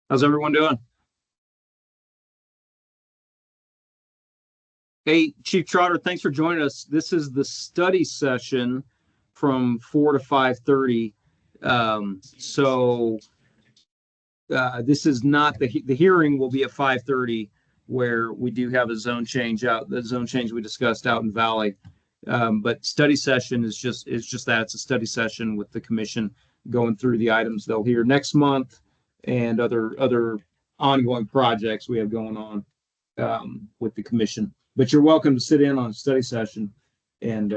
How's everyone doing? Hey, Chief Trotter, thanks for joining us. This is the study session from 4 to 5:30. This is not the hearing will be at 5:30, where we do have a zone change out, the zone change we discussed out in Valley. But study session is just that. It's a study session with the commission going through the items they'll hear next month and other ongoing projects we have going on with the commission. But you're welcome to sit in on a study session and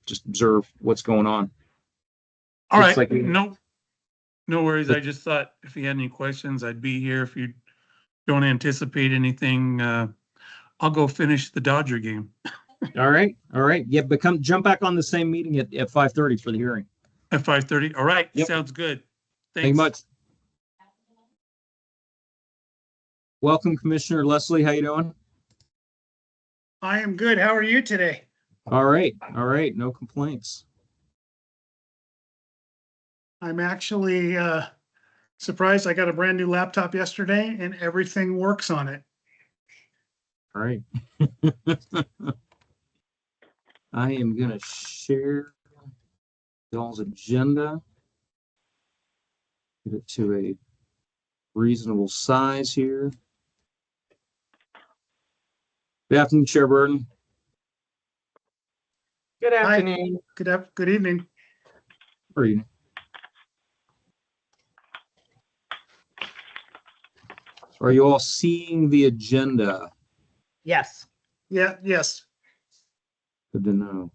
just observe what's going on. All Looks right, like no worries. I just thought if you had any questions, I'd be here. If you don't anticipate anything, I'll go finish the Dodger game. All right. Yeah, but jump back on the same meeting at 5:30 for the hearing. At 5:30. All right, Yep. Sounds good. Thank you much. Welcome, Commissioner Leslie. How you doing? I am good. How are you today? All right. No complaints. I'm actually surprised. I got a brand new laptop yesterday and everything works on it. All right. I am going to share y'all's agenda. Get it to a reasonable size here. Good afternoon, Chair Burton. Good Hi. afternoon. Good evening. How are you? Are you all seeing the agenda? Yes. Yeah, yes. Good to know.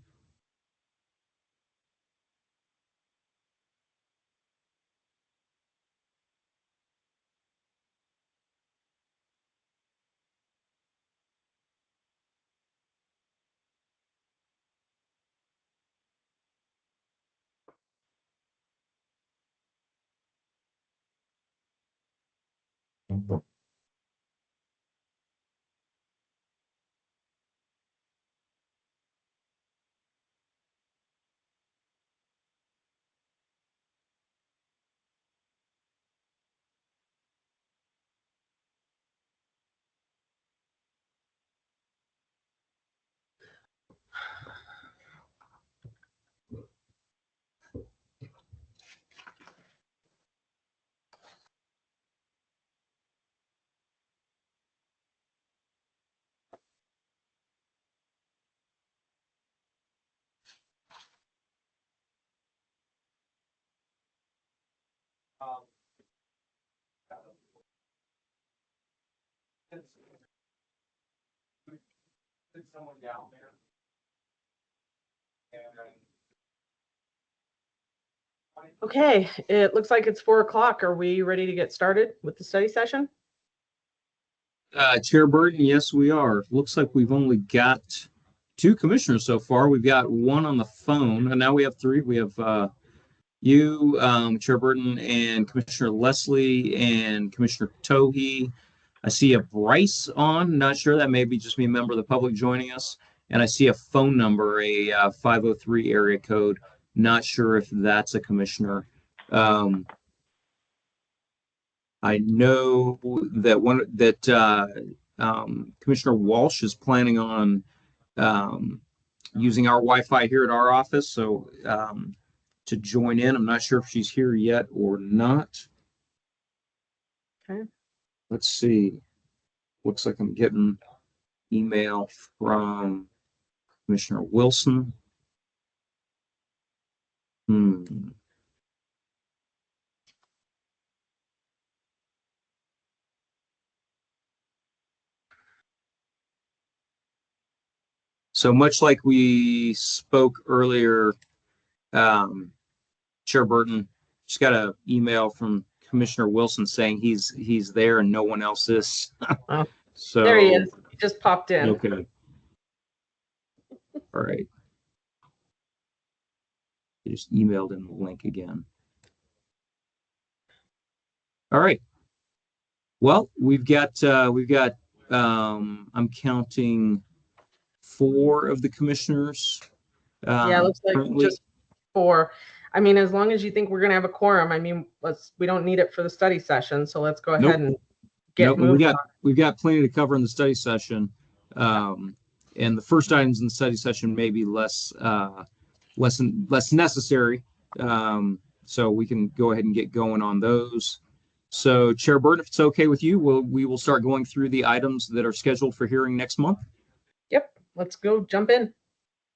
Okay, it looks like it's 4 o'clock. Are we ready to get started with the study session? Chair Burton, yes, we are. Looks like we've only got 2 commissioners so far. We've got 1 on the phone, and now we have 3. We have you, Chair Burton, and Commissioner Leslie, and Commissioner Tohi. I see a Bryce on. Not sure. That may be just me, a member of the public joining us. And I see a phone number, a 503 area code. Not sure if that's a commissioner. I know that Commissioner Walsh is planning on using our Wi-Fi here at our office, so to join in. I'm not sure if she's here yet or not. Okay. Let's see. Looks like I'm getting email from Commissioner Wilson. So much like we spoke earlier, Chair Burton just got an email from Commissioner Wilson saying he's there and no one else is. Oh, So there he is. He just popped in. okay. All right. He just emailed in the link again. All right. Well, we've got I'm counting 4 of the commissioners. Yeah, it looks like currently. just 4. I mean, as long as you think we're gonna have a quorum, I mean, we don't need it for the study session, so let's go ahead and get Nope, moving. we've got plenty to cover in the study session. And the first items in the study session may be less necessary. So we can go ahead and get going on those. So Chair Burton, if it's okay with you, we will start going through the items that are scheduled for hearing next month. Yep, let's go jump in.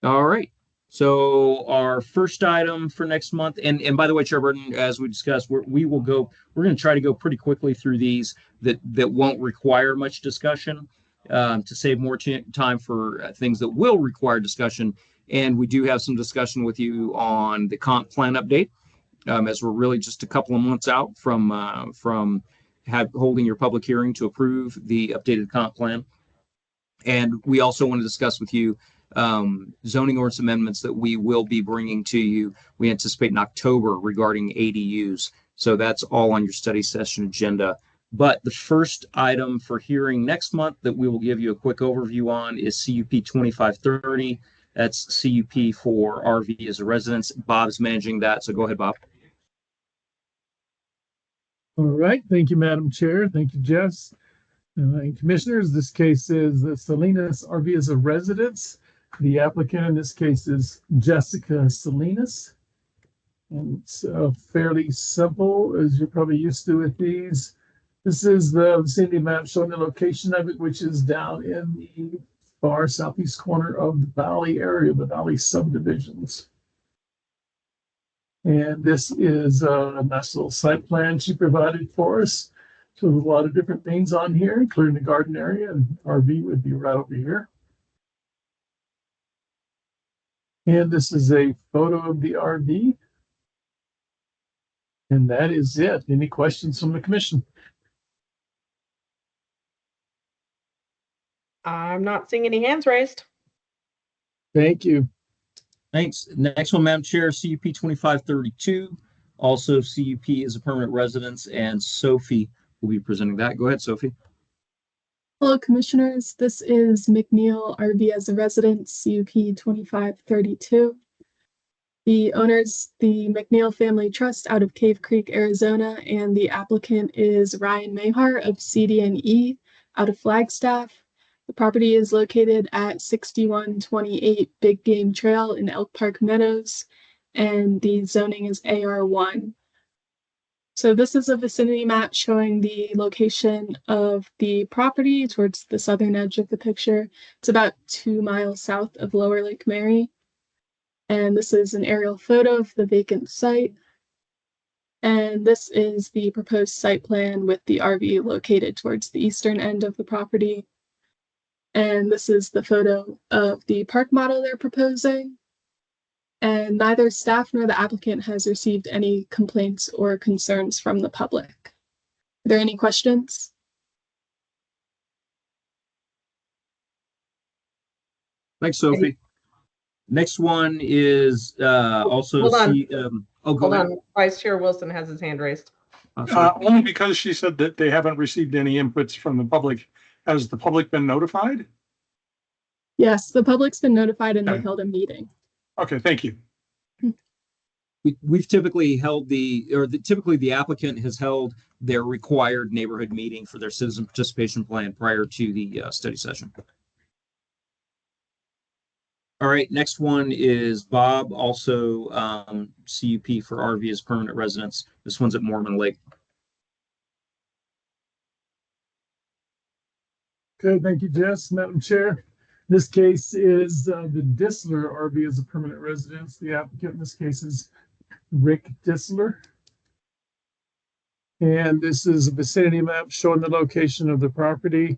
All right. So our first item for next month, and by the way, Chair Burton, as we discussed, we're going to try to go pretty quickly through these that won't require much discussion, to save more time for things that will require discussion. And we do have some discussion with you on the comp plan update, as we're really just a couple of months out from holding your public hearing to approve the updated comp plan. And we also want to discuss with you zoning ordinance amendments that we will be bringing to you. We anticipate in October regarding ADUs. So that's all on your study session agenda. But the first item for hearing next month that we will give you a quick overview on is CUP 2530. That's CUP for RV as a residence. Bob's managing that. So go ahead, Bob. All right. Thank you, Madam Chair. Thank you, Jess. And commissioners, this case is the Salinas RV as a residence. The applicant in this case is Jessica Salinas. And it's fairly simple, as you're probably used to with these. This is the vicinity map showing the location of it, which is down in the far southeast corner of the Valley area, the Valley subdivisions. And this is a nice little site plan she provided for us. So there's a lot of different things on here, including the garden area, and RV would be right over here. And this is a photo of the RV. And that is it. Any questions from the commission? I'm not seeing any hands raised. Thank you. Thanks. Next one, Madam Chair, CUP 2532. Also, CUP is a permanent residence, and Sophie will be presenting that. Go ahead, Sophie. Hello, Commissioners. This is McNeil RV as a resident, CUP 2532. The owners, the McNeil Family Trust out of Cave Creek, Arizona, and the applicant is Ryan Mahar of CD&E out of Flagstaff. The property is located at 6128 Big Game Trail in Elk Park Meadows, and the zoning is AR1. So this is a vicinity map showing the location of the property towards the southern edge of the picture. It's about 2 miles south of Lower Lake Mary. And this is an aerial photo of the vacant site. And this is the proposed site plan with the RV located towards the eastern end of the property. And this is the photo of the park model they're proposing. And neither staff nor the applicant has received any complaints or concerns from the public. Are there any questions? Thanks, Sophie. Next one is also Hold on. go Hold ahead. on, Vice Chair Wilson has his hand raised. Sorry. Only because she said that they haven't received any inputs from the public. Has the public been notified? Yes, the public's been notified and they Okay. held a meeting. Okay, thank you. We've typically held typically the applicant has held their required neighborhood meeting for their citizen participation plan prior to the study session. All right, next one is Bob, also CUP for RV as permanent residence. This one's at Mormon Lake. Okay, thank you, Jess. Madam Chair. This case is the Disler RV as a permanent residence. The applicant in this case is Rick Disler. And this is a vicinity map showing the location of the property.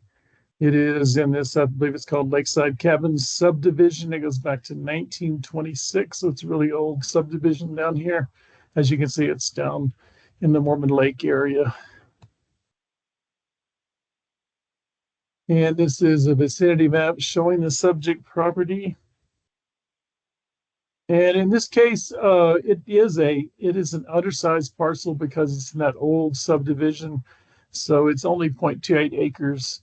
It is in this, I believe it's called Lakeside Cabins subdivision. It goes back to 1926, so it's a really old subdivision down here. As you can see, it's down in the Mormon Lake area. And this is a vicinity map showing the subject property. And in this case, it is an undersized parcel because it's in that old subdivision. So it's only 0.28 acres.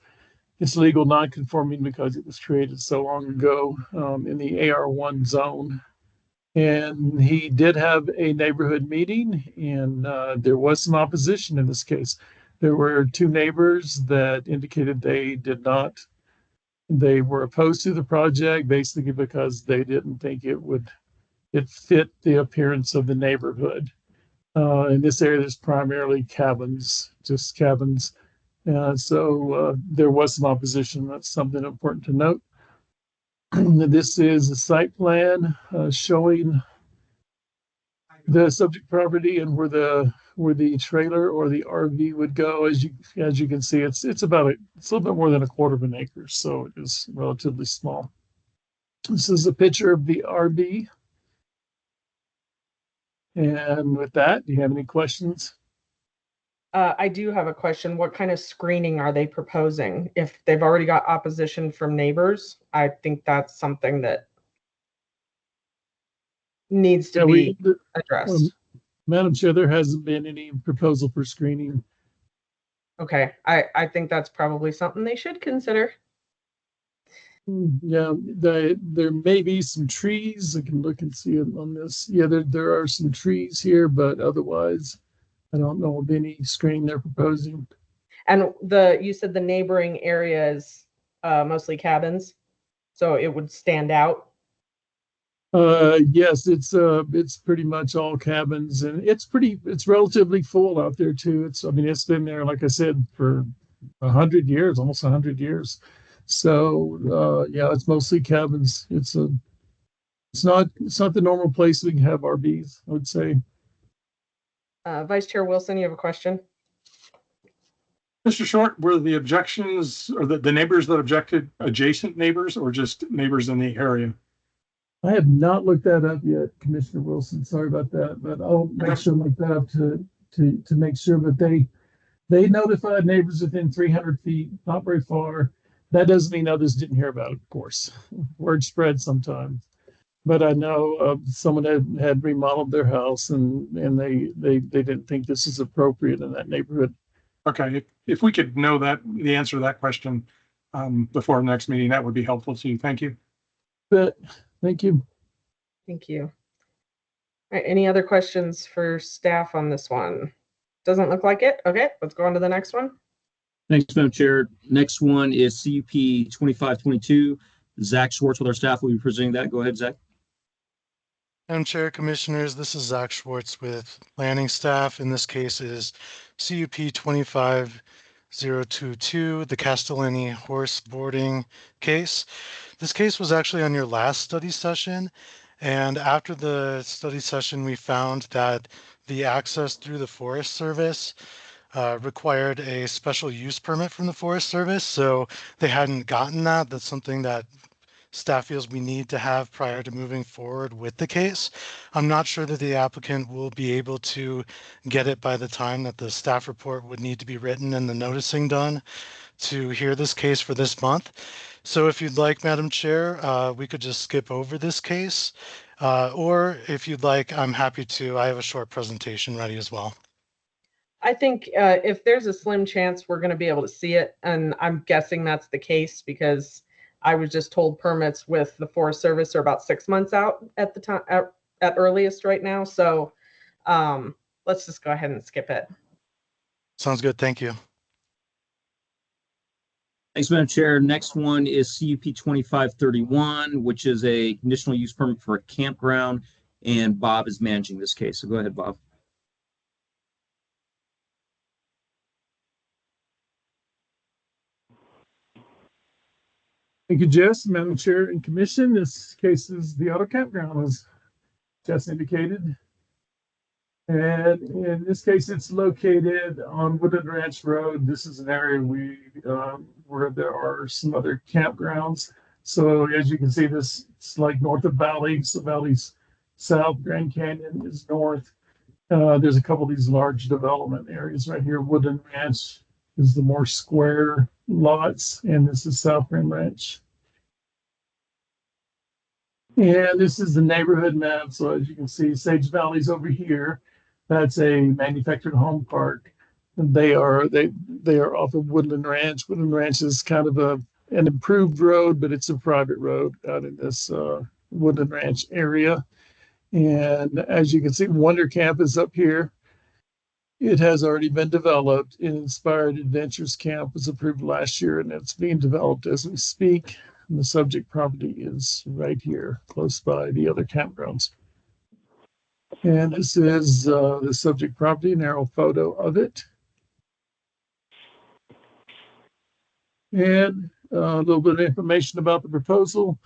It's legal non-conforming because it was created so long ago in the AR1 zone. And he did have a neighborhood meeting, and there was some opposition in this case. There were two neighbors that indicated they were opposed to the project basically because they didn't think it fit the appearance of the neighborhood. In this area, there's primarily cabins, just cabins. So there was some opposition. That's something important to note. This is a site plan showing the subject property and where the trailer or the RV would go. As you can see, it's a little bit more than 1/4 of an acre, so it is relatively small. This is a picture of the RV. And with that, do you have any questions? I do have a question. What kind of screening are they proposing? If they've already got opposition from neighbors, I think that's something that needs to be addressed. Madam Chair, there hasn't been any proposal for screening. Okay, I think that's probably something they should consider. Yeah, there may be some trees. I can look and see it on this. Yeah, there are some trees here, but otherwise, I don't know of any screening they're proposing. And you said the neighboring area is mostly cabins? So it would stand out. Yes, it's pretty much all cabins, and it's relatively full out there too. I mean, it's been there, like I said, for 100 years, almost 100 years. So, yeah, it's mostly cabins. It's not the normal place we can have RVs, I would say. Vice Chair Wilson, you have a question? Mr. Short, were the objections or the neighbors that objected adjacent neighbors or just neighbors in the area? I have not looked that up yet, Commissioner Wilson. Sorry about that, but I'll make sure to look that up to make sure. But they notified neighbors within 300 feet, not very far. That doesn't mean others didn't hear about it, of course. Word spreads sometimes. But I know someone had remodeled their house and they didn't think this is appropriate in that neighborhood. Okay, if we could know the answer to that question before our next meeting, that would be helpful too. Thank you. But thank you. Thank you. All right, any other questions for staff on this one? Doesn't look like it. Okay, let's go on to the next one. Thanks, Madam Chair. Next one is CUP 2522. Zach Schwartz with our staff will be presenting that. Go ahead, Zach. Madam Chair, Commissioners, this is Zach Schwartz with planning staff. In this case is CUP 25022, the Castellani horse boarding case. This case was actually on your last study session. And after the study session, we found that the access through the Forest Service required a special use permit from the Forest Service. So they hadn't gotten that. That's something that staff feels we need to have prior to moving forward with the case. I'm not sure that the applicant will be able to get it by the time that the staff report would need to be written and the noticing done to hear this case for this month. So if you'd like, Madam Chair, we could just skip over this case. Or if you'd like, I'm happy to. I have a short presentation ready as well. I think if there's a slim chance we're going to be able to see it, and I'm guessing that's the case because I was just told permits with the Forest Service are about 6 months out at the time, at earliest right now. So let's just go ahead and skip it. Sounds good. Thank you. Thanks, Madam Chair. Next one is CUP 2531, which is a conditional use permit for a campground, and Bob is managing this case. So go ahead, Bob. Thank you, Jess, Madam Chair and Commission. This case is the auto campground, as Jess indicated. And in this case, it's located on Woodland Ranch Road. This is an area where there are some other campgrounds. So as you can see, it's like north of Valley. So Valley's south, Grand Canyon is north. There's a couple of these large development areas right here. Woodland Ranch is the more square lots, and this is South Grand Ranch. And this is the neighborhood map. So as you can see, Sage Valley's over here. That's a manufactured home park. And they are off of Woodland Ranch. Woodland Ranch is kind of an improved road, but it's a private road out in this Woodland Ranch area. And as you can see, Wonder Camp is up here. It has already been developed. Inspired Adventures Camp was approved last year, and it's being developed as we speak. And the subject property is right here, close by the other campgrounds. And this is the subject property, an aerial photo of it. And a little bit of information about the proposal.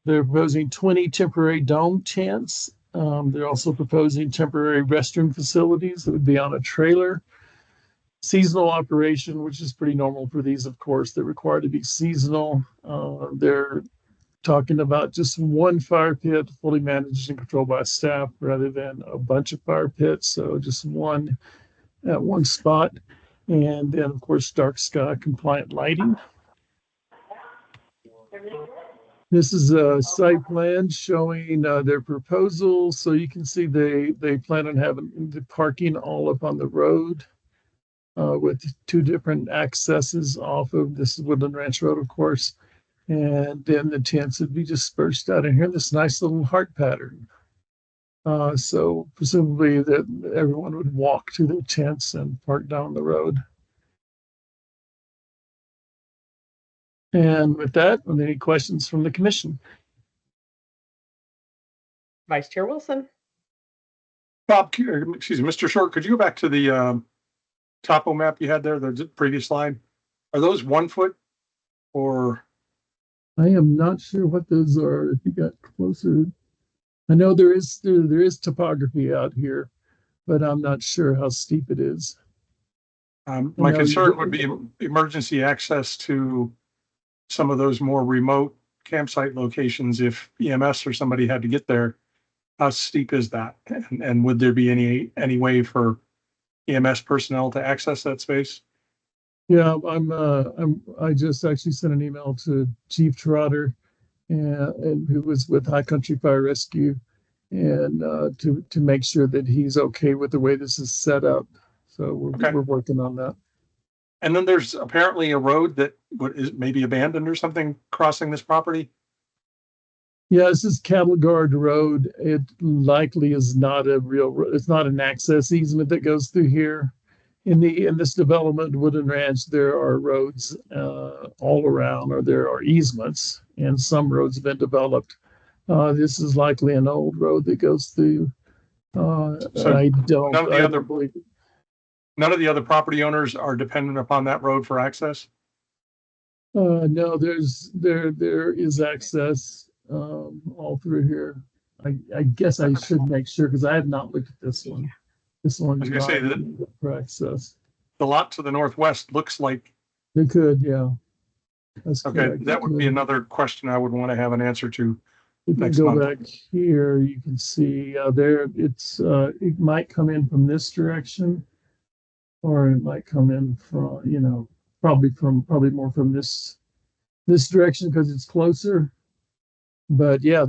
They're proposing 20 temporary dome tents. They're also proposing temporary restroom facilities that would be on a trailer. Seasonal operation, which is pretty normal for these, of course. They're required to be seasonal. They're talking about just one fire pit, fully managed and controlled by staff rather than a bunch of fire pits. So just one at one spot. And then, of course, dark sky compliant lighting. This is a site plan showing their proposal. So you can see they plan on having the parking all up on the road with two different accesses off of this Woodland Ranch Road, of course. And then the tents would be dispersed out in here in this nice little heart pattern. So presumably that everyone would walk to their tents and park down the road. And with that, are there any questions from the commission? Vice Chair Wilson. Bob, excuse me, Mr. Short, could you go back to the topo map you had there, the previous slide? Are those 1 foot or? I am not sure what those are. If you got closer, I know there is topography out here, but I'm not sure how steep it is. My concern would be emergency access to some of those more remote campsite locations. If EMS or somebody had to get there, how steep is that? And would there be any way for EMS personnel to access that space? Yeah, I just actually sent an email to Chief Trotter, and who was with High Country Fire Rescue, and to make sure that he's okay with the way this is set up. So we're working on that. And then there's apparently a road that is maybe abandoned or something crossing this property. Yeah, this is Cattle Guard Road. It likely is not a it's not an access easement that goes through here. In this development, Woodland Ranch, there are roads all around, or there are easements, and some roads have been developed. This is likely an old road that goes through. I don't believe it. None of the other property owners are dependent upon that road for access? No, there is access all through here. I guess I should make sure, because I have not looked at this one. This one I was gonna say that for access. the lot to the northwest looks like. They could, yeah. That's Okay, correct. that would be another question I would want to have an answer to. If you next go month. back here, you can see there it might come in from this direction, or it might come in from, probably more from this direction because it's closer. But yeah,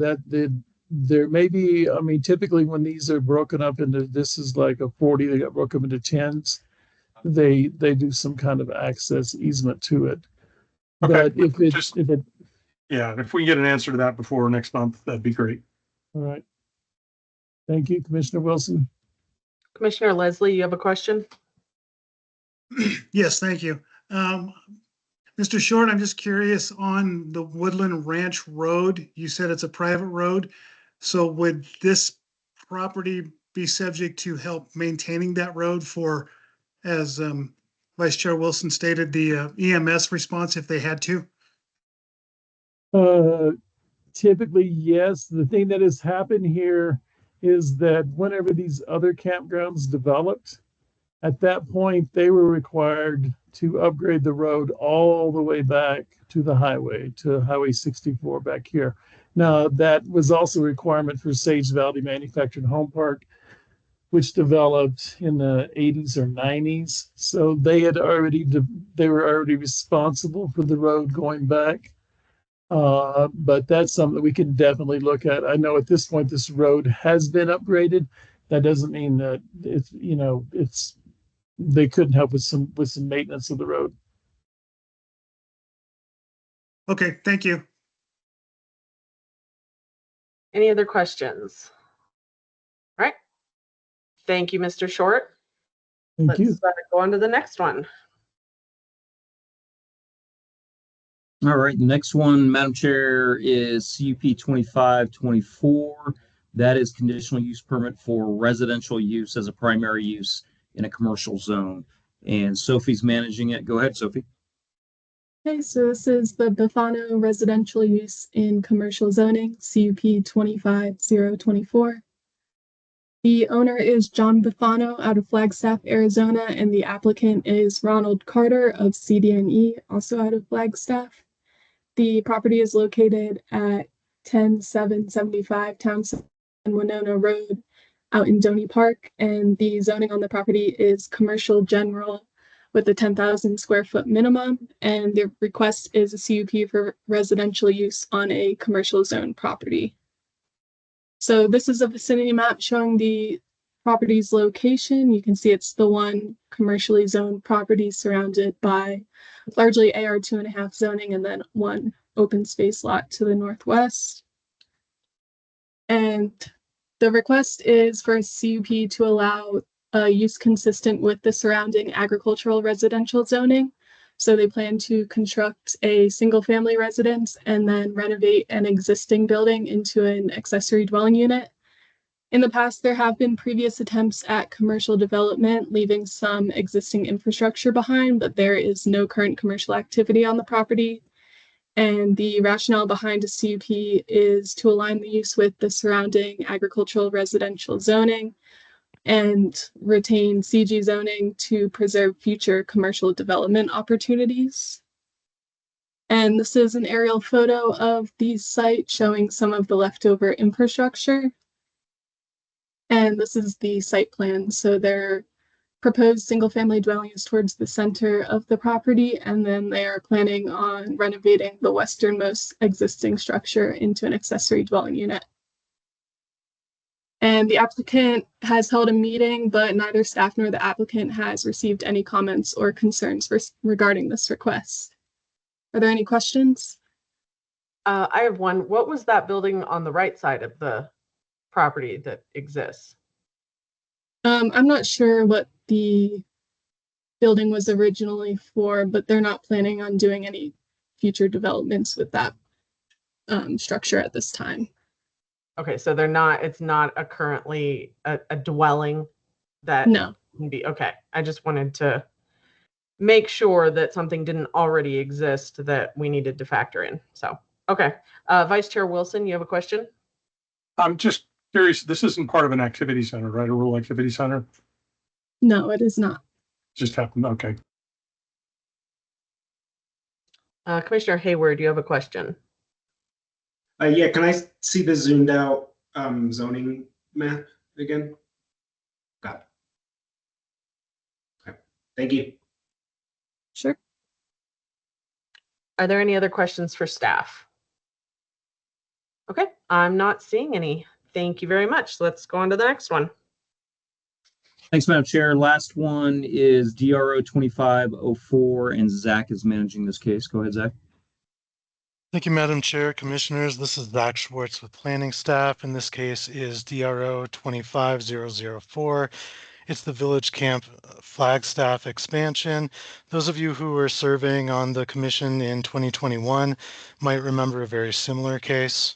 there may be, I mean, typically when these are broken up into, this is like a 40, they got broken up into 10s, they do some kind of access easement to it. Okay, But if it yeah, if we can get an answer to that before next month, that'd be great. all right. Thank you, Commissioner Wilson. Commissioner Leslie, you have a question? Yes, thank you. Mr. Short, I'm just curious on the Woodland Ranch Road. You said it's a private road. So would this property be subject to help maintaining that road for, as Vice Chair Wilson stated, the EMS response if they had to? Typically, yes. The thing that has happened here is that whenever these other campgrounds developed, at that point, they were required to upgrade the road all the way back to the highway, to Highway 64 back here. Now, that was also a requirement for Sage Valley Manufactured Home Park, which developed in the 80s or 90s. So they were already responsible for the road going back. But that's something that we can definitely look at. I know at this point, this road has been upgraded. That doesn't mean that they couldn't help with some maintenance of the road. Okay, thank you. Any other questions? All right. Thank you, Mr. Short. Thank you. Let's go on to the next one. All right, the next one, Madam Chair, is CUP 2524. That is conditional use permit for residential use as a primary use in a commercial zone. And Sophie's managing it. Go ahead, Sophie. Okay, so this is the Bifano residential use in commercial zoning, CUP 25024. The owner is John Bifano out of Flagstaff, Arizona, and the applicant is Ronald Carter of CD&E, also out of Flagstaff. The property is located at 10775 Townsend and Winona Road out in Doney Park, and the zoning on the property is commercial general with a 10,000 square foot minimum, and the request is a CUP for residential use on a commercial zone property. So this is a vicinity map showing the property's location. You can see it's the one commercially zoned property surrounded by largely AR 2.5 zoning and then one open space lot to the northwest. And the request is for a CUP to allow use consistent with the surrounding agricultural residential zoning. So they plan to construct a single-family residence and then renovate an existing building into an accessory dwelling unit. In the past, there have been previous attempts at commercial development, leaving some existing infrastructure behind, but there is no current commercial activity on the property. And the rationale behind a CUP is to align the use with the surrounding agricultural residential zoning and retain CG zoning to preserve future commercial development opportunities. And this is an aerial photo of the site showing some of the leftover infrastructure. And this is the site plan. So their proposed single-family dwelling is towards the center of the property, and then they are planning on renovating the westernmost existing structure into an accessory dwelling unit. And the applicant has held a meeting, but neither staff nor the applicant has received any comments or concerns regarding this request. Are there any questions? I have one. What was that building on the right side of the property that exists? I'm not sure what the building was originally for, but they're not planning on doing any future developments with that structure at this time. Okay, so it's not a currently a dwelling that No. can be, okay. I just wanted to make sure that something didn't already exist that we needed to factor in. So, okay. Vice Chair Wilson, you have a question? I'm just curious, this isn't part of an activity center, right? A rural activity center? No, it is not. Just happened, okay. Commissioner Hayward, you have a question? Yeah, can I see the zoomed out zoning map again? Got it. Okay, thank you. Sure. Are there any other questions for staff? Okay, I'm not seeing any. Thank you very much. Let's go on to the next one. Thanks, Madam Chair. Last one is DRO 2504, and Zach is managing this case. Go ahead, Zach. Thank you, Madam Chair, Commissioners. This is Zach Schwartz with planning staff, and this case is DRO 25004. It's the Village Camp Flagstaff expansion. Those of you who were serving on the commission in 2021 might remember a very similar case.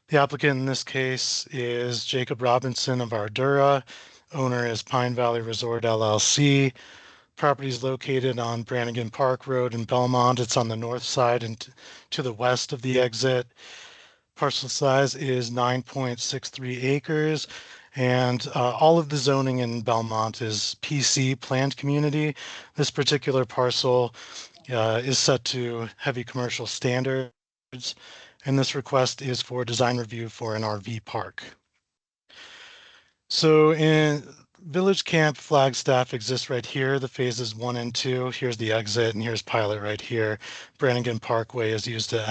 The applicant in this case is Jacob Robinson of Ardura. Owner is Pine Valley Resort LLC. Property is located on Brannigan Park Road in Belmont. It's on the north side and to the west of the exit. Parcel size is 9.63 acres. And all of the zoning in Belmont is PC, planned community. This particular parcel is set to heavy commercial standards. And this request is for design review for an RV park. So in Village Camp Flagstaff exists right here, the phases 1 and 2. Here's the exit, and here's Pilot right here. Brannigan Parkway is used to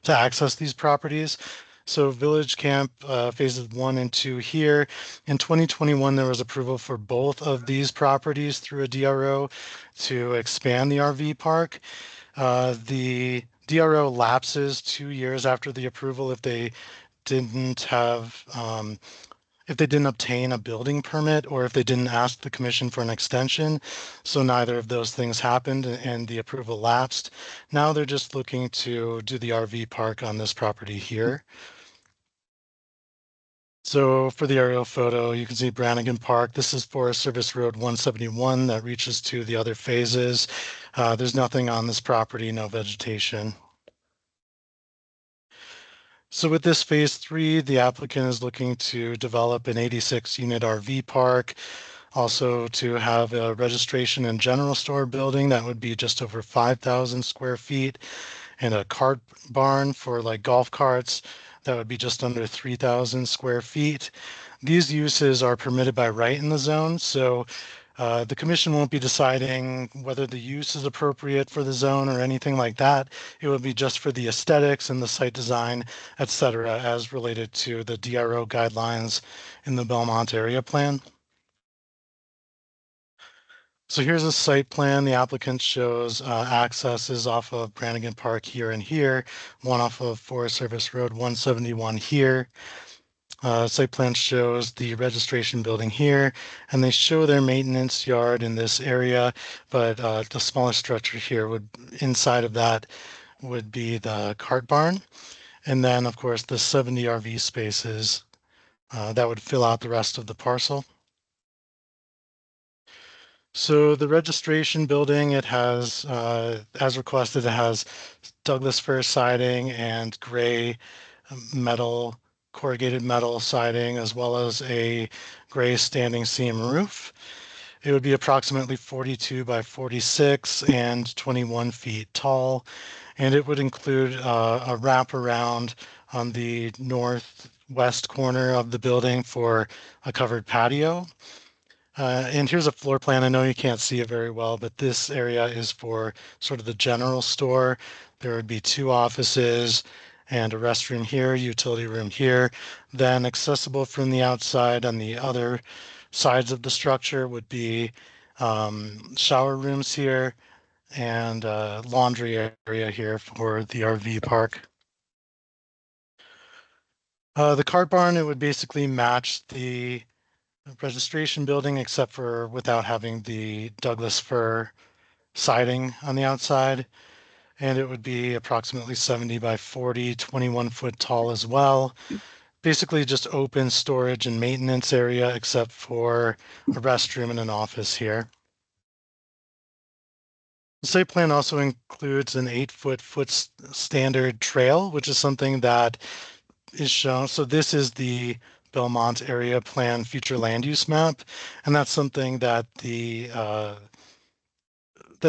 access these properties. So Village Camp phases 1 and 2 here. In 2021, there was approval for both of these properties through a DRO to expand the RV park. The DRO lapses 2 years after the approval if they didn't have if they didn't obtain a building permit or if they didn't ask the commission for an extension. So neither of those things happened and the approval lapsed. Now they're just looking to do the RV park on this property here. So for the aerial photo, you can see Brannigan Park. This is Forest Service Road 171 that reaches to the other phases. There's nothing on this property, no vegetation. So with this phase 3, the applicant is looking to develop an 86-unit RV park, also to have a registration and general store building that would be just over 5,000 square feet, and a cart barn for like golf carts that would be just under 3,000 square feet. These uses are permitted by right in the zone, so the commission won't be deciding whether the use is appropriate for the zone or anything like that. It will be just for the aesthetics and the site design, et cetera, as related to the DRO guidelines in the Belmont area plan. So here's a site plan. The applicant shows accesses off of Brannigan Park here and here, one off of Forest Service Road 171 here. Site plan shows the registration building here, and they show their maintenance yard in this area, but the smallest structure here would, inside of that, would be the cart barn. And then, of course, the 70 RV spaces that would fill out the rest of the parcel. So the registration building, it has, as requested, it has Douglas fir siding and gray metal, corrugated metal siding, as well as a gray standing seam roof. It would be approximately 42 by 46 and 21 feet tall. And it would include a wraparound on the northwest corner of the building for a covered patio. And here's a floor plan. I know you can't see it very well, but this area is for sort of the general store. There would be 2 offices and a restroom here, utility room here. Then accessible from the outside on the other sides of the structure would be shower rooms here and laundry area here for the RV park. The cart barn, it would basically match the registration building, except for without having the Douglas fir siding on the outside. And it would be approximately 70 by 40, 21 foot tall as well. Basically just open storage and maintenance area, except for a restroom and an office here. The site plan also includes an 8-foot standard trail, which is something that is shown. So this is the Belmont Area Plan Future Land Use Map, and that's something that the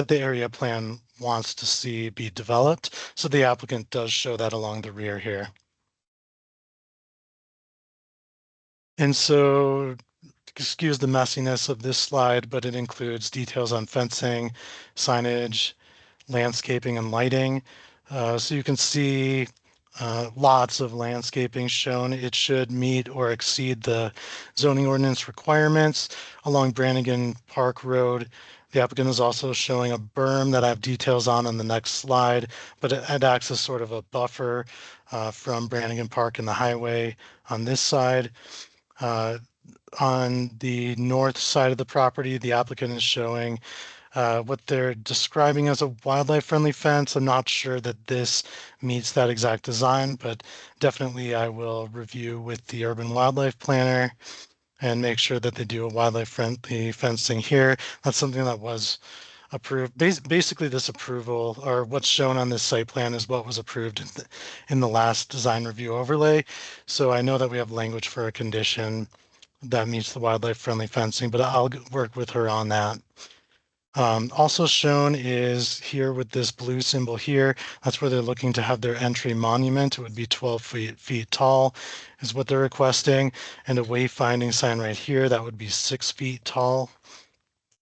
area plan wants to see be developed. So the applicant does show that along the rear here. And so, excuse the messiness of this slide, but it includes details on fencing, signage, landscaping, and lighting. So you can see lots of landscaping shown. It should meet or exceed the zoning ordinance requirements along Brannigan Park Road. The applicant is also showing a berm that I have details on the next slide, but it acts as sort of a buffer from Brannigan Park and the highway on this side. On the north side of the property, the applicant is showing what they're describing as a wildlife-friendly fence. I'm not sure that this meets that exact design, but definitely I will review with the urban wildlife planner and make sure that they do a wildlife-friendly fencing here. That's something that was approved. Basically, this approval, or what's shown on this site plan, is what was approved in the last design review overlay. So I know that we have language for a condition that meets the wildlife-friendly fencing, but I'll work with her on that. Also shown is here with this blue symbol here, that's where they're looking to have their entry monument. It would be 12 feet tall is what they're requesting. And a wayfinding sign right here, that would be 6 feet tall.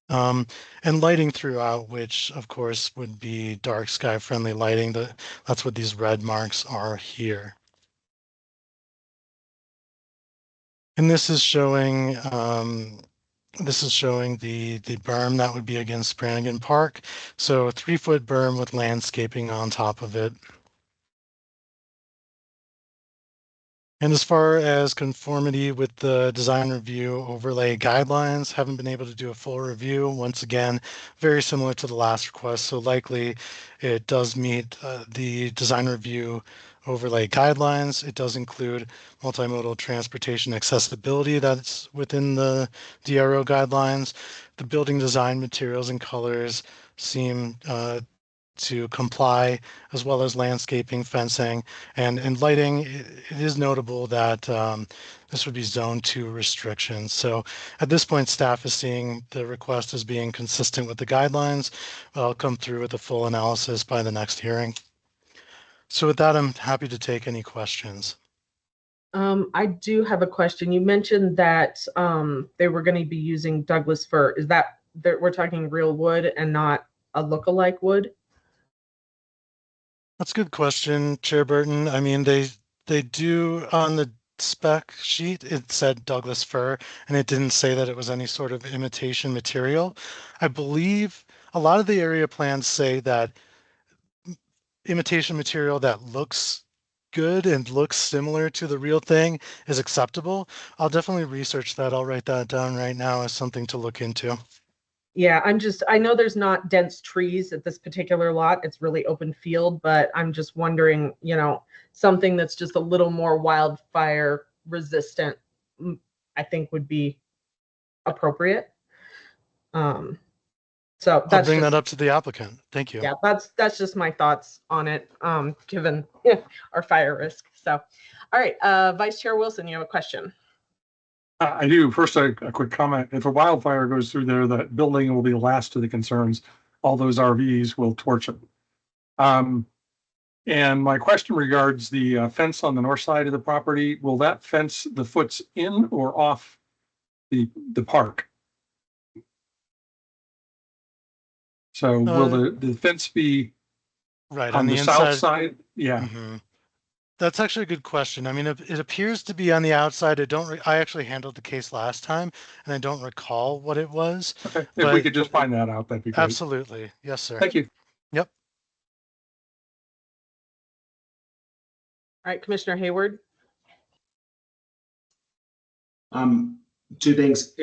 And lighting throughout, which of course would be dark sky friendly lighting. That's what these red marks are here. And this is showing the berm that would be against Brannigan Park. So a 3-foot berm with landscaping on top of it. And as far as conformity with the design review overlay guidelines, haven't been able to do a full review. Once again, very similar to the last request. So likely it does meet the design review overlay guidelines. It does include multimodal transportation accessibility that's within the DRO guidelines. The building design materials and colors seem to comply, as well as landscaping, fencing, and lighting. It is notable that this would be zone 2 restrictions. So at this point, staff is seeing the request as being consistent with the guidelines. I'll come through with a full analysis by the next hearing. So with that, I'm happy to take any questions. I do have a question. You mentioned that they were going to be using Douglas fir. Is that we're talking real wood and not a look-alike wood? That's a good question, Chair Burton. I mean, they do on the spec sheet, it said Douglas fir, and it didn't say that it was any sort of imitation material. I believe a lot of the area plans say that imitation material that looks good and looks similar to the real thing is acceptable, I'll definitely research that. I'll write that down right now as something to look into. Yeah, I know there's not dense trees at this particular lot. It's really open field, but I'm just wondering, something that's just a little more wildfire resistant, I think would be appropriate. So I'll that's bring just, that up to the applicant. Thank you. yeah, that's just my thoughts on it, given our fire risk. So, all right, Vice Chair Wilson, you have a question. I do. First, a quick comment. If a wildfire goes through there, the building will be the last of the concerns. All those RVs will torch it. And my question regards the fence on the north side of the property. Will that fence the foots in or off the park? So will the fence be Right on the south side? Yeah. Mhm. That's actually a good question. I mean, it appears to be on the outside. I actually handled the case last time, and I don't recall what it was. Okay. If But we could just find that out, that'd be great. absolutely. Yes, sir. Thank you. Yep. All right, Commissioner Hayward. Two things.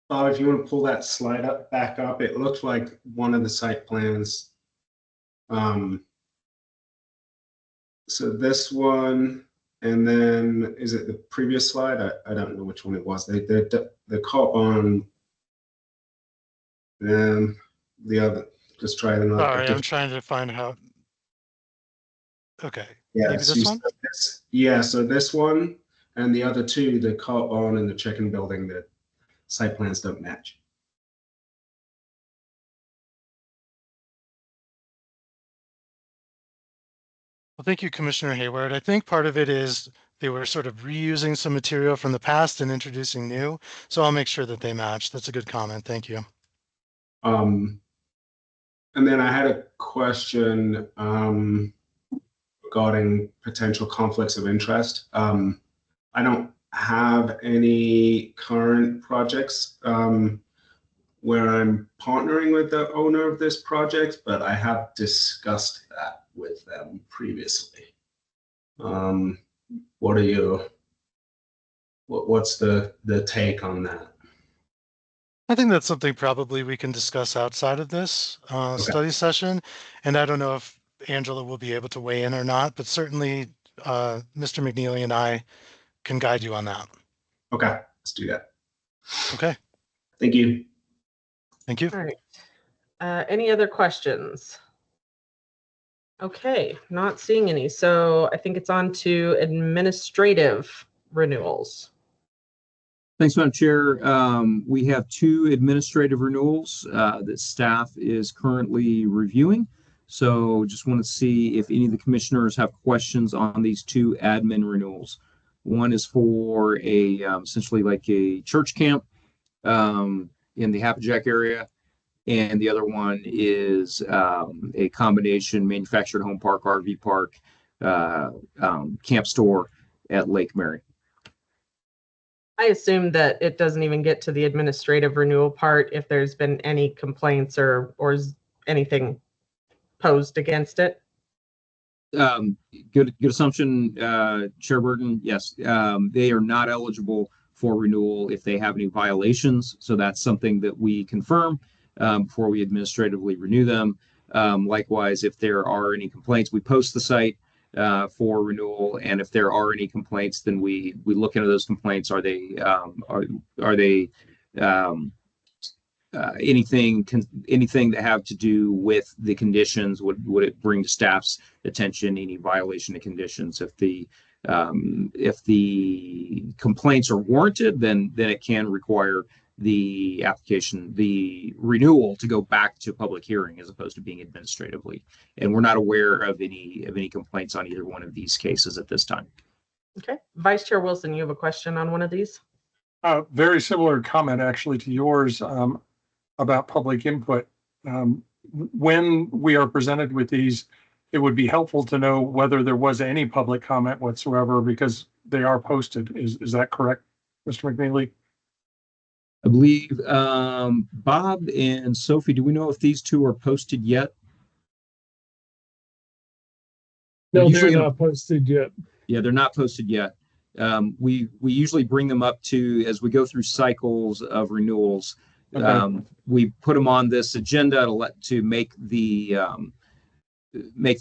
Bob, if you want to pull that slide back up, it looks like one of the site plans. So this one, and then is it the previous slide? I don't know which one it was. The cop on the other. Just try them out. Sorry, I'm trying to find how. Okay. Yeah, Maybe this one? So this one and the other two, the cop on and the chicken building, the site plans don't match. Well, thank you, Commissioner Hayward. I think part of it is they were sort of reusing some material from the past and introducing new. So I'll make sure that they match. That's a good comment. Thank you. And then I had a question regarding potential conflicts of interest. I don't have any current projects where I'm partnering with the owner of this project, but I have discussed that with them previously. What's the take on that? I think that's something probably we can discuss outside of this study session. And I don't know if Angela will be able to weigh in or not, but certainly Mr. McNeely and I can guide you on that. Okay, let's do that. Okay. Thank you. Thank you. All right. Any other questions? Okay, not seeing any. So I think it's on to administrative renewals. Thanks, Madam Chair. We have two administrative renewals that staff is currently reviewing. So just want to see if any of the commissioners have questions on these two admin renewals. One is for a essentially like a church camp in the Happajack area. And the other one is a combination manufactured home park, RV park, camp store at Lake Mary. I assume that it doesn't even get to the administrative renewal part if there's been any complaints or anything posed against it. Good assumption, Chair Burton. Yes, they are not eligible for renewal if they have any violations. So that's something that we confirm before we administratively renew them. Likewise, if there are any complaints, we post the site for renewal, and if there are any complaints, then we look into those complaints. Are they anything that have to do with the conditions? Would it bring to staff's attention any violation of conditions? If the complaints are warranted, then it can require the application, the renewal, to go back to public hearing as opposed to being administratively. And we're not aware of any complaints on either one of these cases at this time. Okay, Vice Chair Wilson, you have a question on one of these? Very similar comment actually to yours about public input. When we are presented with these, it would be helpful to know whether there was any public comment whatsoever, because they are posted. Is that correct, Mr. McNeely? I believe Bob and Sophie, do we know if these two are posted yet? No, usually they're in a- not posted yet. Yeah, they're not posted yet. We usually bring them up to, as we go through cycles of renewals. Okay. We put them on this agenda to make the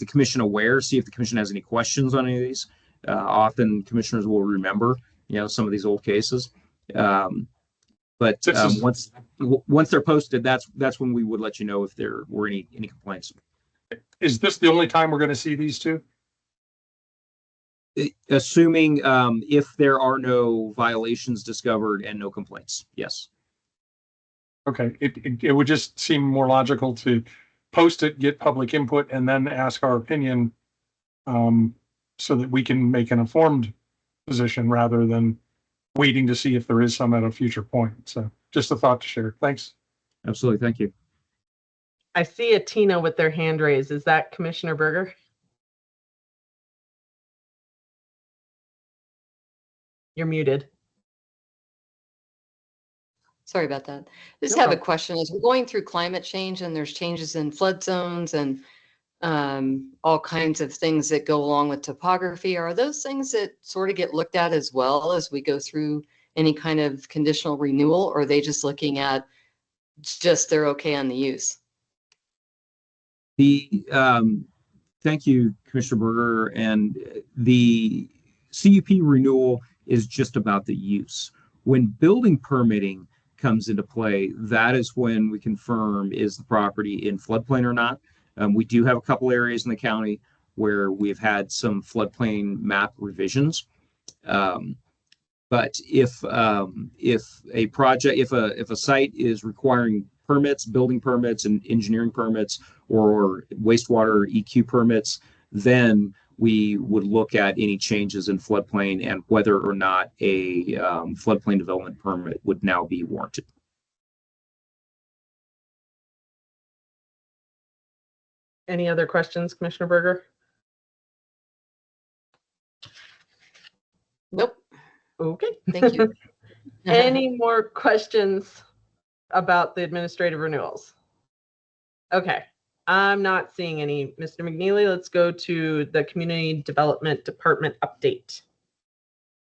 commission aware, see if the commission has any questions on any of these. Often commissioners will remember, some of these old cases. But once they're posted, that's when we would let you know if there were any complaints. Is this the only time we're going to see these two? Assuming if there are no violations discovered and no complaints, yes. Okay, it would just seem more logical to post it, get public input, and then ask our opinion, so that we can make an informed position rather than waiting to see if there is some at a future point. So just a thought to share. Thanks. Absolutely, thank you. I see a Tina with their hand raised. Is that Commissioner Berger? You're muted. Sorry about that. Just No have a problem. question. As we're going through climate change and there's changes in flood zones and all kinds of things that go along with topography, are those things that sort of get looked at as well as we go through any kind of conditional renewal, or are they just looking at just they're okay on the use? Thank you, Commissioner Berger. And the CUP renewal is just about the use. When building permitting comes into play, that is when we confirm is the property in floodplain or not. We do have a couple areas in the county where we've had some floodplain map revisions. But if a site is requiring permits, building permits and engineering permits, or wastewater EQ permits, then we would look at any changes in floodplain and whether or not a floodplain development permit would now be warranted. Any other questions, Commissioner Berger? Nope. Okay. Thank you. Any more questions about the administrative renewals? Okay, I'm not seeing any. Mr. McNeely, let's go to the Community Development Department update.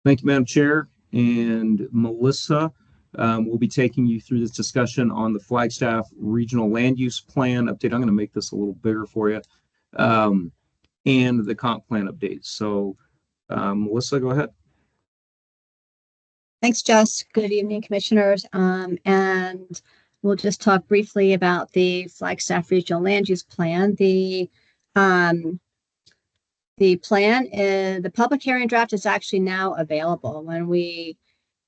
Thank you, Madam Chair. And Melissa will be taking you through this discussion on the Flagstaff Regional Land Use Plan update. I'm going to make this a little bigger for you. And the comp plan update. So Melissa, go ahead. Thanks, Jess. Good evening, commissioners. And we'll just talk briefly about the Flagstaff Regional Land Use Plan. The plan is, the public hearing draft is actually now available. When we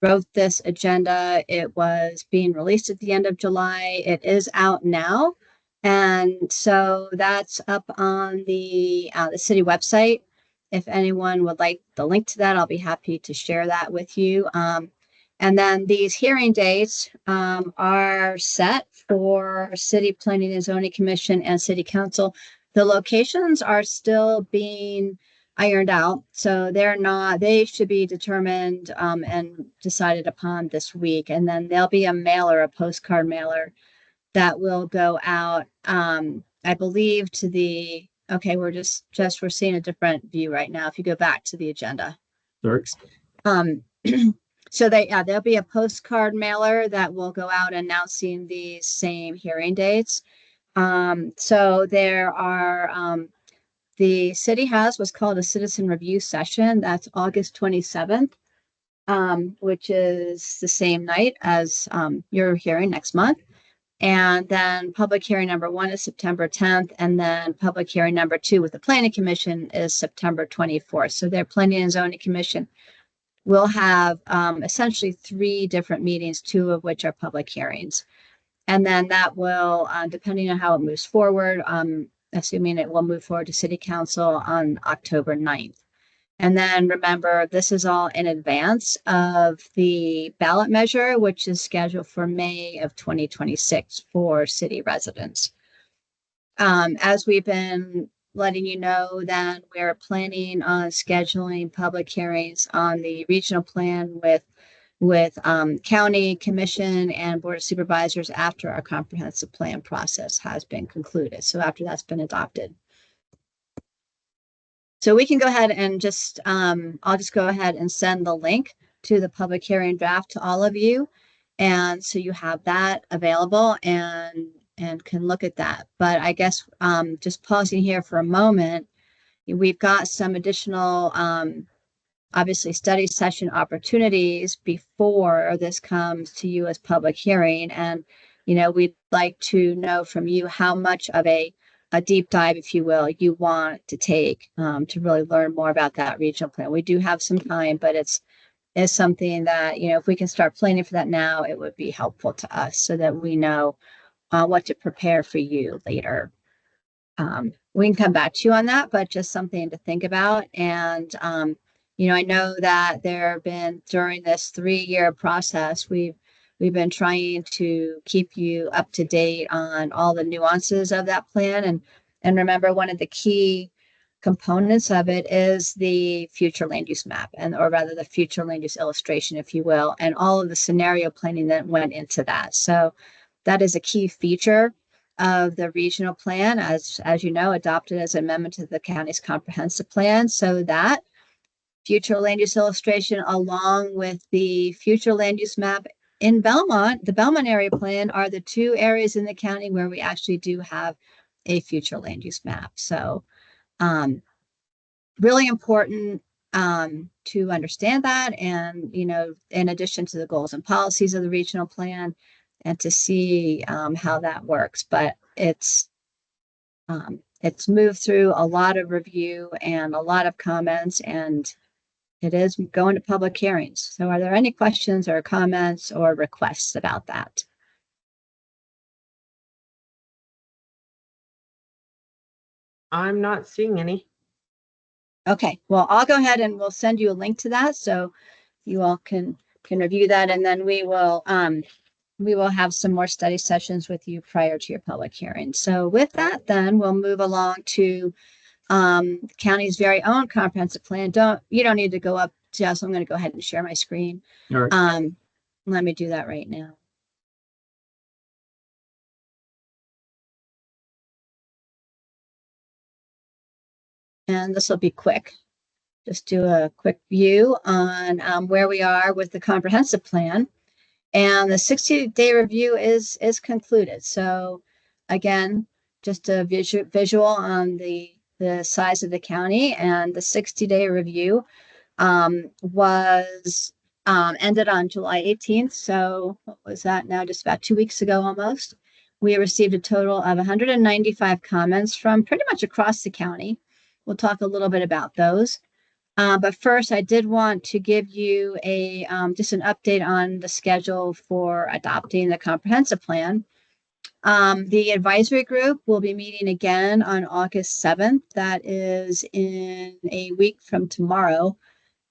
wrote this agenda, it was being released at the end of July. It is out now. And so that's up on the city website. If anyone would like the link to that, I'll be happy to share that with you. And then these hearing dates are set for City Planning and Zoning Commission and City Council. The locations are still being ironed out, so they should be determined and decided upon this week. And then there'll be a postcard mailer that will go out, I believe, to the, okay, we're seeing a different view right now. If you go back to the agenda. Sorry. So there'll be a postcard mailer that will go out announcing these same hearing dates. So there are, the city has what's called a citizen review session. That's August 27th, which is the same night as your hearing next month. And then public hearing number 1 is September 10th. And then public hearing number 2 with the Planning Commission is September 24th. So their Planning and Zoning Commission will have essentially 3 different meetings, 2 of which are public hearings. And then that will, depending on how it moves forward, assuming it will move forward to City Council on October 9th. And then remember, this is all in advance of the ballot measure, which is scheduled for May of 2026 for city residents. As we've been letting you know, that we're planning on scheduling public hearings on the regional plan with county commission and board of supervisors after our comprehensive plan process has been concluded. So after that's been adopted. So we can go ahead and just, I'll just go ahead and send the link to the public hearing draft to all of you. And so you have that available and can look at that. But I guess, just pausing here for a moment, we've got some additional, obviously study session opportunities before this comes to you as public hearing. And, we'd like to know from you how much of a deep dive, if you will, you want to take to really learn more about that regional plan. We do have some time, but it's something that, if we can start planning for that now, it would be helpful to us so that we know what to prepare for you later. We can come back to you on that, but just something to think about. And, I know that there have been, during this 3-year process, we've been trying to keep you up to date on all the nuances of that plan. And remember, one of the key components of it is the future land use map, or rather the future land use illustration, if you will, and all of the scenario planning that went into that. So that is a key feature of the regional plan, as you know, adopted as an amendment to the county's comprehensive plan. So that future land use illustration, along with the future land use map in Belmont, the Belmont area plan, are the 2 areas in the county where we actually do have a future land use map. So really important to understand that. And, in addition to the goals and policies of the regional plan, and to see how that works. But it's moved through a lot of review and a lot of comments, and it is going to public hearings. So are there any questions or comments or requests about that? I'm not seeing any. Okay, well, I'll go ahead and we'll send you a link to that so you all can review that, and then we will have some more study sessions with you prior to your public hearing. So with that, then we'll move along to the county's very own comprehensive plan. You don't need to go up, Jess. I'm going to go ahead and share my screen. All right. Let me do that right now. And this will be quick. Just do a quick view on where we are with the comprehensive plan. And the 60-day review is concluded. So again, just a visual on the size of the county, and the 60-day review was ended on July 18th. So what was that now? Just about 2 weeks ago almost. We received a total of 195 comments from pretty much across the county. We'll talk a little bit about those. But first, I did want to give you just an update on the schedule for adopting the comprehensive plan. The advisory group will be meeting again on August 7th. That is in a week from tomorrow,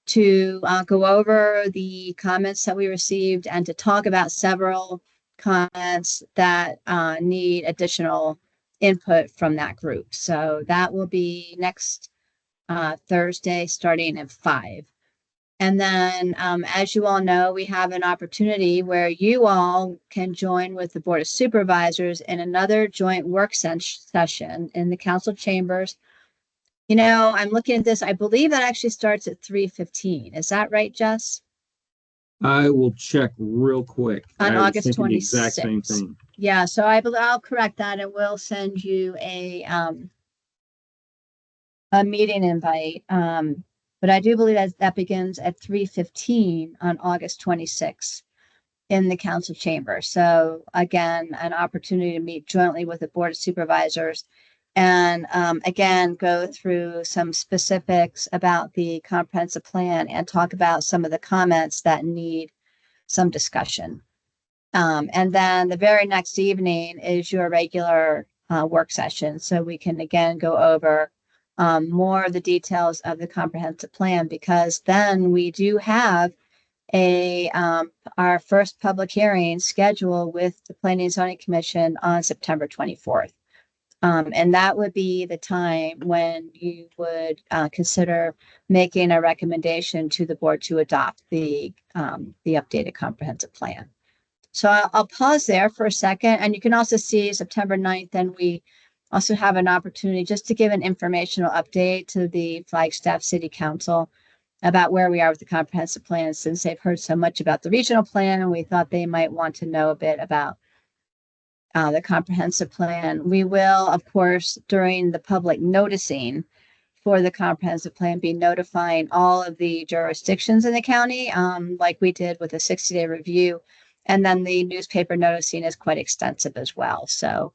to go over the comments that we received and to talk about several comments that need additional input from that group. So that will be next Thursday, starting at 5. And then, as you all know, we have an opportunity where you all can join with the Board of Supervisors in another joint work session in the council chambers. I'm looking at this. I believe that actually starts at 3:15. Is that right, Jess? I will check real quick. On I was August thinking the exact 26th. same thing. Yeah, so I'll correct that, and we'll send you a meeting invite. But I do believe that begins at 3:15 on August 26th in the council chamber. So again, an opportunity to meet jointly with the Board of Supervisors and again, go through some specifics about the comprehensive plan and talk about some of the comments that need some discussion. And then the very next evening is your regular work session. So we can again go over more of the details of the comprehensive plan, because then we do have our first public hearing scheduled with the Planning and Zoning Commission on September 24th. And that would be the time when you would consider making a recommendation to the board to adopt the updated comprehensive plan. So I'll pause there for a second. And you can also see September 9th, and we also have an opportunity just to give an informational update to the Flagstaff City Council about where we are with the comprehensive plan, since they've heard so much about the regional plan, and we thought they might want to know a bit about the comprehensive plan. We will, of course, during the public noticing for the comprehensive plan, be notifying all of the jurisdictions in the county, like we did with a 60-day review. And then the newspaper noticing is quite extensive as well. So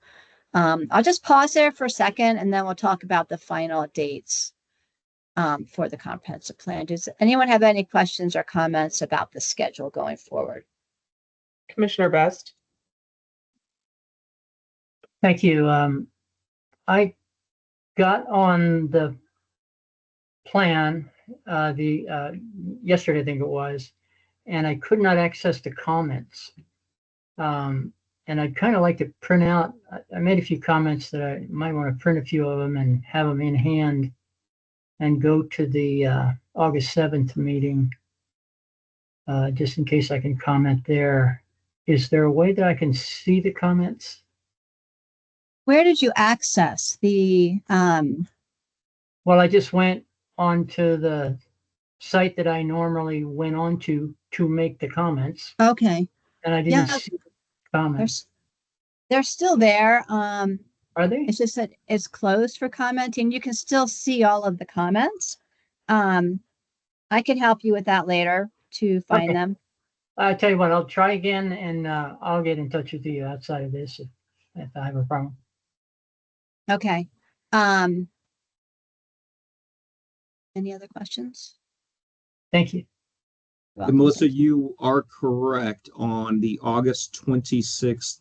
I'll just pause there for a second, and then we'll talk about the final dates for the comprehensive plan. Does anyone have any questions or comments about the schedule going forward? Commissioner Best? Thank you. I got on the plan yesterday, I think it was, and I could not access the comments. And I'd kind of like to print out, I made a few comments that I might want to print a few of them and have them in hand and go to the August 7th meeting, just in case I can comment there. Is there a way that I can see the comments? Where did you access the? Well, I just went onto the site that I normally went on to make the comments, Okay, and I didn't see the comments. they're still there. Are they? It's just that it's closed for commenting. You can still see all of the comments. I can help you with that later to find Okay. them. I tell you what, I'll try again, and I'll get in touch with you outside of this if I have a problem. Okay. Any other questions? Thank you. Welcome. Melissa, you are correct on the August 26th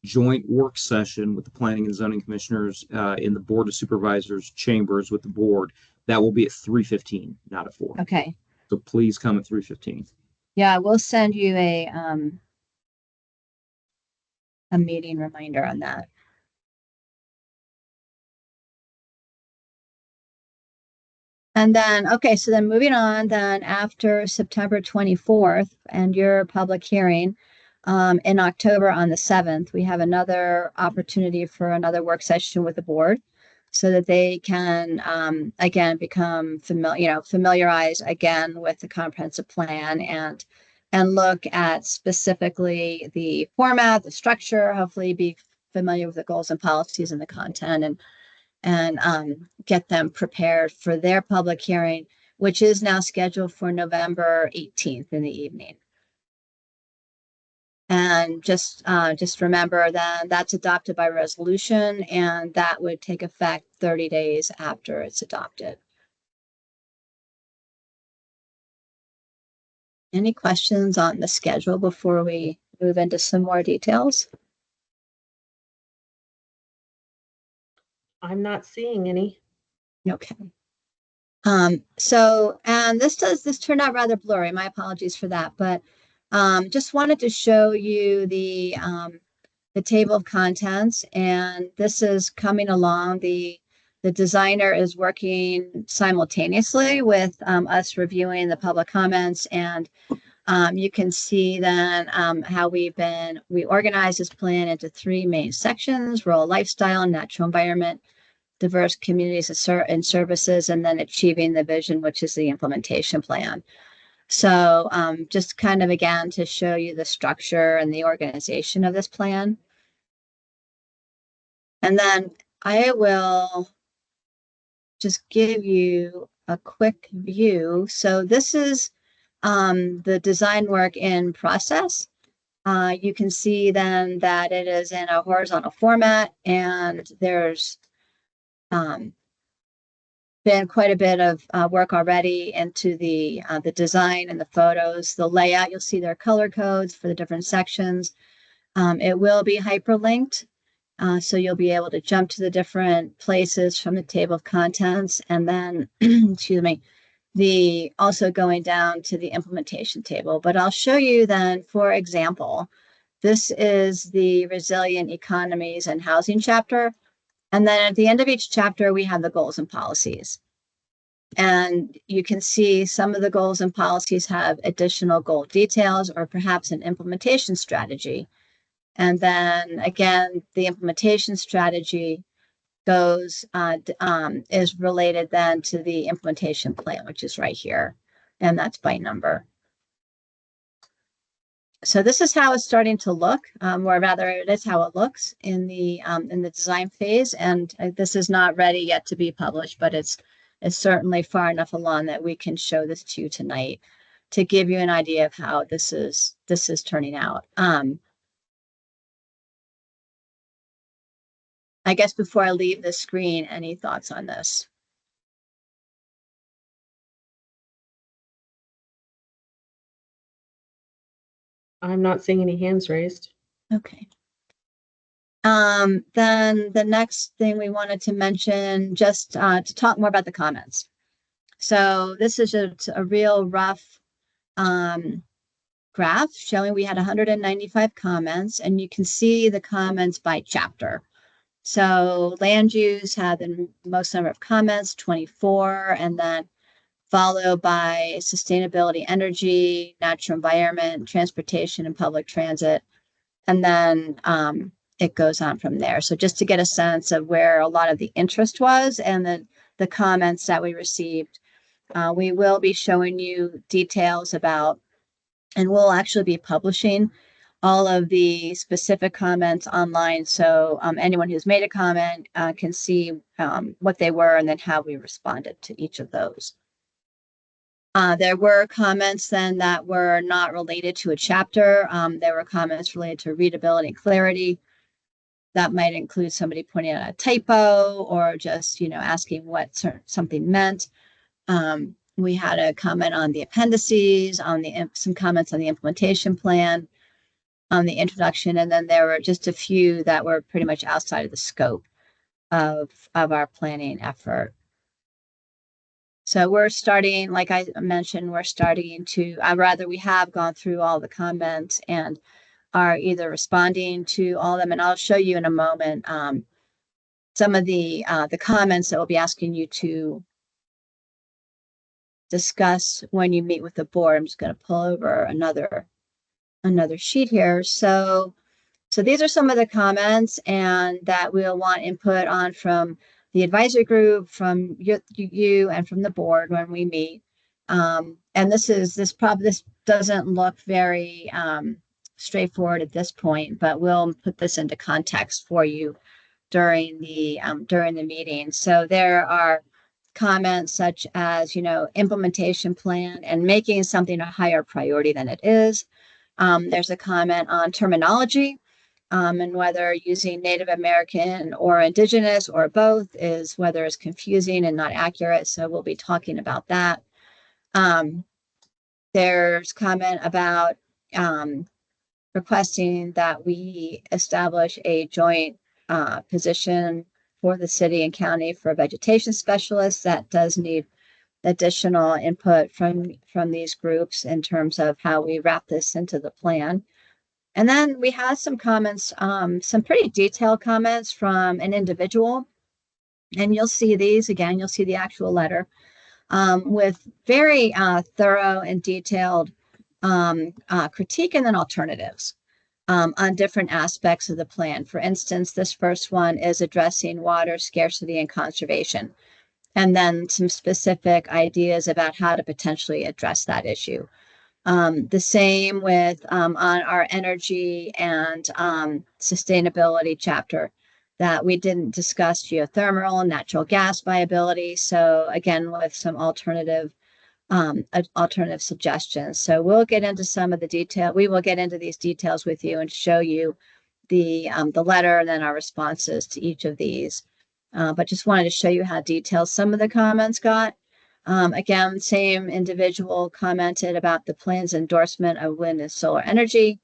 joint work session with the Planning and Zoning Commissioners in the Board of Supervisors chambers with the board. That will be at 3:15, not at 4. Okay. So please come at 3:15. Yeah, we'll send you a meeting reminder on that. And then, okay, so then moving on, then after September 24th and your public hearing in October on the 7th, we have another opportunity for another work session with the board so that they can, again, become familiarize again with the comprehensive plan and look at specifically the format, the structure, hopefully be familiar with the goals and policies and the content, and get them prepared for their public hearing, which is now scheduled for November 18th in the evening. And just remember that that's adopted by resolution, and that would take effect 30 days after it's adopted. Any questions on the schedule before we move into some more details? I'm not seeing any. Okay. So, and this turned out rather blurry. My apologies for that, but just wanted to show you the table of contents, and this is coming along. The designer is working simultaneously with us reviewing the public comments, and you can see then how we organized this plan into 3 main sections: rural lifestyle, natural environment, diverse communities and services, and then achieving the vision, which is the implementation plan. So just kind of, again, to show you the structure and the organization of this plan. And then I will just give you a quick view. So this is the design work in process. You can see then that it is in a horizontal format, and there's been quite a bit of work already into the design and the photos, the layout. You'll see their color codes for the different sections. It will be hyperlinked, so you'll be able to jump to the different places from the table of contents, and then, excuse me, also going down to the implementation table. But I'll show you then, for example, this is the resilient economies and housing chapter. And then at the end of each chapter, we have the goals and policies. And you can see some of the goals and policies have additional goal details or perhaps an implementation strategy. And then again, the implementation strategy goes, is related then to the implementation plan, which is right here. And that's by number. So this is how it's starting to look, or rather it is how it looks in the design phase. And this is not ready yet to be published, but it's certainly far enough along that we can show this to you tonight to give you an idea of how this is turning out. I guess before I leave the screen, any thoughts on this? I'm not seeing any hands raised. Okay. Then the next thing we wanted to mention, just to talk more about the comments. So this is a real rough graph showing we had 195 comments, and you can see the comments by chapter. So land use had the most number of comments, 24, and then followed by sustainability, energy, natural environment, transportation, and public transit. And then it goes on from there. So just to get a sense of where a lot of the interest was and the comments that we received, we will be showing you details about, and we'll actually be publishing all of the specific comments online. So anyone who's made a comment can see what they were and then how we responded to each of those. There were comments then that were not related to a chapter. There were comments related to readability and clarity. That might include somebody pointing out a typo or just, asking what something meant. We had a comment on the appendices, on some comments on the implementation plan, on the introduction, and then there were just a few that were pretty much outside of the scope of our planning effort. So we're starting, like I mentioned, we're starting to, we have gone through all the comments and are either responding to all of them. And I'll show you in a moment some of the comments that we'll be asking you to discuss when you meet with the board. I'm just going to pull over another sheet here. So these are some of the comments and that we'll want input on from the advisory group, from you and from the board when we meet. And this doesn't look very straightforward at this point, but we'll put this into context for you during the meeting. So there are comments such as, implementation plan and making something a higher priority than it is. There's a comment on terminology. And whether using Native American or Indigenous or both is whether it's confusing and not accurate. So we'll be talking about that. There's comment about requesting that we establish a joint position for the city and county for a vegetation specialist. That does need additional input from these groups in terms of how we wrap this into the plan. And then we had some comments, some pretty detailed comments from an individual. And you'll see these again, you'll see the actual letter with very thorough and detailed critique and then alternatives on different aspects of the plan. For instance, this first one is addressing water scarcity and conservation, and then some specific ideas about how to potentially address that issue. The same with on our energy and sustainability chapter, that we didn't discuss geothermal and natural gas viability. So again, with some alternative suggestions. So we'll get into some of the detail. We will get into these details with you and show you the letter and then our responses to each of these. But just wanted to show you how detailed some of the comments got. Again, same individual commented about the plan's endorsement of wind and solar energy,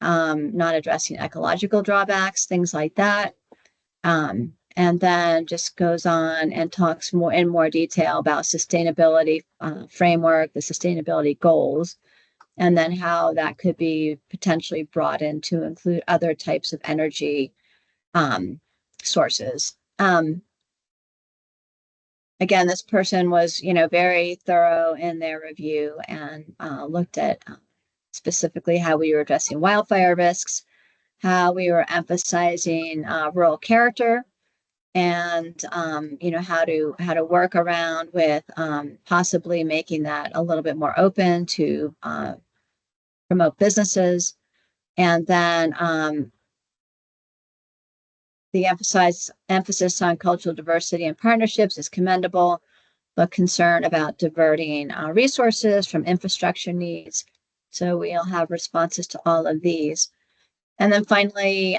not addressing ecological drawbacks, things like that. And then just goes on and talks in more detail about sustainability framework, the sustainability goals, and then how that could be potentially brought in to include other types of energy sources. Again, this person was, very thorough in their review and looked at specifically how we were addressing wildfire risks, how we were emphasizing rural character, and how to work around with possibly making that a little bit more open to promote businesses. And then the emphasis on cultural diversity and partnerships is commendable, but concern about diverting resources from infrastructure needs. So we'll have responses to all of these. And then finally,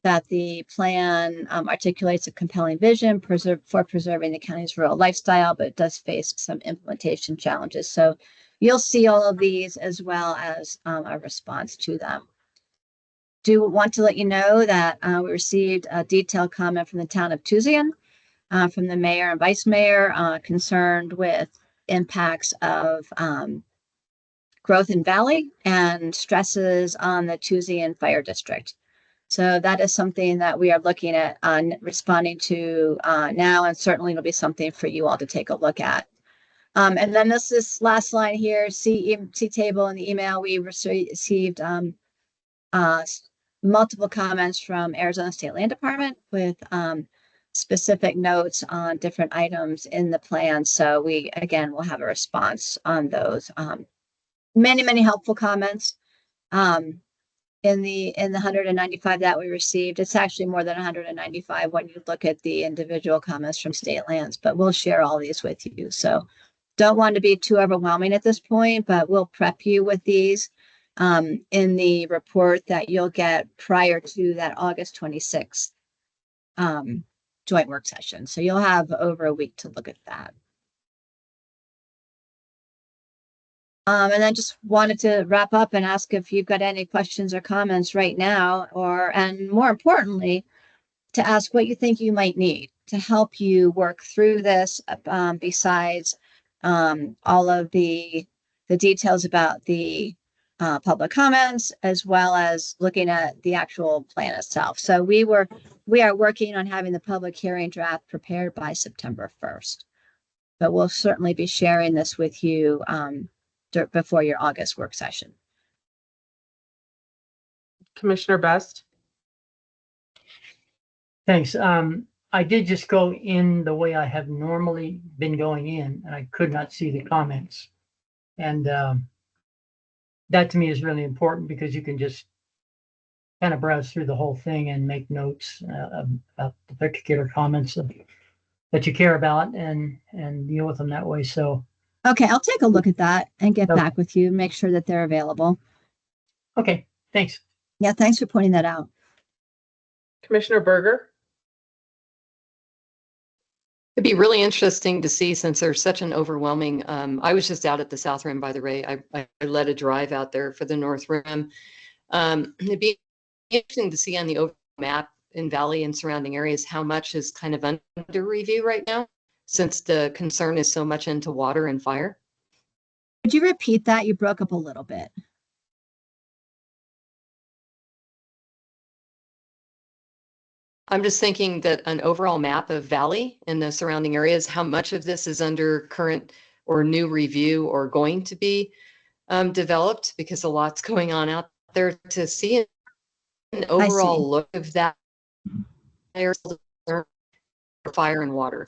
that the plan articulates a compelling vision for preserving the county's rural lifestyle, but it does face some implementation challenges. So you'll see all of these as well as a response to them. Do want to let you know that we received a detailed comment from the town of Tusayan, from the mayor and vice mayor, concerned with impacts of growth in Valley and stresses on the Tusayan Fire District. So that is something that we are looking at responding to now, and certainly it'll be something for you all to take a look at. And then this last line here, see table in the email, we received multiple comments from Arizona State Land Department with specific notes on different items in the plan. So we, again, will have a response on those. Many helpful comments. In the 195 that we received, it's actually more than 195 when you look at the individual comments from state lands, but we'll share all these with you. So don't want to be too overwhelming at this point, but we'll prep you with these in the report that you'll get prior to that August 26th joint work session. So you'll have over a week to look at that. And then just wanted to wrap up and ask if you've got any questions or comments right now, and more importantly, to ask what you think you might need to help you work through this, besides all of the details about the public comments, as well as looking at the actual plan itself. So we are working on having the public hearing draft prepared by September 1st, but we'll certainly be sharing this with you before your August work session. Commissioner Best? Thanks. I did just go in the way I have normally been going in, and I could not see the comments. And that to me is really important because you can just kind of browse through the whole thing and make notes about the particular comments that you care about and deal with them that way. So. Okay, I'll take a look at that and get back with you, make sure that they're available. Okay, thanks. Yeah, thanks for pointing that out. Commissioner Berger? It'd be really interesting to see, since there's such an overwhelming, I was just out at the South Rim, by the way. I led a drive out there for the North Rim. It'd be interesting to see on the overall map in Valley and surrounding areas how much is kind of under review right now, since the concern is so much into water and fire. Could you repeat that? You broke up a little bit. I'm just thinking that an overall map of Valley and the surrounding areas, how much of this is under current or new review or going to be developed, because a lot's going on out there, to see an overall look of that fire and water.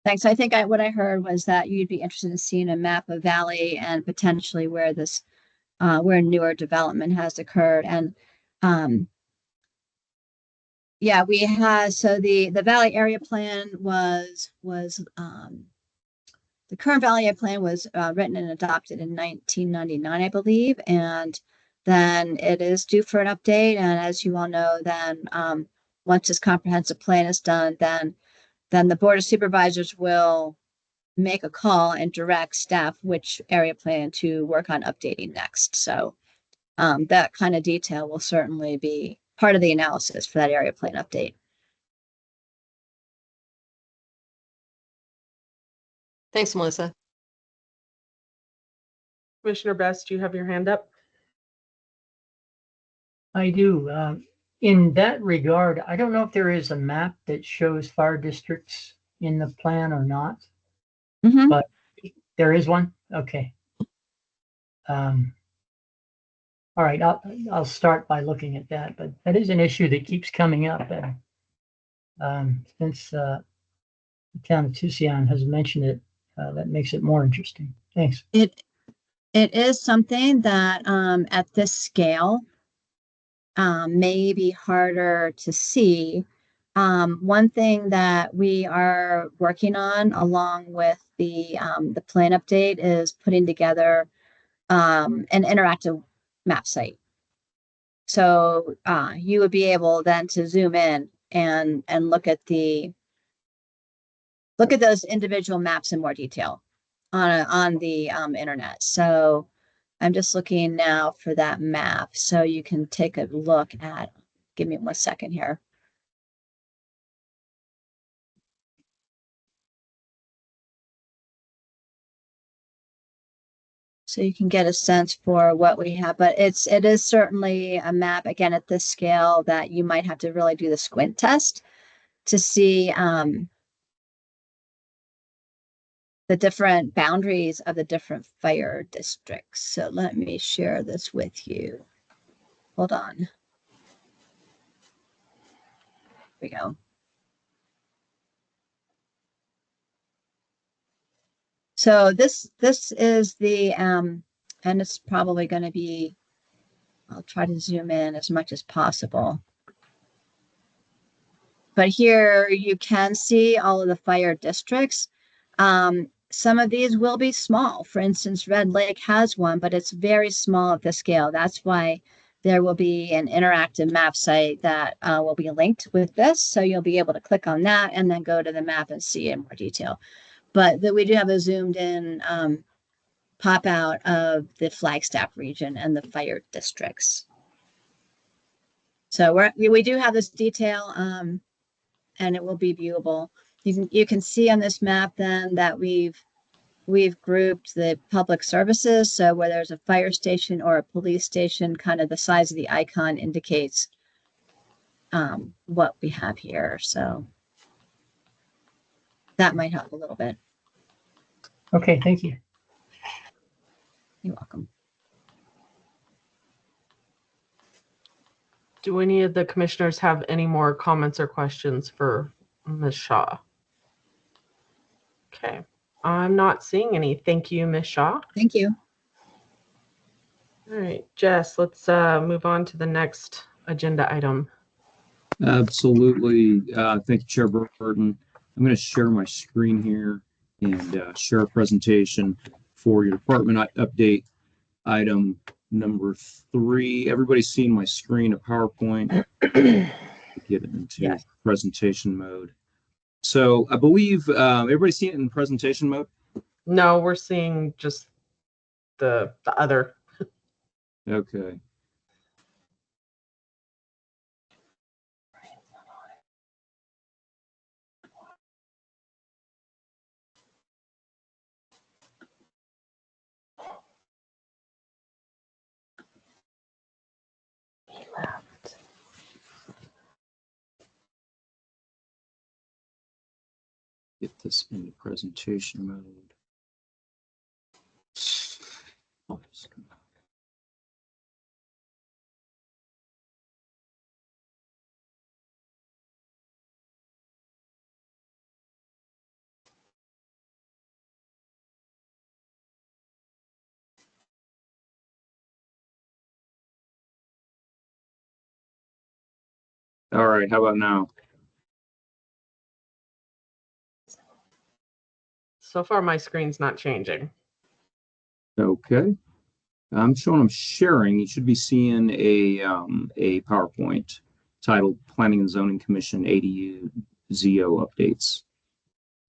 Thanks. I think what I heard was that you'd be interested in seeing a map of Valley and potentially where this, where newer development has occurred. And yeah, we had, so the Valley area plan was the current Valley area plan was written and adopted in 1999, I believe. And then it is due for an update. And as you all know, then once this comprehensive plan is done, then the Board of Supervisors will make a call and direct staff which area plan to work on updating next. So that kind of detail will certainly be part of the analysis for that area plan update. Thanks, Melissa. Commissioner Best, you have your hand up? I do. In that regard, I don't know if there is a map that shows fire districts in the plan or not, but there is one. Okay. All right, I'll start by looking at that, but that is an issue that keeps coming up. And since the town of Tucson has mentioned it, that makes it more interesting. Thanks. It is something that at this scale may be harder to see. One thing that we are working on along with the plan update is putting together an interactive map site. So you would be able then to zoom in and look at those individual maps in more detail on the internet. So I'm just looking now for that map so you can take a look at. Give me 1 second here. So you can get a sense for what we have, but it is certainly a map, again, at this scale that you might have to really do the squint test to see the different boundaries of the different fire districts. So let me share this with you. Hold on. Here we go. So this is the and it's probably going to be, I'll try to zoom in as much as possible. But here you can see all of the fire districts. Some of these will be small. For instance, Red Lake has one, but it's very small at the scale. That's why there will be an interactive map site that will be linked with this. So you'll be able to click on that and then go to the map and see in more detail. But we do have a zoomed in pop out of the Flagstaff region and the fire districts. So we do have this detail and it will be viewable. You can see on this map then that we've grouped the public services. So where there's a fire station or a police station, kind of the size of the icon indicates what we have here. So that might help a little bit. Okay, thank you. You're welcome. Do any of the commissioners have any more comments or questions for Ms. Shaw? Okay, I'm not seeing any. Thank you, Ms. Shaw. Thank you. All right, Jess, let's move on to the next agenda item. Absolutely. Thank you, Chair Burton. I'm going to share my screen here and share a presentation for your department update item number 3. Everybody's seen my screen of PowerPoint. Get it into presentation mode. So I believe everybody's seen it in presentation mode? No, we're seeing just the other. Okay. Get this into presentation mode. All right, how about now? So far, my screen's not changing. Okay. I'm sharing. You should be seeing a PowerPoint titled Planning and Zoning Commission ADU ZO updates.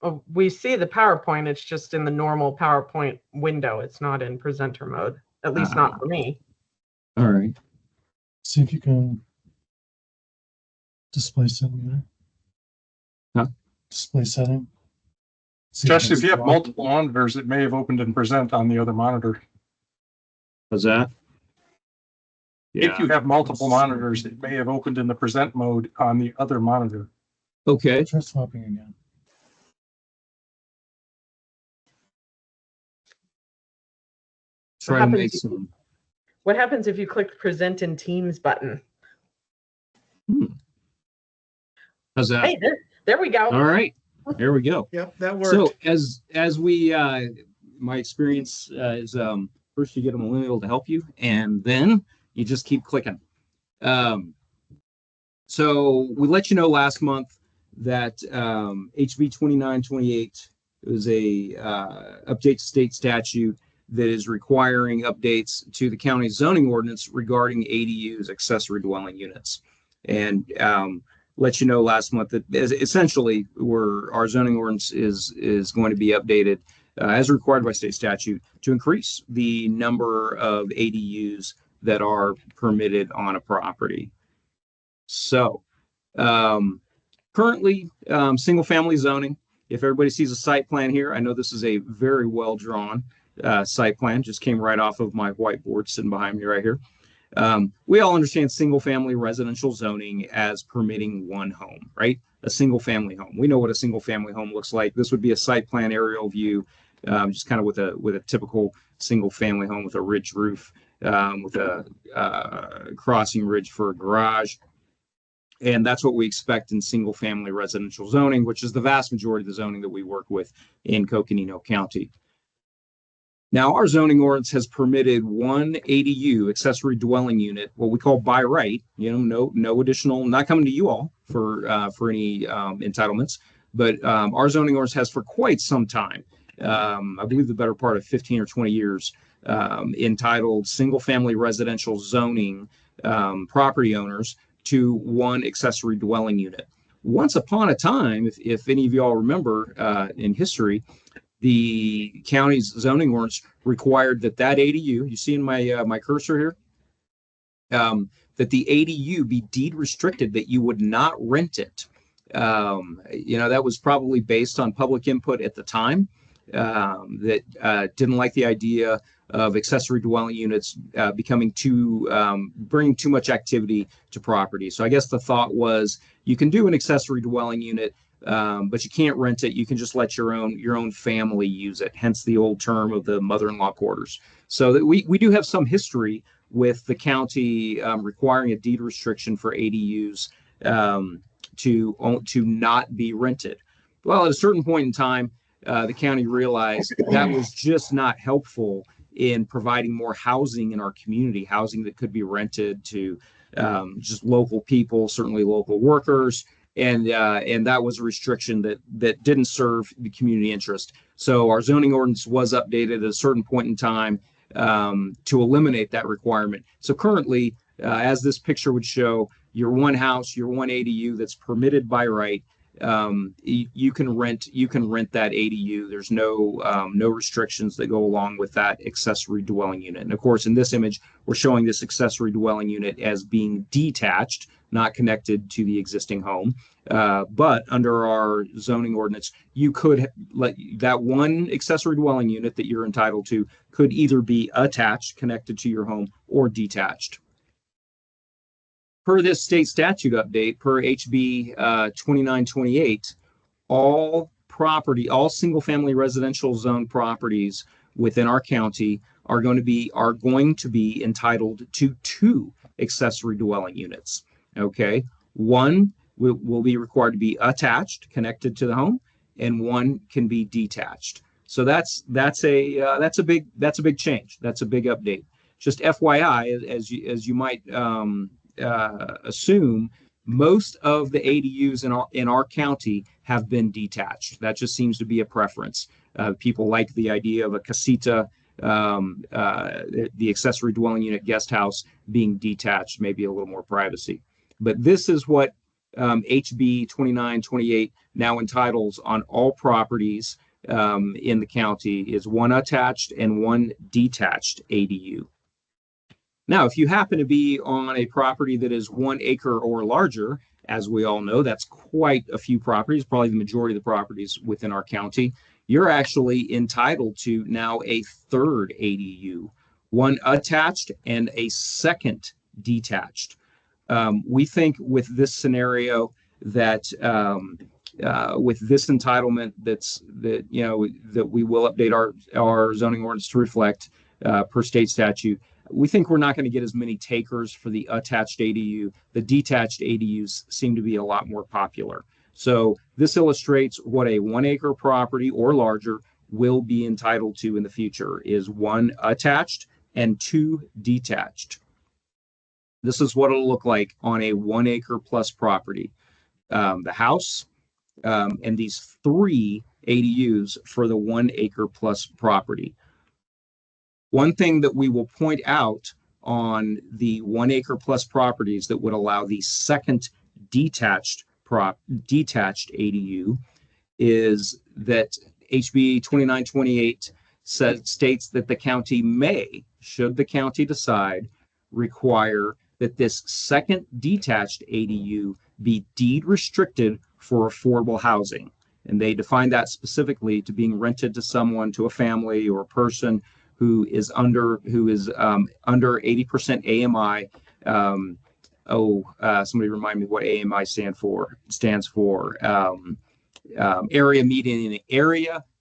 Oh, we see the PowerPoint. It's just in the normal PowerPoint window. It's not in presenter mode, at least not for me. All right. See if you can display setting there. Huh? Display setting. Josh, if you have multiple monitors, it may have opened in present on the other monitor. How's that? If you have multiple monitors, it may have opened in the present mode on the other monitor. Okay. Try swapping again. Try to make some. What happens if you click present in Teams button? How's that? Hey, there we go. All right, there we go. Yep, that worked. So as we, my experience is first you get a millennial to help you, and then you just keep clicking. So we let you know last month that HB 2928 is a update to state statute that is requiring updates to the county zoning ordinance regarding ADUs, accessory dwelling units, and let you know last month that essentially our zoning ordinance is going to be updated as required by state statute to increase the number of ADUs that are permitted on a property. So currently, single family zoning, if everybody sees a site plan here, I know this is a very well drawn site plan, just came right off of my whiteboard sitting behind me right here. We all understand single family residential zoning as permitting one home, right? A single family home. We know what a single family home looks like. This would be a site plan aerial view, just kind of with a typical single family home with a ridge roof, with a crossing ridge for a garage. And that's what we expect in single family residential zoning, which is the vast majority of the zoning that we work with in Coconino County. Now, our zoning ordinance has permitted one ADU, accessory dwelling unit, what we call by right, no additional, not coming to you all for any entitlements, but our zoning ordinance has for quite some time, I believe the better part of 15 or 20 years, entitled single family residential zoning property owners to one accessory dwelling unit. Once upon a time, if any of you all remember in history, the county's zoning ordinance required that ADU, you see in my cursor here, that the ADU be deed restricted, that you would not rent it. That was probably based on public input at the time that didn't like the idea of accessory dwelling units bringing too much activity to property. So I guess the thought was you can do an accessory dwelling unit, but you can't rent it. You can just let your own family use it. Hence the old term of the mother-in-law quarters. So that we do have some history with the county requiring a deed restriction for ADUs to not be rented. Well, at a certain point in time, the county realized that was just not helpful in providing more housing in our community, housing that could be rented to just local people, certainly local workers. And that was a restriction that didn't serve the community interest. So our zoning ordinance was updated at a certain point in time to eliminate that requirement. So currently, as this picture would show, your one house, your one ADU that's permitted by right, you can rent that ADU. There's no restrictions that go along with that accessory dwelling unit. And of course, in this image, we're showing this accessory dwelling unit as being detached, not connected to the existing home. But under our zoning ordinance, you could let that one accessory dwelling unit that you're entitled to could either be attached, connected to your home, or detached. Per this state statute update, per HB 2928, all single-family residential zone properties within our county are going to be entitled to two accessory dwelling units. Okay, one will be required to be attached, connected to the home, and one can be detached. So that's a big change. That's a big update. Just FYI, as you might assume, most of the ADUs in our county have been detached. That just seems to be a preference. People like the idea of a casita, the accessory dwelling unit guest house being detached, maybe a little more privacy. But this is what HB 2928 now entitles on all properties in the county is one attached and one detached ADU. Now, if you happen to be on a property that is 1 acre or larger, as we all know, that's quite a few properties, probably the majority of the properties within our county, you're actually entitled to now a third ADU, one attached and a second detached. We think with this scenario that with this entitlement that we will update our zoning ordinance to reflect per state statute, we think we're not going to get as many takers for the attached ADU. The detached ADUs seem to be a lot more popular. So this illustrates what a 1 acre property or larger will be entitled to in the future is 1 attached and 2 detached. This is what it'll look like on a 1 acre plus property. The house and these 3 ADUs for the 1 acre plus property. One thing that we will point out on the 1 acre plus properties that would allow the second detached ADU is that HB 2928 states that the county may, should the county decide, require that this second detached ADU be deed restricted for affordable housing. And they define that specifically to being rented to someone, to a family or a person who is under 80% AMI. Somebody remind me what AMI stands for. Area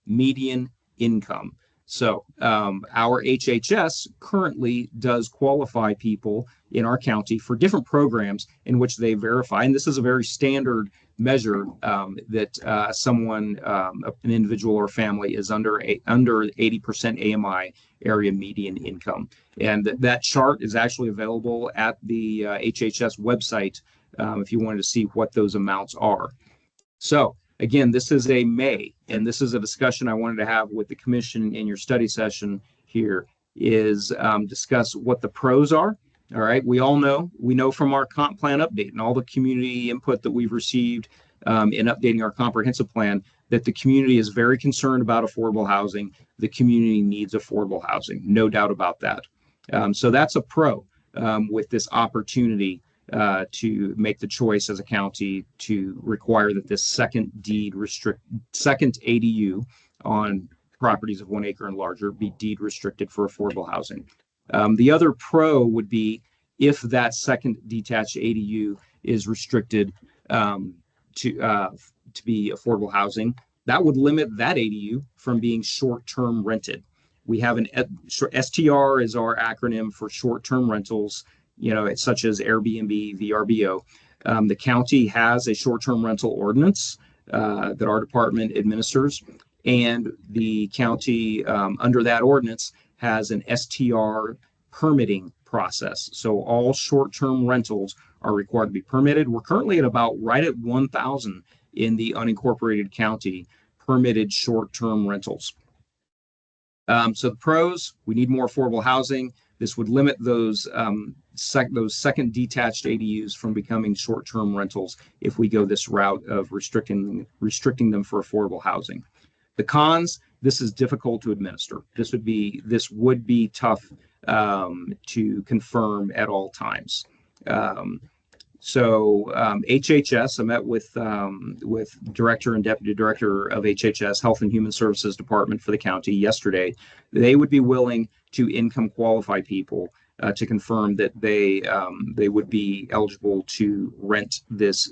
median income. So our HHS currently does qualify people in our county for different programs in which they verify, and this is a very standard measure that someone, an individual or family, is under 80% AMI, area median income. And that chart is actually available at the HHS website if you wanted to see what those amounts are. So again, this is a May, and this is a discussion I wanted to have with the commission in your study session here, is discuss what the pros are. All right, we know from our comp plan update and all the community input that we've received in updating our comprehensive plan that the community is very concerned about affordable housing. The community needs affordable housing, no doubt about that. So that's a pro with this opportunity to make the choice as a county to require that this second ADU on properties of 1 acre and larger be deed restricted for affordable housing. The other pro would be if that second detached ADU is restricted to be affordable housing, that would limit that ADU from being short-term rented. We have STR is our acronym for short-term rentals, such as Airbnb, VRBO. The county has a short-term rental ordinance that our department administers, and the county under that ordinance has an STR permitting process. So all short-term rentals are required to be permitted. We're currently at about right at 1,000 in the unincorporated county permitted short-term rentals. So the pros, we need more affordable housing. This would limit those second detached ADUs from becoming short-term rentals if we go this route of restricting them for affordable housing. The cons, this is difficult to administer. This would be tough to confirm at all times. So HHS, I met with Director and Deputy Director of HHS, Health and Human Services Department for the county yesterday. They would be willing to income qualify people to confirm that they would be eligible to rent this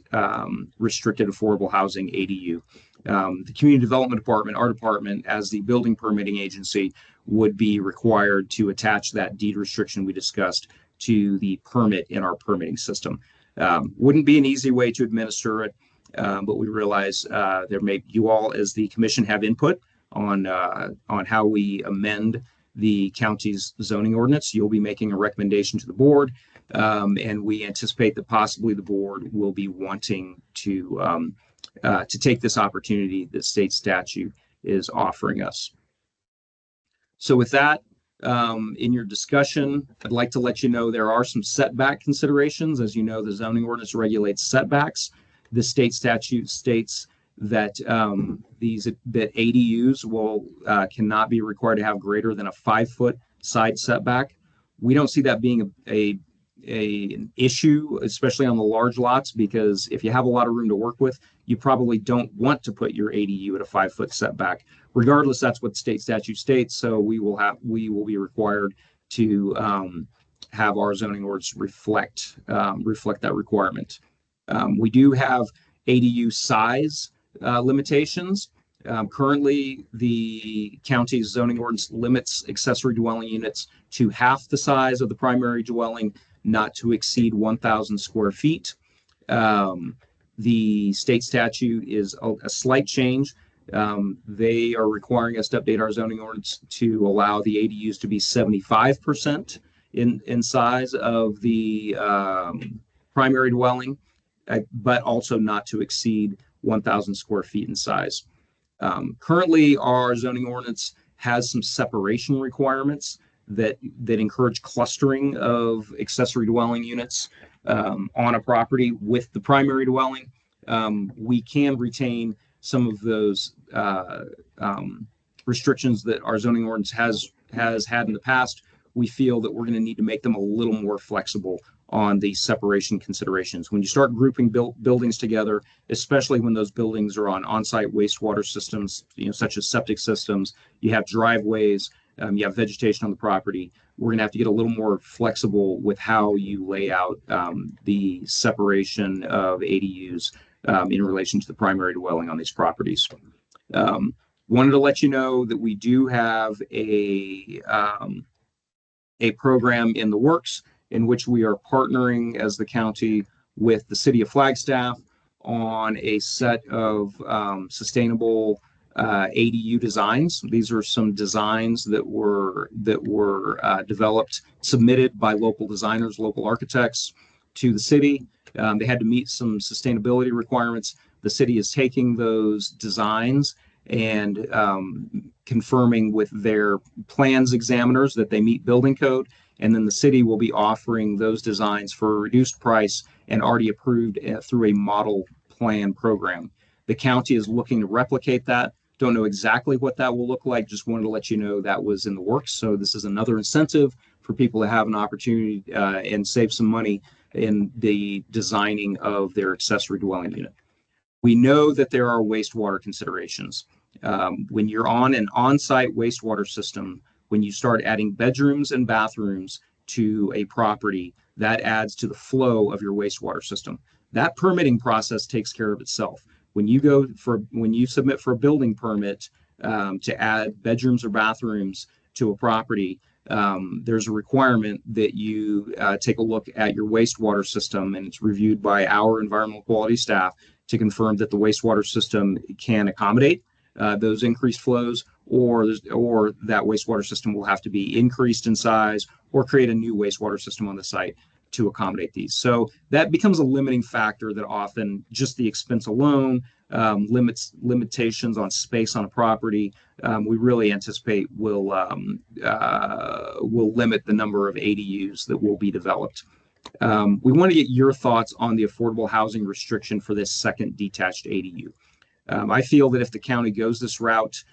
restricted affordable housing ADU. The Community Development Department, our department, as the building permitting agency, would be required to attach that deed restriction we discussed to the permit in our permitting system. Wouldn't be an easy way to administer it, but we realize you all as the commission have input on how we amend the county's zoning ordinance. You'll be making a recommendation to the board, and we anticipate that possibly the board will be wanting to take this opportunity that state statute is offering us. So with that, in your discussion, I'd like to let you know there are some setback considerations. As you know, the zoning ordinance regulates setbacks. The state statute states that that ADUs cannot be required to have greater than a 5-foot side setback. We don't see that being an issue, especially on the large lots, because if you have a lot of room to work with, you probably don't want to put your ADU at a 5-foot setback. Regardless, that's what state statute states. So we will be required to have our zoning ordinance reflect that requirement. We do have ADU size limitations. Currently, the county's zoning ordinance limits accessory dwelling units to half the size of the primary dwelling, not to exceed 1,000 square feet. The state statute is a slight change. They are requiring us to update our zoning ordinance to allow the ADUs to be 75% in size of the primary dwelling, but also not to exceed 1,000 square feet in size. Currently, our zoning ordinance has some separation requirements that encourage clustering of accessory dwelling units on a property with the primary dwelling. We can retain some of those restrictions that our zoning ordinance has had in the past. We feel that we're going to need to make them a little more flexible on the separation considerations. When you start grouping buildings together, especially when those buildings are on on-site wastewater systems, such as septic systems, you have driveways, you have vegetation on the property, we're going to have to get a little more flexible with how you lay out the separation of ADUs in relation to the primary dwelling on these properties. Wanted to let you know that we do have a program in the works in which we are partnering as the county with the city of Flagstaff on a set of sustainable ADU designs. These are some designs that were developed, submitted by local designers, local architects to the city. They had to meet some sustainability requirements. The city is taking those designs and confirming with their plans examiners that they meet building code. And then the city will be offering those designs for a reduced price and already approved through a model plan program. The county is looking to replicate that. Don't know exactly what that will look like. Just wanted to let you know that was in the works. So this is another incentive for people to have an opportunity and save some money in the designing of their accessory dwelling unit. We know that there are wastewater considerations. When you're on an on-site wastewater system, when you start adding bedrooms and bathrooms to a property, that adds to the flow of your wastewater system. That permitting process takes care of itself. When you submit for a building permit to add bedrooms or bathrooms to a property, there's a requirement that you take a look at your wastewater system, and it's reviewed by our environmental quality staff to confirm that the wastewater system can accommodate those increased flows, or that wastewater system will have to be increased in size or create a new wastewater system on the site to accommodate these. So that becomes a limiting factor that often just the expense alone limitations on space on a property. We really anticipate will limit the number of ADUs that will be developed. We want to get your thoughts on the affordable housing restriction for this second detached ADU. I feel that if the county goes this route,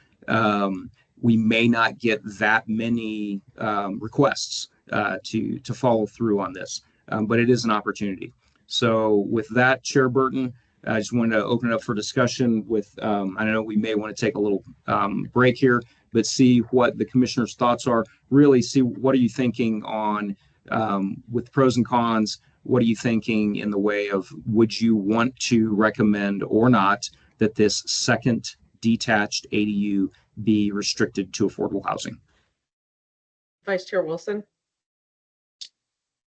we may not get that many requests to follow through on this, but it is an opportunity. So with that, Chair Burton, I just wanted to open it up for discussion with, I know we may want to take a little break here, but see what the commissioner's thoughts are, really see what are you thinking on with pros and cons, what are you thinking in the way of would you want to recommend or not that this second detached ADU be restricted to affordable housing? Vice Chair Wilson.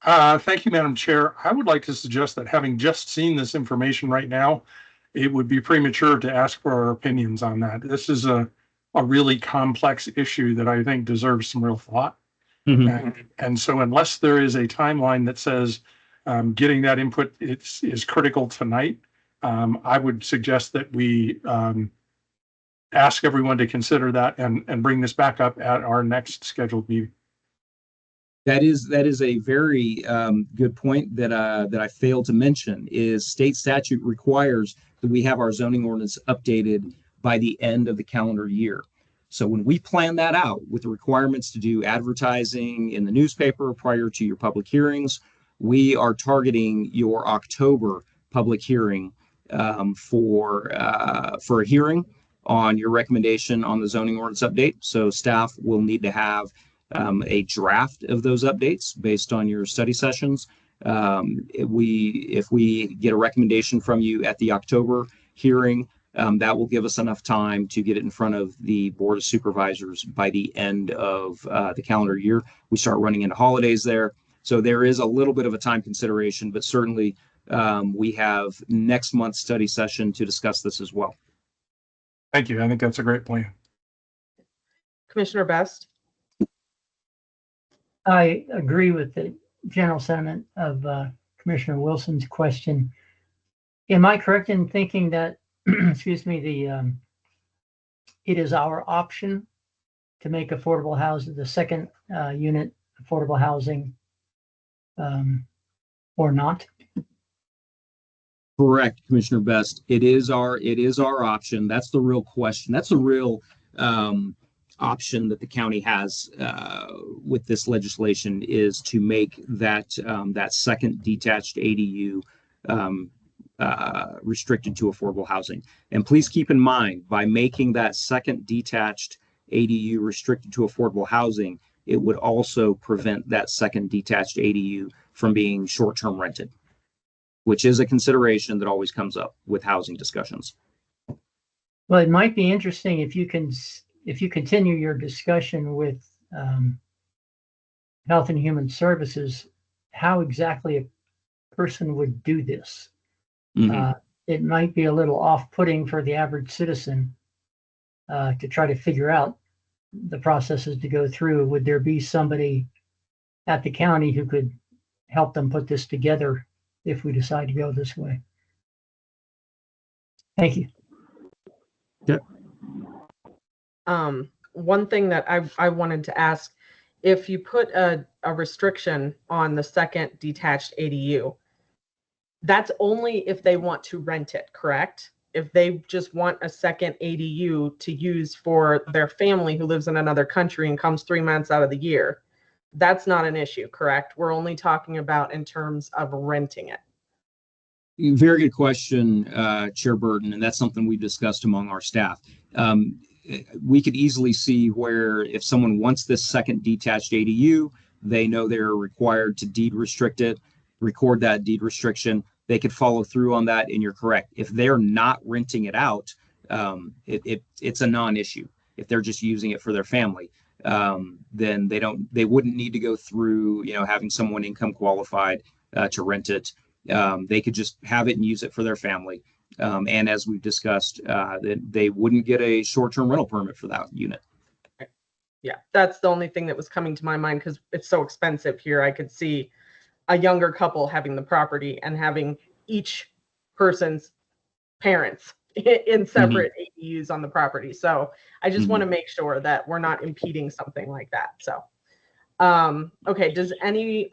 Thank you, Madam Chair. I would like to suggest that having just seen this information right now, it would be premature to ask for our opinions on that. This is a really complex issue that I think deserves some real thought. Mm-hmm. And so unless there is a timeline that says getting that input is critical tonight, I would suggest that we ask everyone to consider that and bring this back up at our next scheduled meeting. That is a very good point that I failed to mention. Is state statute requires that we have our zoning ordinance updated by the end of the calendar year. So when we plan that out with the requirements to do advertising in the newspaper prior to your public hearings, we are targeting your October public hearing for a hearing on your recommendation on the zoning ordinance update. So staff will need to have a draft of those updates based on your study sessions. If we get a recommendation from you at the October hearing, That will give us enough time to get it in front of the Board of Supervisors by the end of the calendar year. We start running into holidays there. So there is a little bit of a time consideration, but certainly we have next month's study session to discuss this as well. Thank you. I think that's a great plan. Commissioner Best? I agree with the general sentiment of Commissioner Wilson's question. Am I correct in thinking that, excuse me, it is our option to make affordable housing, the second unit affordable housing, or not? Correct, Commissioner Best. It is our option. That's the real question. That's the real option that the county has with this legislation, is to make that that second detached ADU restricted to affordable housing. And please keep in mind, by making that second detached ADU restricted to affordable housing, it would also prevent that second detached ADU from being short-term rented, which is a consideration that always comes up with housing discussions. Well, it might be interesting if you continue your discussion with Health and Human Services, how exactly a person would do this. It might be a little off-putting for the average citizen to try to figure out the processes to go through. Would there be somebody at the county who could help them put this together if we decide to go this way? Thank you. Yep. One thing that I wanted to ask, if you put a restriction on the second detached ADU, that's only if they want to rent it, correct? If they just want a second ADU to use for their family who lives in another country and comes 3 months out of the year, that's not an issue, correct? We're only talking about in terms of renting it. Very good question, Chair Burton, and that's something we discussed among our staff. We could easily see where if someone wants this second detached ADU, they know they're required to deed restrict it, record that deed restriction. They could follow through on that, and you're correct. If they're not renting it out, it's a non-issue. If they're just using it for their family, then they wouldn't need to go through, having someone income qualified to rent it. They could just have it and use it for their family. And as we've discussed, they wouldn't get a short-term rental permit for that unit. Yeah, that's the only thing that was coming to my mind because it's so expensive here. I could see a younger couple having the property and having each person's parents in separate ADUs on the property. So I just want to make sure that we're not impeding something like that. So, okay, does any,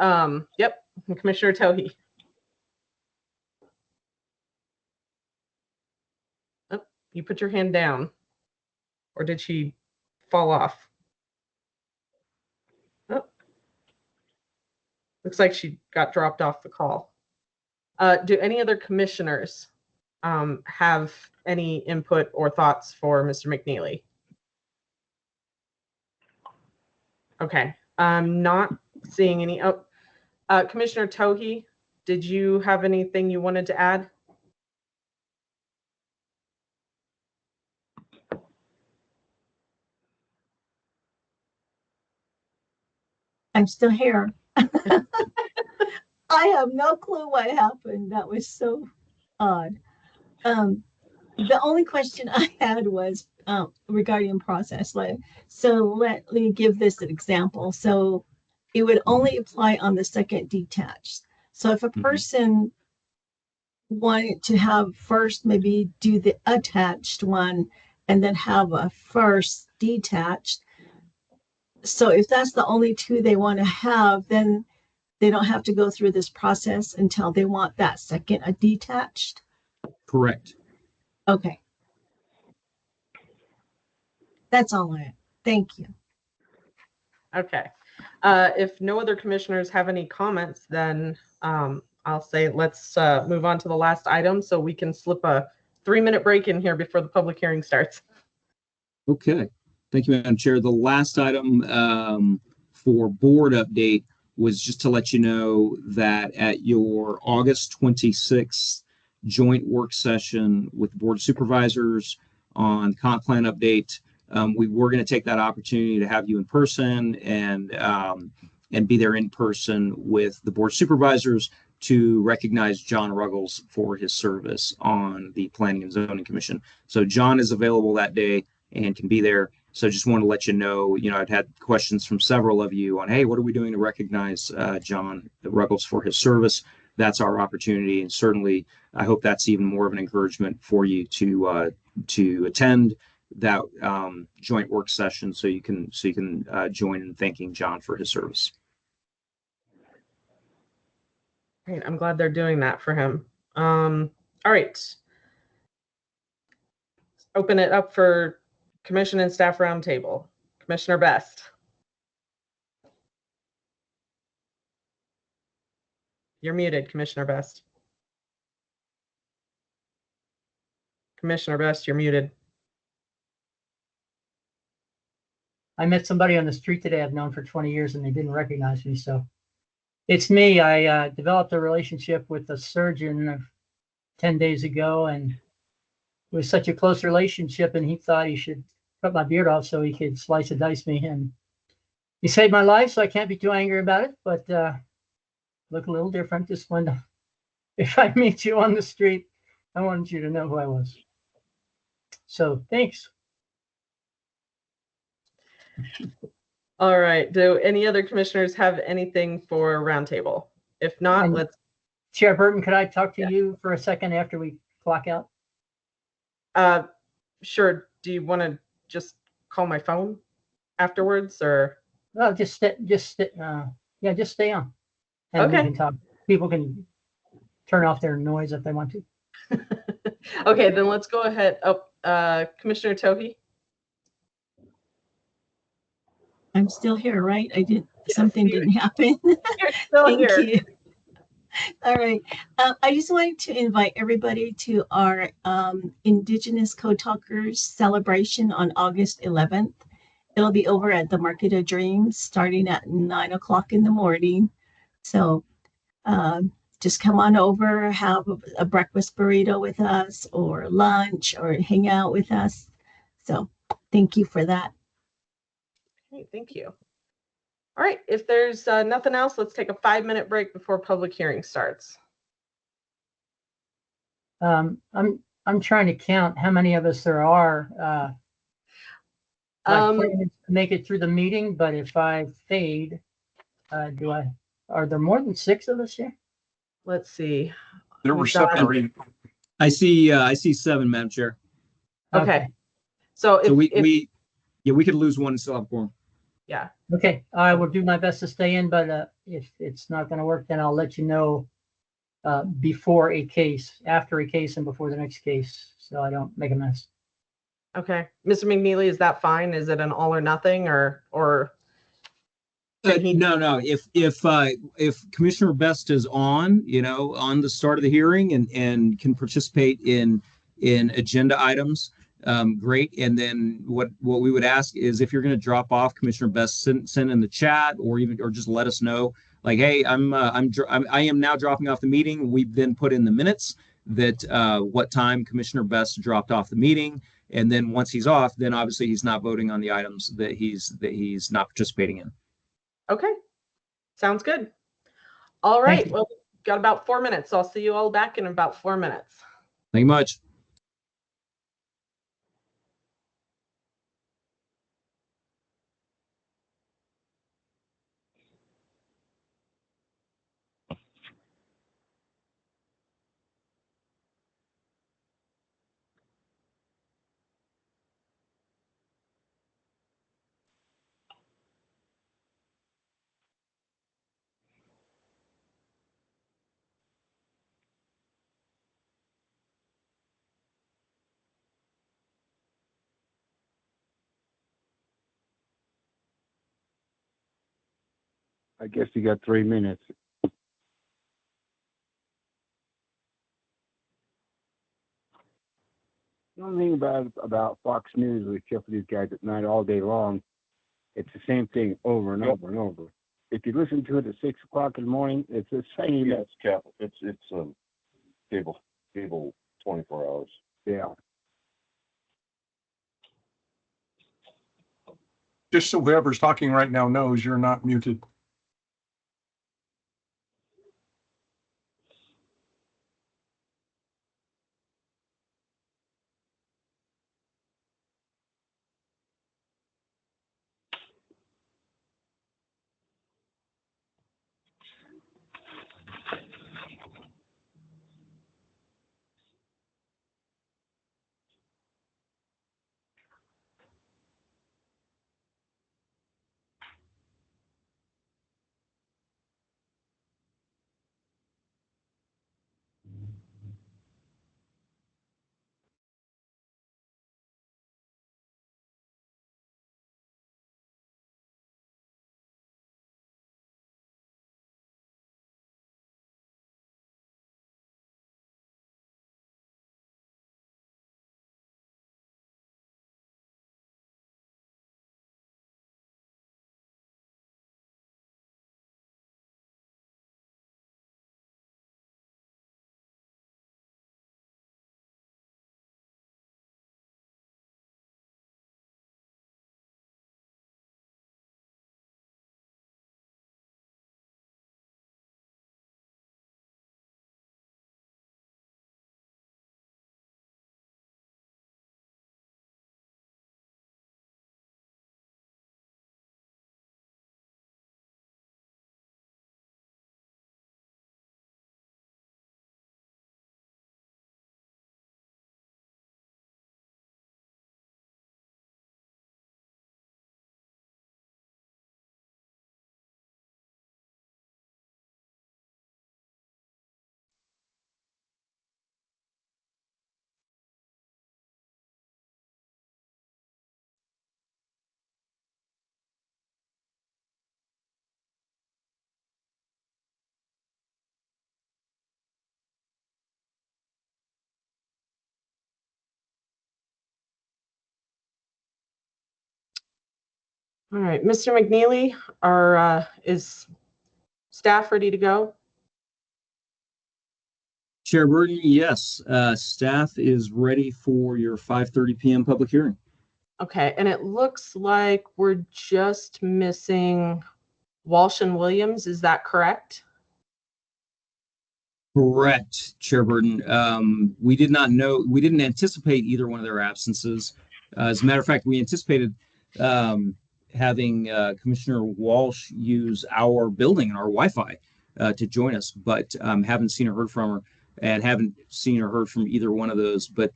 yep, Commissioner Towhee. Oh, you put your hand down, or did she fall off? Oh, looks like she got dropped off the call. Do any other commissioners have any input or thoughts for Mr. McNeely? Okay, I'm not seeing any. Oh, Commissioner Towhee, did you have anything you wanted to add? I'm still here. I have no clue what happened. That was so odd. The only question I had was regarding process. So let me give this an example. So it would only apply on the second detached. So if a person wanted to have first maybe do the attached one and then have a first detached. So if that's the only two they want to have, then they don't have to go through this process until they want that second detached. Correct. Okay. That's all I have. Thank you. Okay. If no other commissioners have any comments, then I'll say let's move on to the last item so we can slip a 3-minute break in here before the public hearing starts. Okay. Thank you, Madam Chair. The last item for board update was just to let you know that at your August 26th joint work session with the Board of Supervisors on comp plan update. We were going to take that opportunity to have you in person and be there in person with the Board of Supervisors to recognize John Ruggles for his service on the Planning and Zoning Commission. So John is available that day and can be there. So just want to let you know, I've had questions from several of you on, hey, what are we doing to recognize John Ruggles for his service? That's our opportunity. And certainly, I hope that's even more of an encouragement for you to attend that joint work session so you can join in thanking John for his service. Great. I'm glad they're doing that for him. All right. Open it up for Commission and Staff Roundtable. Commissioner Best. You're muted, Commissioner Best. Commissioner Best, you're muted. I met somebody on the street today I've known for 20 years and they didn't recognize me. So it's me. I developed a relationship with a surgeon 10 days ago, and it was such a close relationship, and he thought he should cut my beard off so he could slice and dice me. And he saved my life, so I can't be too angry about it, but look a little different. Just when if I meet you on the street, I wanted you to know who I was. So thanks. All right. Do any other commissioners have anything for Roundtable? If not, And let's. Chair Burton, could I talk to you for a second after we clock out? Sure. Do you want to just call my phone afterwards, or? No, just stay on, and Okay. we can talk. People can turn off their noise if they want to. Okay, then let's go ahead. Commissioner Tohi. I'm still here, right? Yes, something you- didn't happen. You're still Thank here. you. All right. I just wanted to invite everybody to our Indigenous Code Talkers celebration on August 11th. It'll be over at the Market of Dreams starting at 9 o'clock in the morning. So just come on over, have a breakfast burrito with us or lunch or hang out with us. So thank you for that. Okay, thank you. All right, if there's nothing else, let's take a 5-minute break before public hearing starts. I'm trying to count how many of us there are. I plan to make it through the meeting, but if I fade, are there more than 6 of us here? Let's see. There were We've got- 7 or 8. I see 7, Madam Chair. Okay. So if, So we could lose one and still have quorum. yeah. Okay, I will do my best to stay in, but if it's not going to work, then I'll let you know before a case, after a case, and before the next case, so I don't make a mess. Okay. Mr. McNeely, is that fine? Is it an all or nothing or? No. If Commissioner Best is on, on the start of the hearing and can participate in agenda items, great. And then what we would ask is if you're going to drop off, Commissioner Best, send in the chat or just let us know. Like, hey, I am now dropping off the meeting. We've then put in the minutes that what time Commissioner Best dropped off the meeting, and then once he's off, then obviously he's not voting on the items that he's not participating in. Okay. Sounds good. All right. you. Well, we've got about 4 minutes. So I'll see you all back in about 4 minutes. Thank you much. I guess you got 3 minutes. The only thing about Fox News, we kept these guys at night all day long. It's the same thing over and over and over. If you listen to it at 6 o'clock in the morning, it's the same. Yeah, it's cable. It's cable. people 24 hours. Yeah. Just so whoever's talking right now knows you're not muted. All right, Mr. McNeely, is staff ready to go? Chair Burton, yes, staff is ready for your 5:30 p.m. public hearing. Okay, and it looks like we're just missing Walsh and Williams. Is that correct? Correct, Chair Burton. We didn't anticipate either one of their absences. As a matter of fact, we anticipated having Commissioner Walsh use our building and our Wi-Fi to join us, but haven't seen or heard from her, and haven't seen or heard from either one of those. But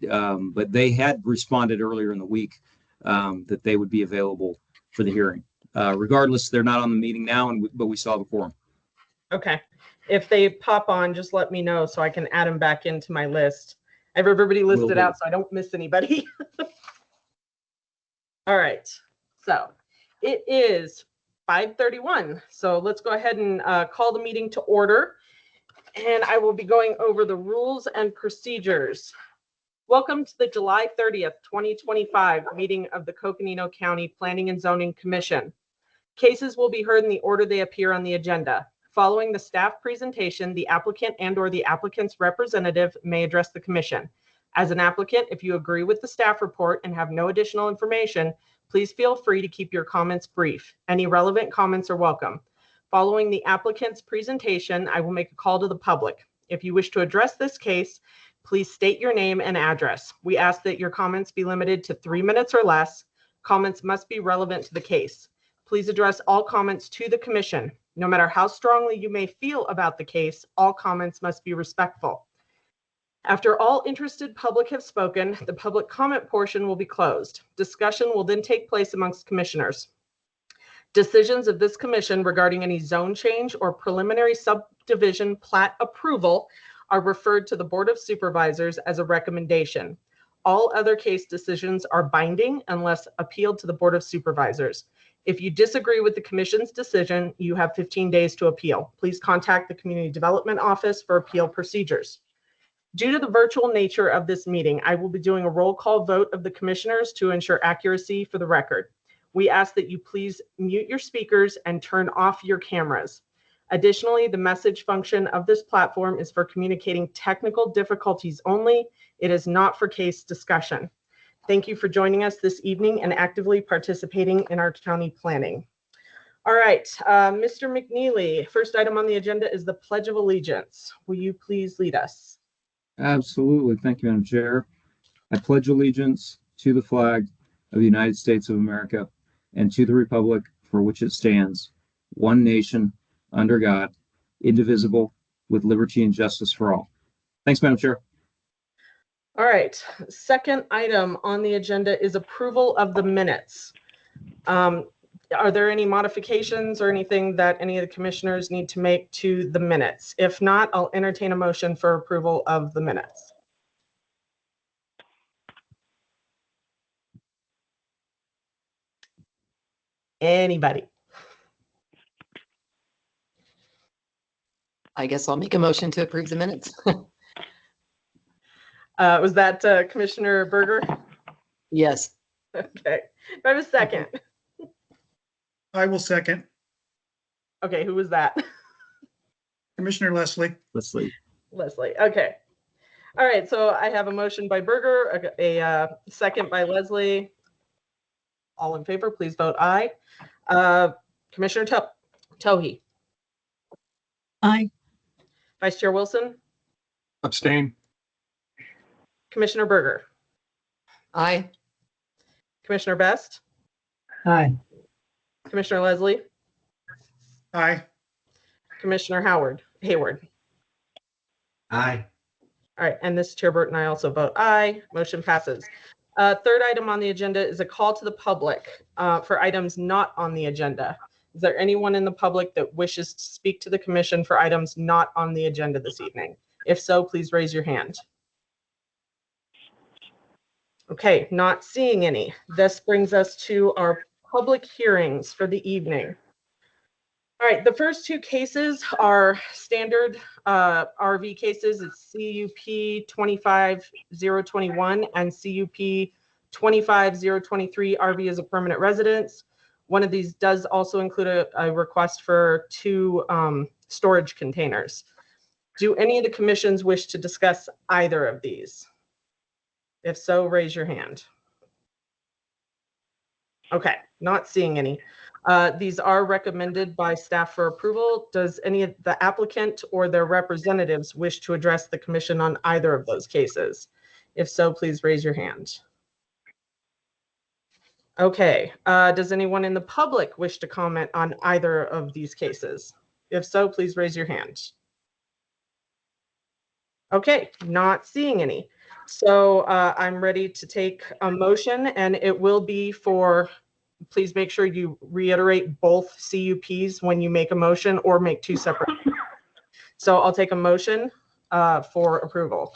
they had responded earlier in the week that they would be available for the hearing. Regardless, they're not on the meeting now, but we saw the quorum. Okay. If they pop on, just let me know so I can add them back into my list. I have everybody listed out so I don't miss anybody. All right. So it is 5:31. So let's go ahead and call the meeting to order. And I will be going over the rules and procedures. Welcome to the July 30th, 2025 meeting of the Coconino County Planning and Zoning Commission. Cases will be heard in the order they appear on the agenda. Following the staff presentation, the applicant and/or the applicant's representative may address the commission. As an applicant, if you agree with the staff report and have no additional information, please feel free to keep your comments brief. Any relevant comments are welcome. Following the applicant's presentation, I will make a call to the public. If you wish to address this case, please state your name and address. We ask that your comments be limited to 3 minutes or less. Comments must be relevant to the case. Please address all comments to the commission. No matter how strongly you may feel about the case, all comments must be respectful. After all interested public have spoken, the public comment portion will be closed. Discussion will then take place amongst commissioners. Decisions of this commission regarding any zone change or preliminary subdivision plat approval are referred to the Board of Supervisors as a recommendation. All other case decisions are binding unless appealed to the Board of Supervisors. If you disagree with the commission's decision, you have 15 days to appeal. Please contact the Community Development Office for appeal procedures. Due to the virtual nature of this meeting, I will be doing a roll call vote of the commissioners to ensure accuracy for the record. We ask that you please mute your speakers and turn off your cameras. Additionally, the message function of this platform is for communicating technical difficulties only. It is not for case discussion. Thank you for joining us this evening and actively participating in our county planning. All right, Mr. McNeely, first item on the agenda is the Pledge of Allegiance. Will you please lead us? Absolutely. Thank you, Madam Chair. I pledge allegiance to the flag of the United States of America and to the republic for which it stands, one nation, under God, indivisible, with liberty and justice for all. Thanks, Madam Chair. All right, second item on the agenda is approval of the minutes. Are there any modifications or anything that any of the commissioners need to make to the minutes? If not, I'll entertain a motion for approval of the minutes. Anybody? I guess I'll make a motion to approve the minutes. Was that Commissioner Berger? Yes. Okay. Do I have a second? I will second. Okay, who was that? Commissioner Leslie. Leslie. Leslie. Okay. All right, so I have a motion by Berger, a second by Leslie. All in favor, please vote aye. Commissioner Towhee. Aye. Vice Chair Wilson. Abstain. Commissioner Berger. Aye. Commissioner Best. Aye. Commissioner Leslie. Aye. Commissioner Hayward. Aye. All right, and this Chair Burton, I also vote aye. Motion passes. Third item on the agenda is a call to the public for items not on the agenda. Is there anyone in the public that wishes to speak to the commission for items not on the agenda this evening? If so, please raise your hand. Okay, not seeing any. This brings us to our public hearings for the evening. All right, the first two cases are standard RV cases. It's CUP 25021 and CUP 25023 RV as a permanent residence. One of these does also include a request for 2 storage containers. Do any of the commissions wish to discuss either of these? If so, raise your hand. Okay, not seeing any. These are recommended by staff for approval. Does any of the applicant or their representatives wish to address the commission on either of those cases? If so, please raise your hand. Okay, does anyone in the public wish to comment on either of these cases? If so, please raise your hand. Okay, not seeing any. So I'm ready to take a motion, and it will be for, please make sure you reiterate both CUPs when you make a motion or make 2 separate. So I'll take a motion for approval.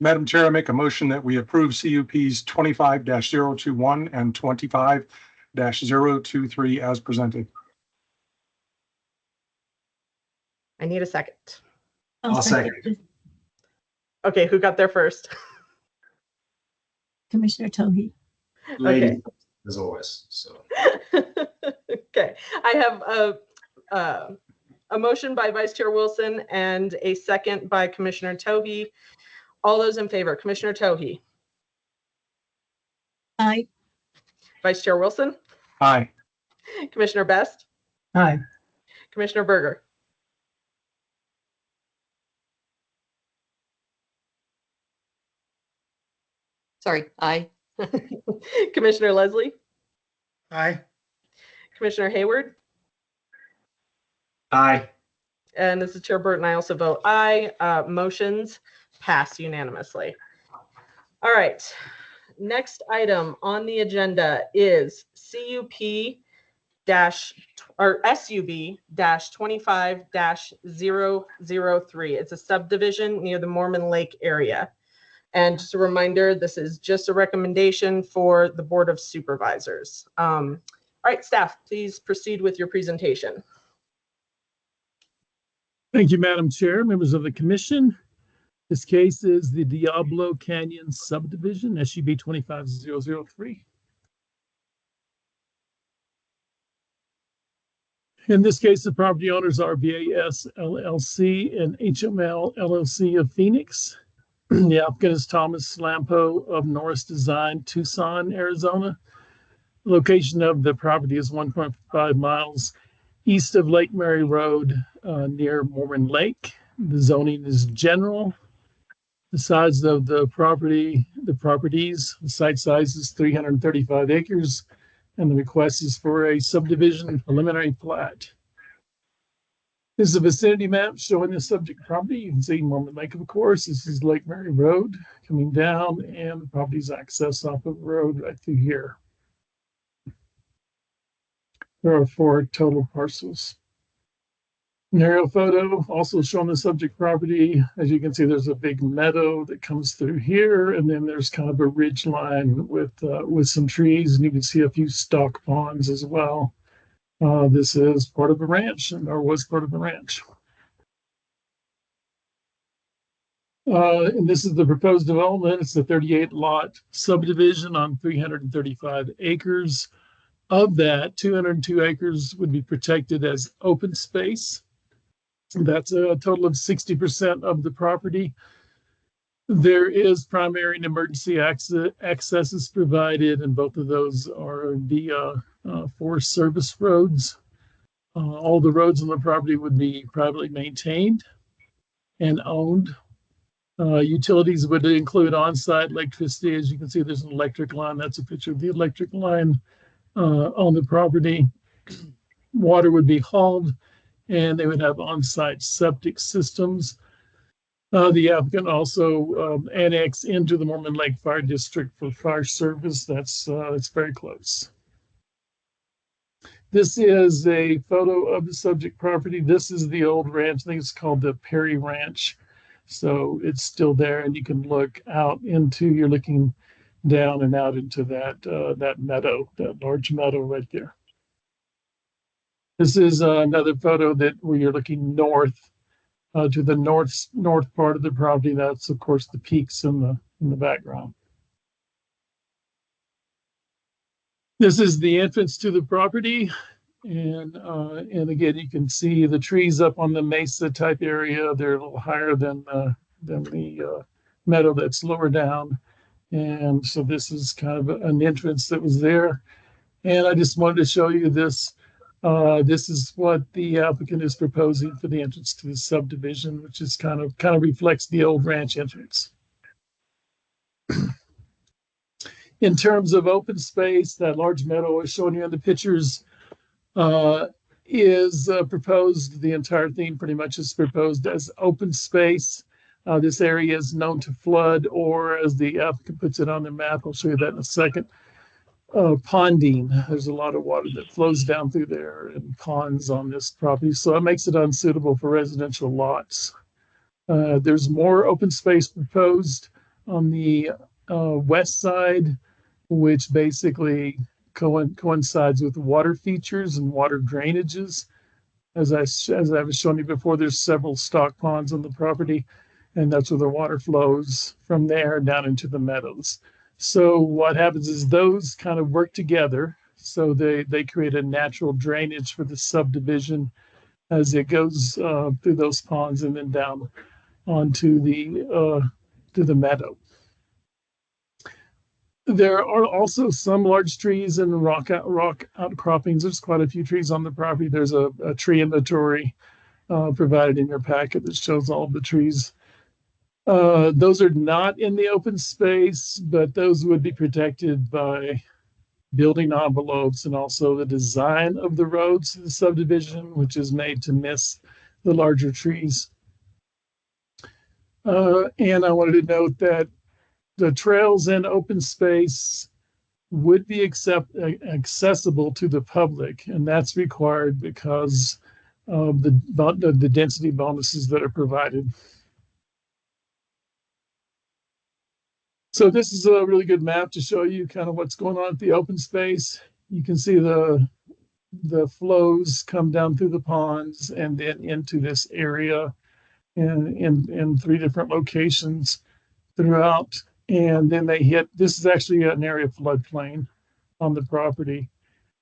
Madam Chair, I make a motion that we approve CUPs 25-021 and 25-023 as presented. I need a second. I'll second. Okay, who got there first? Commissioner Towhee. Lady, as always. So. Okay, I have a motion by Vice Chair Wilson and a second by Commissioner Towhee. All those in favor, Commissioner Towhee. Aye. Vice Chair Wilson. Aye. Commissioner Best. Aye. Commissioner Berger. Sorry, aye. Commissioner Leslie. Aye. Commissioner Hayward. Aye. And this is Chair Burton. I also vote aye. Motions pass unanimously. All right. Next item on the agenda is SUB 25-003. It's a subdivision near the Mormon Lake area. And just a reminder, this is just a recommendation for the Board of Supervisors. All right, staff, please proceed with your presentation. Thank you, Madam Chair, members of the commission. This case is the Diablo Canyon subdivision, SUB 25003. In this case, the property owners are BAS LLC and HML LLC of Phoenix. The applicant is Thomas Lampo of Norris Design, Tucson, Arizona. Location of the property is 1.5 miles east of Lake Mary Road near Mormon Lake. The zoning is general. The size of the site size is 335 acres, and the request is for a subdivision preliminary plat. This is a vicinity map showing the subject property. You can see Mormon Lake, of course. This is Lake Mary Road coming down, and the property's access off of the road right through here. There are 4 total parcels. An aerial photo also showing the subject property. As you can see, there's a big meadow that comes through here, and then there's kind of a ridge line with some trees, and you can see a few stock ponds as well. This is part of a ranch, or was part of a ranch. And this is the proposed development. It's a 38-lot subdivision on 335 acres. Of that, 202 acres would be protected as open space. That's a total of 60% of the property. There is primary and emergency accesses provided, and both of those are via Forest Service roads. All the roads on the property would be privately maintained and owned. Utilities would include on-site electricity. As you can see, there's an electric line. That's a picture of the electric line on the property. Water would be hauled, and they would have on-site septic systems. The applicant also annexed into the Mormon Lake Fire District for fire service. That's very close. This is a photo of the subject property. This is the old ranch. I think it's called the Perry Ranch. So it's still there, and you can look out into, you're looking down and out into that meadow, that large meadow right there. This is another photo where you're looking north to the north part of the property. That's of course the peaks in the background. This is the entrance to the property, and again you can see the trees up on the mesa type area. They're a little higher than the meadow that's lower down. And so this is kind of an entrance that was there. And I just wanted to show you this. This is what the applicant is proposing for the entrance to the subdivision, which is kind of reflects the old ranch entrance. In terms of open space, that large meadow I was showing you in the pictures is proposed. The entire thing pretty much is proposed as open space. This area is known to flood, or as the applicant puts it on their map, I'll show you that in a second, ponding. There's a lot of water that flows down through there and ponds on this property, so it makes it unsuitable for residential lots. There's more open space proposed on the west side, which basically coincides with water features and water drainages. As I was showing you before, there's several stock ponds on the property, and that's where the water flows from there down into the meadows. So what happens is those kind of work together. So they create a natural drainage for the subdivision as it goes through those ponds and then down onto the meadow. There are also some large trees and rock outcroppings. There's quite a few trees on the property. There's a tree inventory provided in your packet that shows all of the trees. Those are not in the open space, but those would be protected by building envelopes and also the design of the roads to the subdivision, which is made to miss the larger trees. And I wanted to note that the trails in open space would be accessible to the public, and that's required because of the density bonuses that are provided. So this is a really good map to show you kind of what's going on at the open space. You can see the flows come down through the ponds and then into this area in 3 different locations throughout. And then they hit, this is actually an area of floodplain on the property.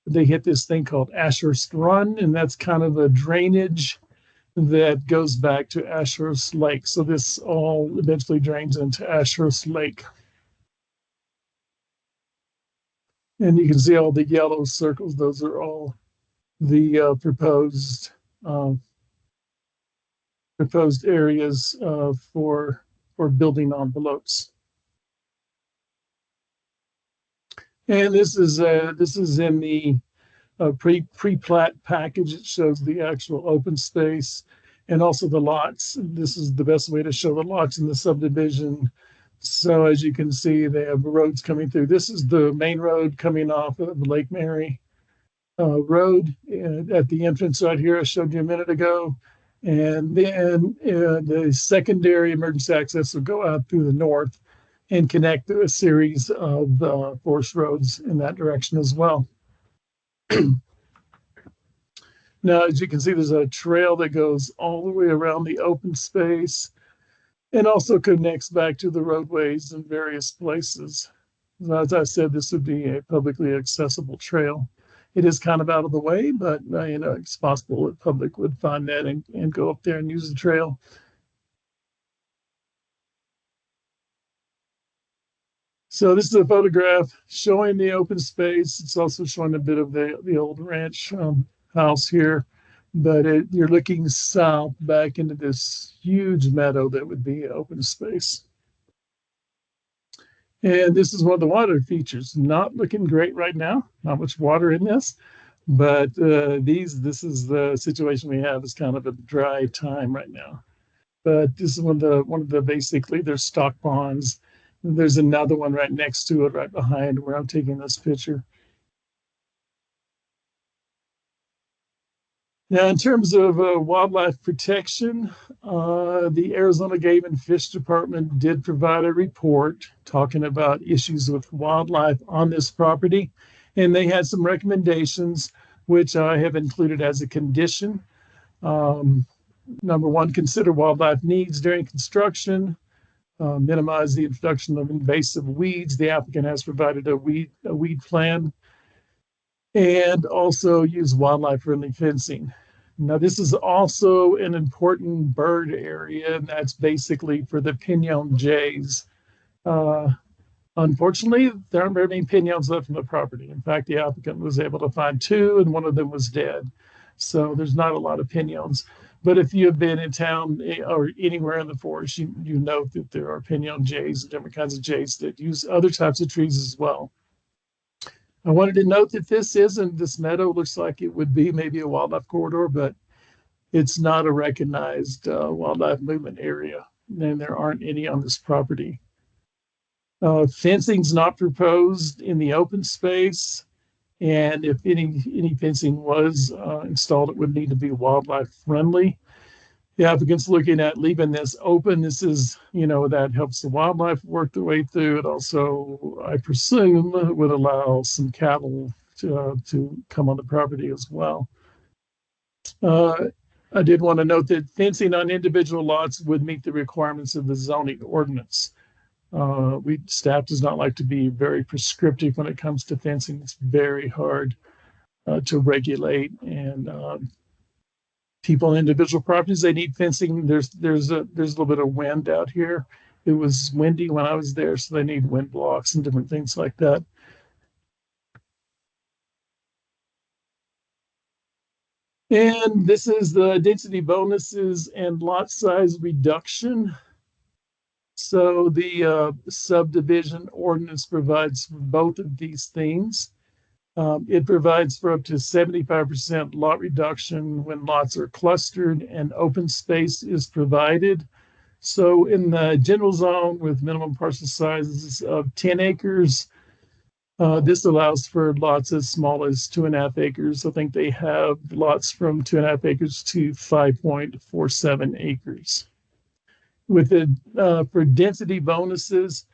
they hit this thing called Ashurst Run, and that's kind of a drainage that goes back to Ashurst Lake. So this all eventually drains into Ashurst Lake. And you can see all the yellow circles. Those are all the proposed areas for building envelopes. And this is in the pre-plat package. It shows the actual open space and also the lots. This is the best way to show the lots in the subdivision. So as you can see, they have roads coming through. This is the main road coming off of Lake Mary Road at the entrance right here I showed you a minute ago. And then the secondary emergency access will go out through the north and connect to a series of forest roads in that direction as well. Now, as you can see, there's a trail that goes all the way around the open space and also connects back to the roadways in various places. As I said, this would be a publicly accessible trail. It is kind of out of the way, but you know, it's possible that public would find that and go up there and use the trail. So this is a photograph showing the open space. It's also showing a bit of the old ranch house here, but you're looking south back into this huge meadow that would be open space. And this is one of the water features. Not looking great right now. Not much water in this, but this is the situation we have. Is kind of a dry time right now. But this is one of the basically there's stock ponds. There's another one right next to it, right behind where I'm taking this picture. Now, in terms of wildlife protection, the Arizona Game and Fish Department did provide a report talking about issues with wildlife on this property, and they had some recommendations, which I have included as a condition. Number one, consider wildlife needs during construction. Minimize the introduction of invasive weeds. The applicant has provided a weed plan, and also use wildlife-friendly fencing. Now, this is also an important bird area, and that's basically for the pinon jays. Unfortunately, there aren't very many pinons left on the property. In fact, the applicant was able to find 2, and one of them was dead. So there's not a lot of pinons. But if you have been in town or anywhere in the forest, you know that there are pinon jays and different kinds of jays that use other types of trees as well. I wanted to note that this meadow looks like it would be maybe a wildlife corridor, but it's not a recognized wildlife movement area, and there aren't any on this property. Fencing's not proposed in the open space. And if any fencing was installed, it would need to be wildlife friendly. The applicant's looking at leaving this open. This is, that helps the wildlife work their way through. It also, I presume, would allow some cattle to come on the property as well. I did want to note that fencing on individual lots would meet the requirements of the zoning ordinance. Staff does not like to be very prescriptive when it comes to fencing. It's very hard to regulate, and people on individual properties, they need fencing. There's a little bit of wind out here. It was windy when I was there, so they need wind blocks and different things like that. And this is the density bonuses and lot size reduction. So the subdivision ordinance provides for both of these things. It provides for up to 75% lot reduction when lots are clustered and open space is provided. So in the general zone with minimum parcel sizes of 10 acres, this allows for lots as small as 2.5 acres. I think they have lots from 2.5 acres to 5.47 acres. With for density bonuses,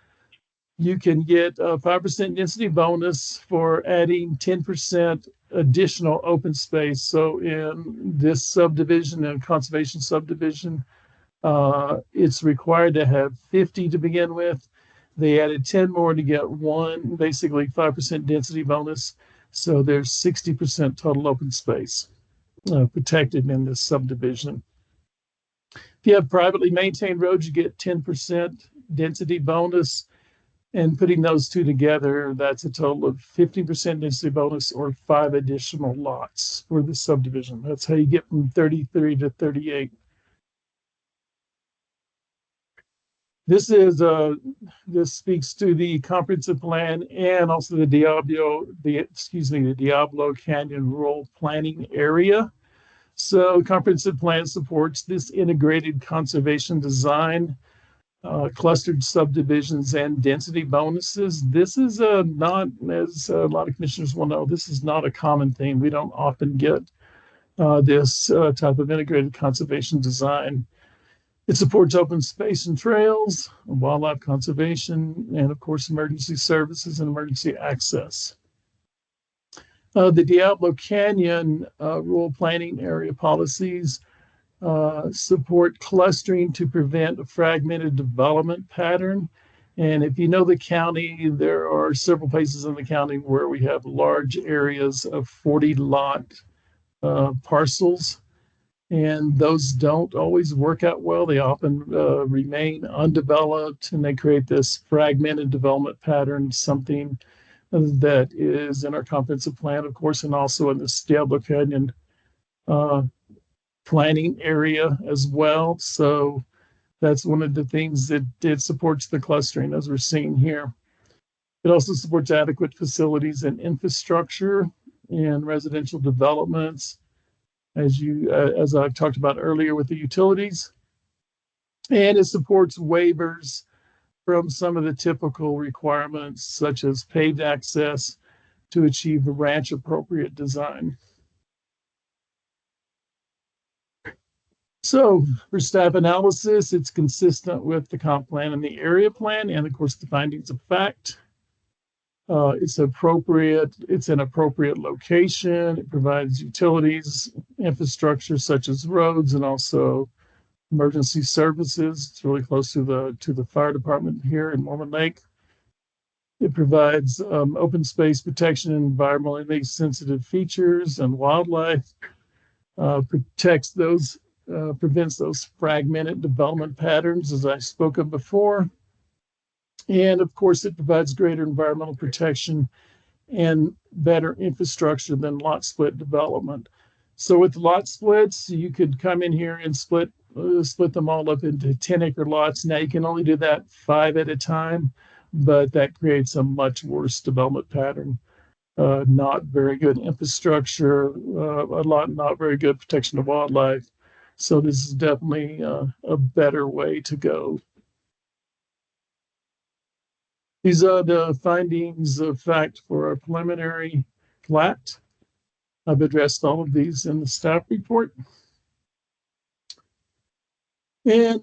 you can get a 5% density bonus for adding 10% additional open space. So in this subdivision and conservation subdivision, it's required to have 50 to begin with. They added 10 more to get 1, basically 5% density bonus. So there's 60% total open space protected in this subdivision. If you have privately maintained roads, you get 10% density bonus. And putting those two together, that's a total of 50% density bonus or 5 additional lots for the subdivision. That's how you get from 33 to 38. This speaks to the comprehensive plan and also the Diablo Canyon Rural Planning Area. So comprehensive plan supports this integrated conservation design, clustered subdivisions and density bonuses. This is not, as a lot of commissioners will know, this is not a common thing. We don't often get this type of integrated conservation design. It supports open space and trails, wildlife conservation, and of course, emergency services and emergency access. The Diablo Canyon rural planning area policies support clustering to prevent a fragmented development pattern. And if you know the county, there are several places in the county where we have large areas of 40 lot parcels. And those don't always work out well. They often remain undeveloped, and they create this fragmented development pattern, something that is in our comprehensive plan, of course, and also in the Diablo Canyon planning area as well. So that's one of the things that it supports the clustering, as we're seeing here. It also supports adequate facilities and infrastructure and residential developments, as I talked about earlier with the utilities. And it supports waivers from some of the typical requirements, such as paved access to achieve the ranch appropriate design. So for staff analysis, it's consistent with the comp plan and the area plan, and of course the findings of fact. It's appropriate. It's an appropriate location. It provides utilities, infrastructure such as roads, and also emergency services. It's really close to the fire department here in Mormon Lake. It provides open space protection and environmentally sensitive features and wildlife. Protects those, prevents those fragmented development patterns, as I spoke of before. And of course, it provides greater environmental protection and better infrastructure than lot split development. So with lot splits, you could come in here and split them all up into 10-acre lots. Now you can only do that 5 at a time, but that creates a much worse development pattern. Not very good infrastructure, not very good protection of wildlife. So this is definitely a better way to go. These are the findings of fact for our preliminary plat. I've addressed all of these in the staff report. And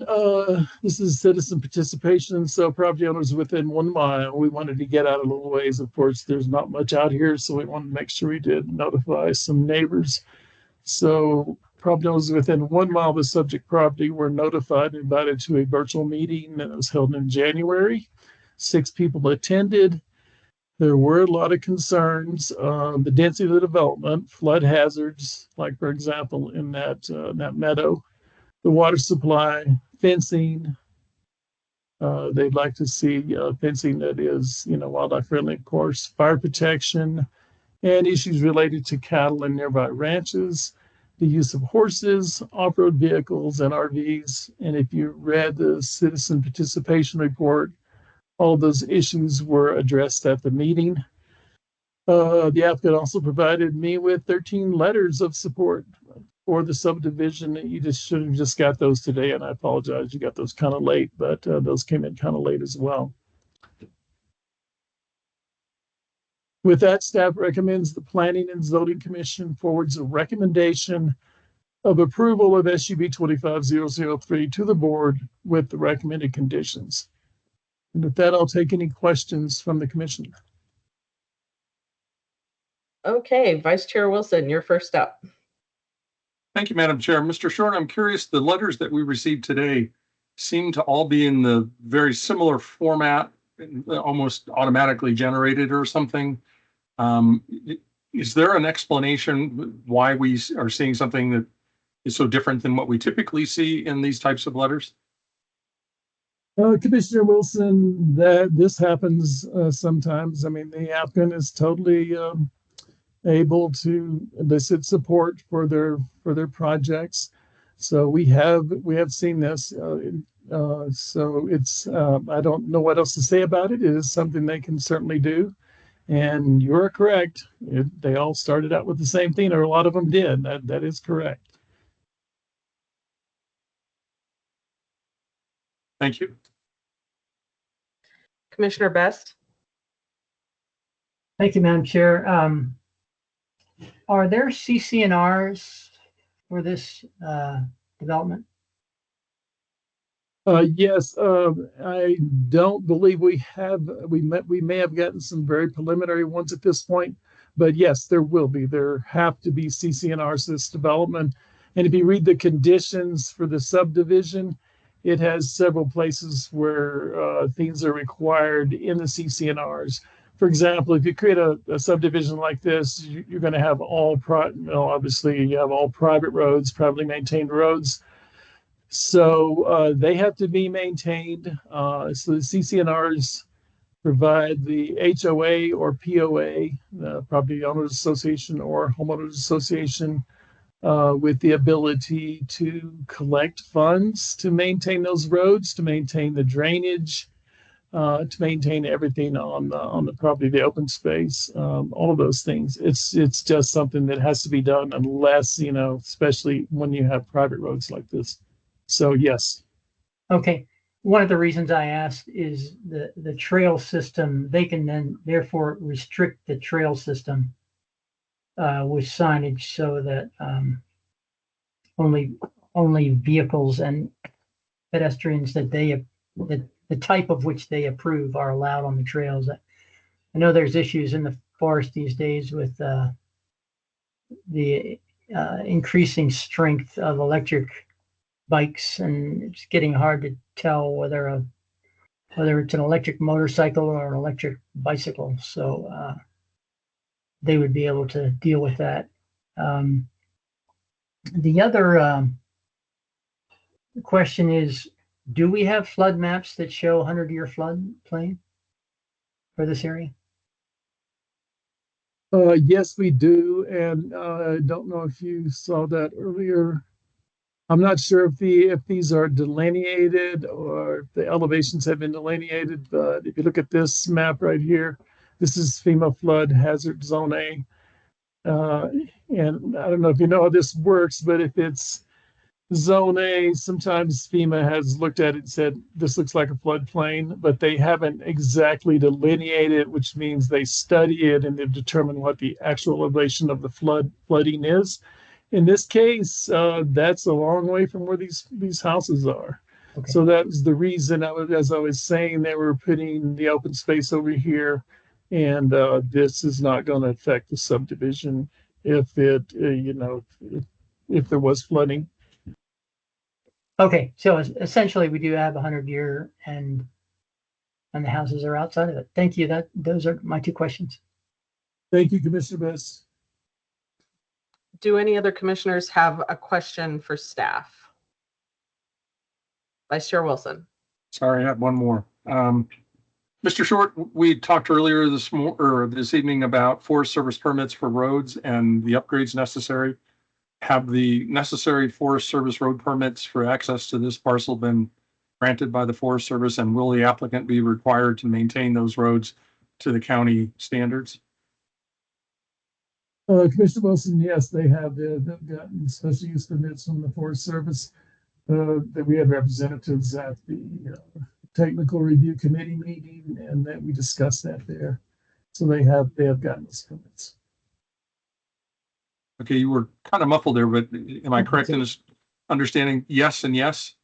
this is citizen participation. So property owners within 1 mile, we wanted to get out a little ways. Of course, there's not much out here, so we wanted to make sure we did notify some neighbors. So property owners within 1 mile of the subject property were notified and invited to a virtual meeting that was held in January. 6 people attended. There were a lot of concerns on the density of the development, flood hazards, like for example, in that meadow, the water supply, fencing. They'd like to see fencing that is, wildlife friendly, of course, fire protection, and issues related to cattle and nearby ranches, the use of horses, off-road vehicles, and RVs. And if you read the citizen participation report, all those issues were addressed at the meeting. The applicant also provided me with 13 letters of support for the subdivision. You should have just got those today, and I apologize, you got those kind of late, but those came in kind of late as well. With that, staff recommends the Planning and Zoning Commission forwards a recommendation of approval of SUB 25003 to the board with the recommended conditions. And with that, I'll take any questions from the commission. Okay, Vice Chair Wilson, you're first up. Thank you, Madam Chair. Mr. Short, I'm curious, the letters that we received today seem to all be in the very similar format, almost automatically generated or something. Is there an explanation why we are seeing something that is so different than what we typically see in these types of letters? Commissioner Wilson, that this happens sometimes. I mean, the applicant is totally able to elicit support for their projects. So we have seen this. So it's I don't know what else to say about it. It is something they can certainly do. And you're correct. They all started out with the same thing, or a lot of them did. That is correct. Thank you. Commissioner Best? Thank you, Madam Chair. Are there CCNRs for this development? Yes, I don't believe we have. We may have gotten some very preliminary ones at this point, but yes, there will be. There have to be CCNRs for this development. And if you read the conditions for the subdivision, it has several places where things are required in the CCNRs. For example, if you create a subdivision like this, you're going to have obviously you have all private roads, privately maintained roads. So they have to be maintained. So the CCNRs provide the HOA or POA, the Property Owners Association or Homeowners Association, with the ability to collect funds to maintain those roads, to maintain the drainage, to maintain everything on the property, the open space, all of those things. It's just something that has to be done unless, especially when you have private roads like this. So yes. Okay. One of the reasons I asked is the trail system. They can then therefore restrict the trail system with signage so that only vehicles and pedestrians that the type of which they approve are allowed on the trails. I know there's issues in the forest these days with the increasing strength of electric bikes, and it's getting hard to tell whether it's an electric motorcycle or an electric bicycle. So they would be able to deal with that. The other question is, do we have flood maps that show 100-year flood plain for this area? Yes, we do. And I don't know if you saw that earlier. I'm not sure if these are delineated or if the elevations have been delineated, but if you look at this map right here, this is FEMA Flood Hazard Zone A. And I don't know if you know how this works, but if it's Zone A, sometimes FEMA has looked at it and said, this looks like a floodplain, but they haven't exactly delineated it, which means they study it and they've determined what the actual elevation of the flooding is. In this case, that's a long way from where these houses are. Okay. So that was the reason as I was saying, they were putting the open space over here, and this is not going to affect the subdivision if it, if there was flooding. Okay, so essentially we do have 100-year and the houses are outside of it. Thank you. Those are my two questions. Thank you, Commissioner Best. Do any other commissioners have a question for staff? Vice Chair Wilson. Sorry, I have one more. Mr. Short, we talked earlier this evening about Forest Service permits for roads and the upgrades necessary. Have the necessary Forest Service road permits for access to this parcel been granted by the Forest Service, and will the applicant be required to maintain those roads to the county standards? Commissioner Wilson, yes, they have. They've gotten special use permits from the Forest Service. That we had representatives at the technical review committee meeting, and that we discussed that there. So they have gotten those permits. Okay, you were kind of muffled there, but am I correct in this understanding? Yes and yes?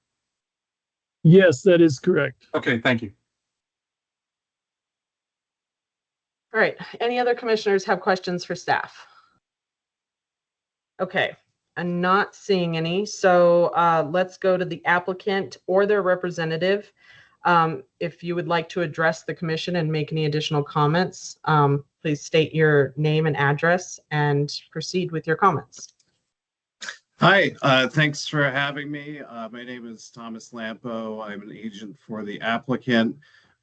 Yes, that is correct. Okay, thank you. All right. Any other commissioners have questions for staff? Okay, I'm not seeing any. So let's go to the applicant or their representative. If you would like to address the commission and make any additional comments, please state your name and address and proceed with your comments. Hi, thanks for having me. My name is Thomas Lampo. I'm an agent for the applicant,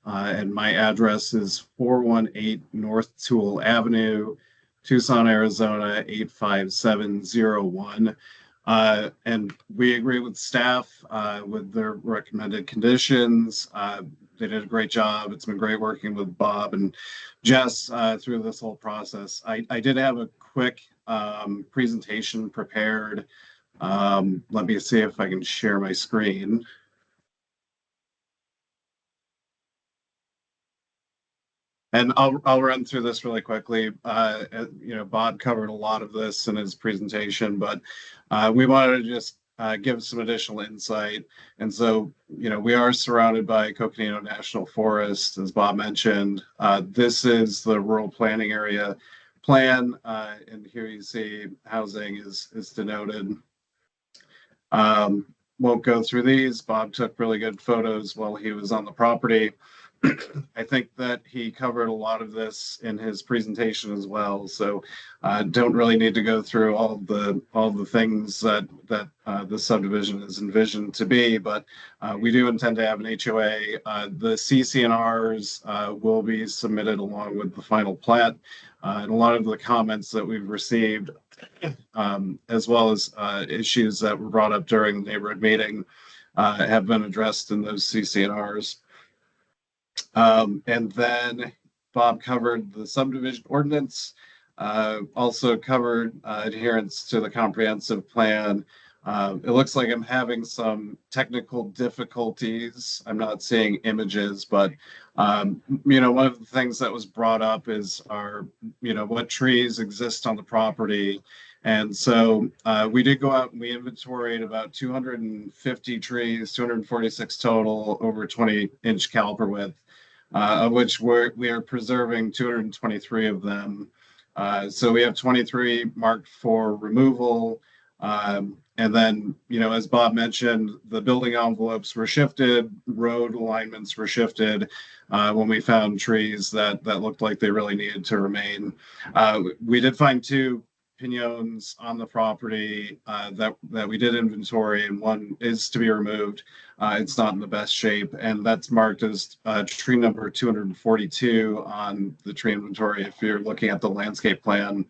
and my address is 418 North Toole Avenue, Tucson, Arizona, 85701. And we agree with staff with their recommended conditions. They did a great job. It's been great working with Bob and Jess through this whole process. I did have a quick presentation prepared. Let me see if I can share my screen. And I'll run through this really quickly. You know, Bob covered a lot of this in his presentation, but we wanted to just give some additional insight. And so, you know, we are surrounded by Coconino National Forest, as Bob mentioned. This is the rural planning area plan, and here you see housing is denoted. Won't go through these. Bob took really good photos while he was on the property. I think that he covered a lot of this in his presentation as well. So don't really need to go through all the things that the subdivision is envisioned to be, but we do intend to have an HOA. The CC&Rs will be submitted along with the final plat. And a lot of the comments that we've received, as well as issues that were brought up during the neighborhood meeting, have been addressed in those CC&Rs. And then Bob covered the subdivision ordinance, also covered adherence to the comprehensive plan. It looks like I'm having some technical difficulties. I'm not seeing images, but you know, one of the things that was brought up is what trees exist on the property. And so we did go out and we inventoried about 250 trees, 246 total over 20-inch caliper width, of which we are preserving 223 of them. So we have 23 marked for removal. And then, you know, as Bob mentioned, the building envelopes were shifted, road alignments were shifted when we found trees that looked like they really needed to remain. We did find 2 piñons on the property that we did inventory, and one is to be removed. It's not in the best shape, and that's marked as tree number 242 on the tree inventory if you're looking at the landscape plan.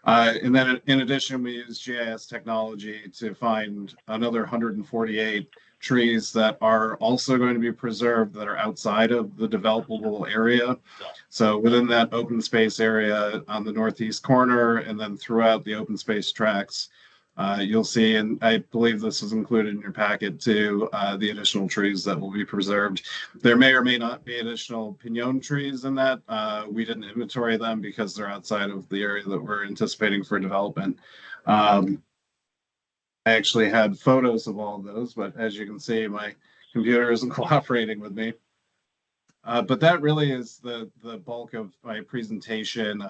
And then in addition, we use GIS technology to find another 148 trees that are also going to be preserved that are outside of the developable area. So within that open space area on the northeast corner and then throughout the open space tracts, you'll see, and I believe this is included in your packet too, the additional trees that will be preserved. There may or may not be additional piñon trees in that. We didn't inventory them because they're outside of the area that we're anticipating for development. I actually had photos of all of those, but as you can see, my computer isn't cooperating with me. But that really is the bulk of my presentation.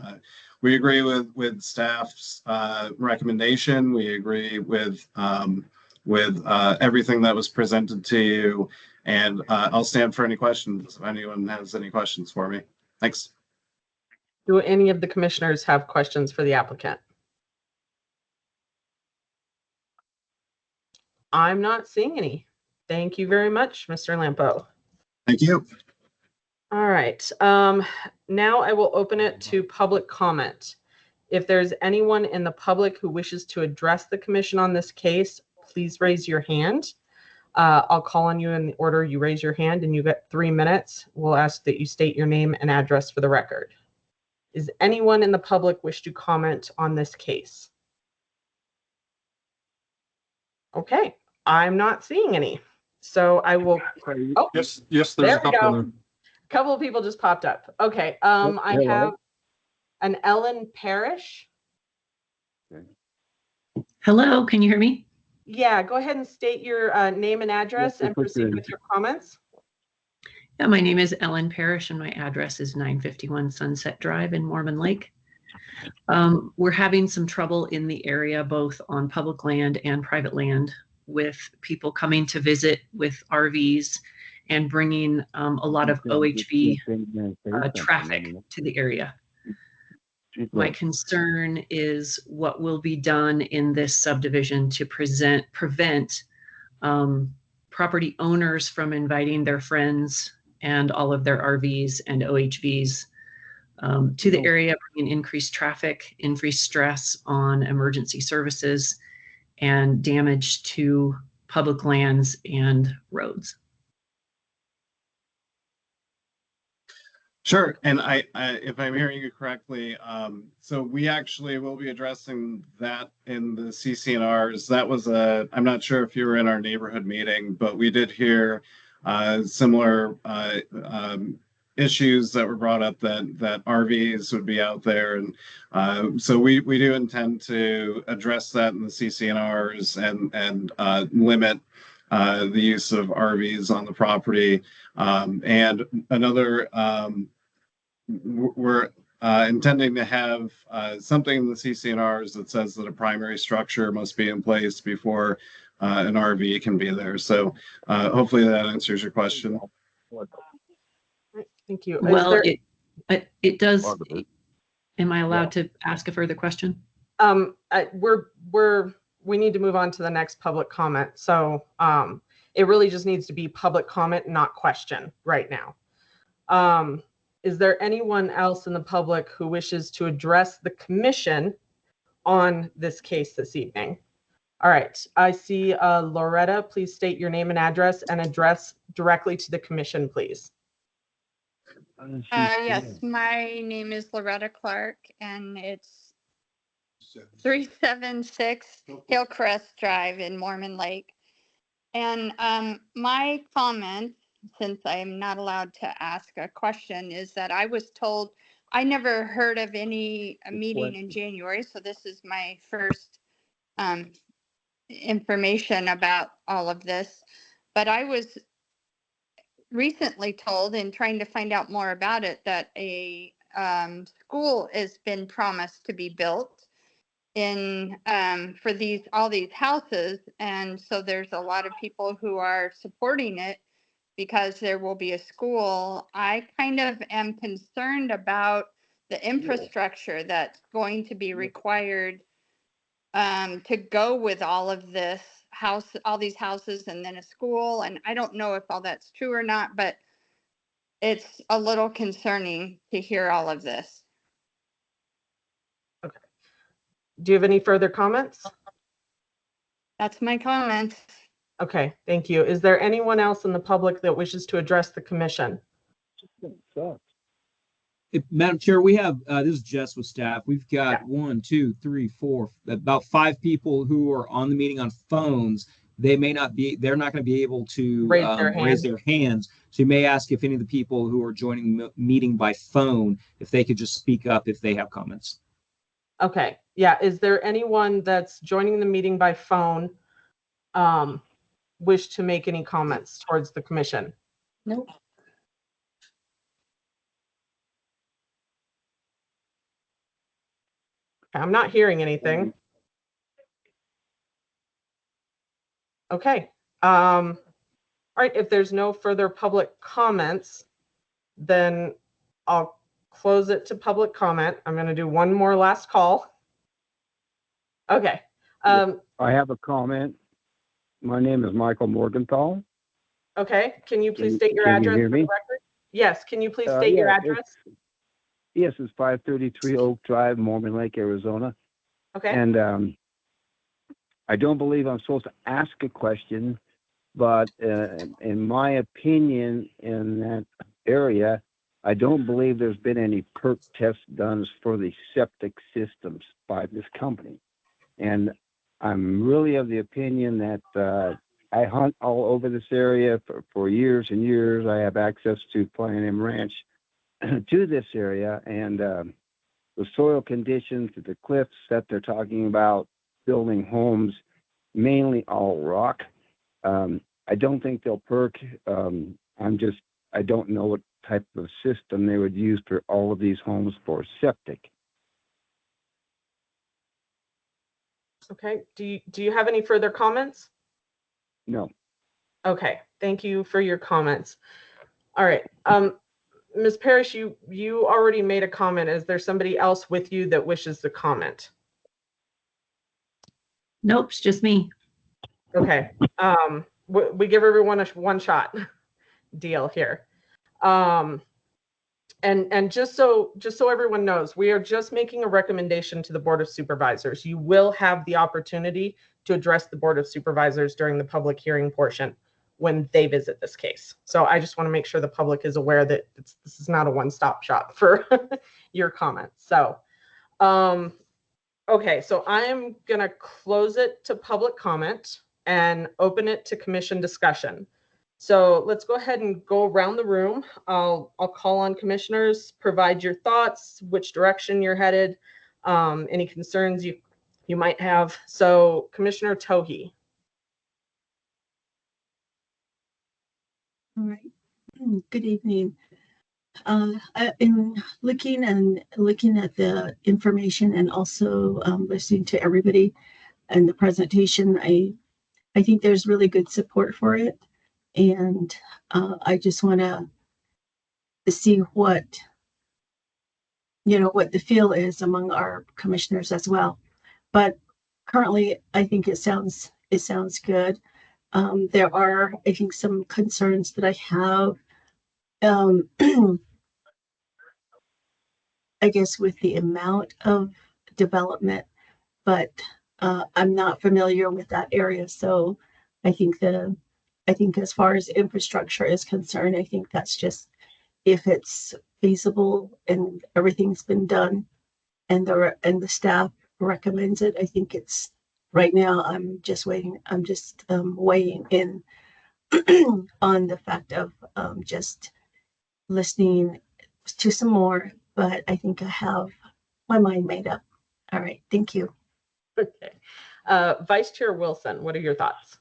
We agree with staff's recommendation. We agree with everything that was presented to you, and I'll stand for any questions if anyone has any questions for me. Thanks. Do any of the commissioners have questions for the applicant? I'm not seeing any. Thank you very much, Mr. Lampo. Thank you. All right. Now I will open it to public comment. If there's anyone in the public who wishes to address the commission on this case, please raise your hand. I'll call on you in the order you raise your hand, and you get 3 minutes. We'll ask that you state your name and address for the record. Is anyone in the public wish to comment on this case? Okay, I'm not seeing any. So I will. Oh, Yes, there's a couple there. A couple of people just popped up. Okay, I have an Ellen Parrish. Hello, can you hear me? Yeah, go ahead and state your name and address and proceed with your comments. Yeah, my name is Ellen Parrish and my address is 951 Sunset Drive in Mormon Lake. We're having some trouble in the area, both on public land and private land, with people coming to visit with RVs and bringing a lot of OHV traffic to the area. My concern is what will be done in this subdivision to prevent property owners from inviting their friends and all of their RVs and OHVs to the area, bringing increased traffic, increased stress on emergency services, and damage to public lands and roads. Sure, and I if I'm hearing you correctly, so we actually will be addressing that in the CCNRs. That was I'm not sure if you were in our neighborhood meeting, but we did hear similar issues that were brought up that RVs would be out there, and so we do intend to address that in the CCNRs and limit the use of RVs on the property. And another, we're intending to have something in the CCNRs that says that a primary structure must be in place before an RV can be there. So hopefully that answers your question. Thank you. Well, it does. Am I allowed to ask a further question? We need to move on to the next public comment. So it really just needs to be public comment, not question right now. Is there anyone else in the public who wishes to address the commission on this case this evening? All right, I see Loretta. Please state your name and address and address directly to the commission, please. Yes, my name is Loretta Clark, and it's 376 Hillcrest Drive in Mormon Lake. And my comment, since I'm not allowed to ask a question, is that I was told, I never heard of any meeting in January, so this is my first information about all of this. But I was recently told, in trying to find out more about it, that a school has been promised to be built in for all these houses, and so there's a lot of people who are supporting it because there will be a school. I kind of am concerned about the infrastructure that's going to be required to go with all of this all these houses and then a school. And I don't know if all that's true or not, but it's a little concerning to hear all of this. Okay. Do you have any further comments? That's my comment. Okay, thank you. Is there anyone else in the public that wishes to address the commission? Madam Chair, we have, this is Jess with staff. We've got 1, 2, 3, 4, about 5 people who are on the meeting on phones. They're not going to be able to raise their hands. So you may ask if any of the people who are joining the meeting by phone, if they could just speak up if they have comments. Okay, yeah. Is there anyone that's joining the meeting by phone wish to make any comments towards the commission? Nope. I'm not hearing anything. Okay. All right. If there's no further public comments, then I'll close it to public comment. I'm going to do one more last call. Okay. I have a comment. My name is Michael Morgenthau. Okay. Can you please state your address for the record? Yes. Can you please state your address? Yes, it's 533 Oak Drive, Mormon Lake, Arizona. Okay. And I don't believe I'm supposed to ask a question, but in my opinion, in that area, I don't believe there's been any perk tests done for the septic systems by this company. And I'm really of the opinion that I hunt all over this area for years and years. I have access to Flying M Ranch to this area, and the soil conditions, the cliffs that they're talking about, building homes, mainly all rock. I don't think they'll perk. I don't know what type of system they would use for all of these homes for septic. Okay. Do you have any further comments? No. Okay. Thank you for your comments. All right. Ms. Parrish, you already made a comment. Is there somebody else with you that wishes to comment? Nope, it's just me. Okay. We give everyone a one shot deal here. And just so everyone knows, we are just making a recommendation to the Board of Supervisors. You will have the opportunity to address the Board of Supervisors during the public hearing portion when they visit this case. So I just want to make sure the public is aware that this is not a one-stop shop for your comments. So, okay, so I am going to close it to public comment and open it to commission discussion. So let's go ahead and go around the room. I'll call on commissioners, provide your thoughts, which direction you're headed, any concerns you might have. So Commissioner Tohi. All right. Good evening. In looking at the information and also listening to everybody and the presentation, I think there's really good support for it. And I just want to see what the feel is among our commissioners as well. But currently, I think it sounds good. There are, I think, some concerns that I have. I guess with the amount of development, but I'm not familiar with that area, so I think as far as infrastructure is concerned, I think that's just if it's feasible and everything's been done and the staff recommends it. I think it's right now I'm just weighing in on the fact of just listening to some more, but I think I have my mind made up. All right, thank you. Okay. Vice Chair Wilson, what are your thoughts?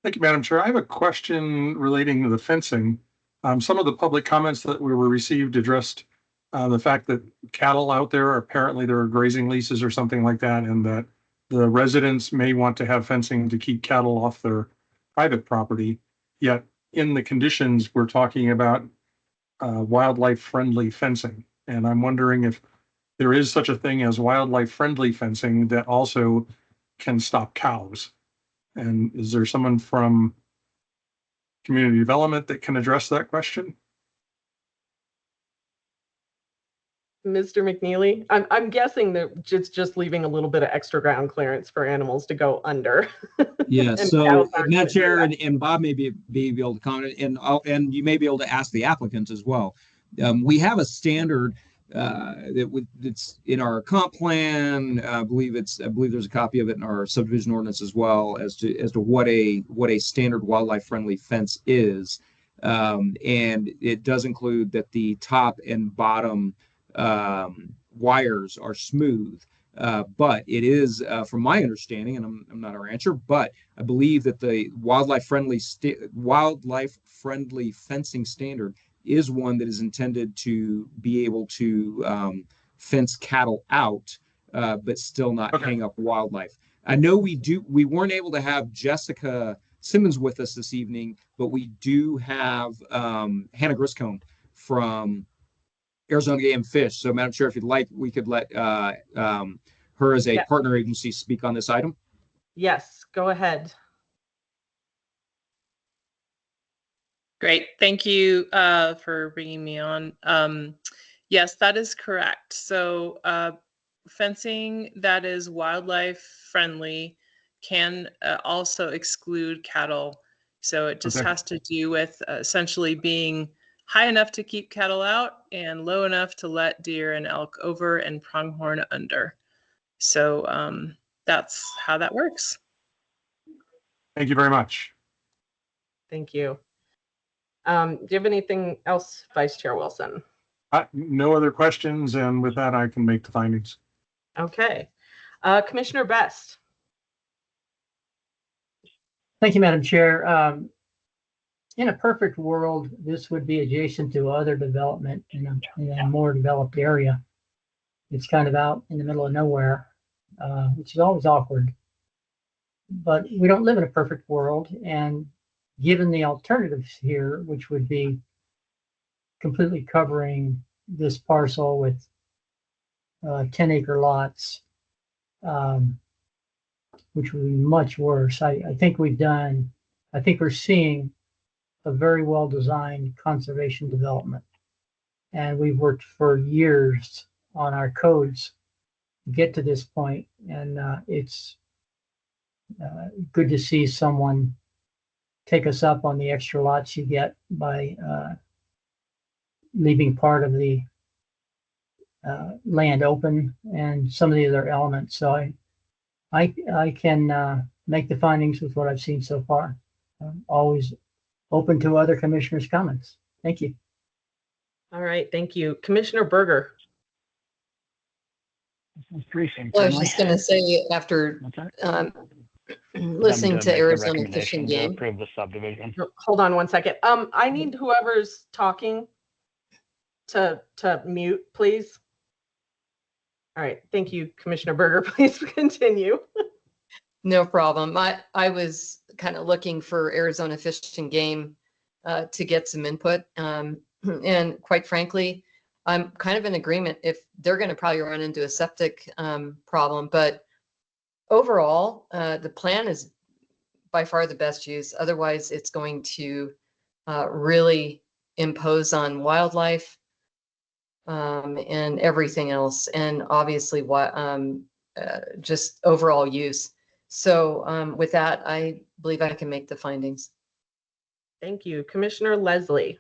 Thank you, Madam Chair. I have a question relating to the fencing. Some of the public comments that we were received addressed the fact that cattle out there, apparently there are grazing leases or something like that, and that the residents may want to have fencing to keep cattle off their private property. Yet in the conditions, we're talking about wildlife-friendly fencing. And I'm wondering if there is such a thing as wildlife-friendly fencing that also can stop cows. And is there someone from community development that can address that question? Mr. McNeely, I'm guessing that it's just leaving a little bit of extra ground clearance for animals to go under. Yeah, And so cows aren't Madam gonna do Chair that. and Bob may be able to comment, and you may be able to ask the applicants as well. We have a standard that's in our comp plan. I believe there's a copy of it in our subdivision ordinance as well as to what a standard wildlife friendly fence is, and it does include that the top and bottom wires are smooth. But it is, from my understanding, and I'm not a rancher, but I believe that the wildlife friendly fencing standard is one that is intended to be able to fence cattle out, but still not hang up wildlife. I know we weren't able to have Jessica Simmons with us this evening, but we do have Hannah Griscombe from Arizona Game and Fish. So, Madam Chair, if you'd like, we could let her as a partner agency speak on this item. Yes, go ahead. Great. Thank you for bringing me on. Yes, that is correct. So fencing that is wildlife friendly can also exclude cattle. So it just has to do with essentially being high enough to keep cattle out and low enough to let deer and elk over and pronghorn under. So that's how that works. Thank you very much. Thank you. Do you have anything else, Vice Chair Wilson? No other questions, and with that, I can make the findings. Okay. Commissioner Best. Thank you, Madam Chair. In a perfect world, this would be adjacent to other development in a more developed area. It's kind of out in the middle of nowhere, which is always awkward. But we don't live in a perfect world, and given the alternatives here, which would be completely covering this parcel with 10-acre lots, which would be much worse. I think we're seeing a very well-designed conservation development. And we've worked for years on our codes to get to this point, and it's good to see someone take us up on the extra lots you get by leaving part of the land open and some of the other elements. So I can make the findings with what I've seen so far. I'm always open to other commissioners' comments. Thank you. All right, thank you. Commissioner Berger. Well, I was just going to say, after listening to Arizona Fish and Game. Approve the subdivision. Hold on one second. I need whoever's talking to mute, please. All right, thank you, Commissioner Berger. Please continue. No problem. I was kind of looking for Arizona Fish and Game to get some input. And quite frankly, I'm kind of in agreement if they're going to probably run into a septic problem. But overall, the plan is by far the best use. Otherwise, it's going to really impose on wildlife and everything else. And obviously, just overall use. So with that, I believe I can make the findings. Thank you. Commissioner Leslie.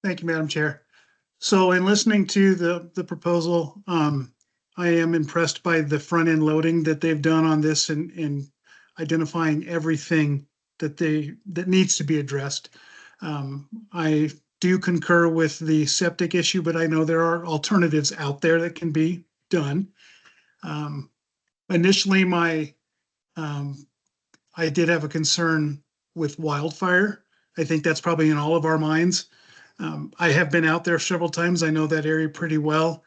Thank you, Madam Chair. So in listening to the proposal, I am impressed by the front end loading that they've done on this and identifying everything that needs to be addressed. I do concur with the septic issue, but I know there are alternatives out there that can be done. Initially, I did have a concern with wildfire. I think that's probably in all of our minds. I have been out there several times. I know that area pretty well.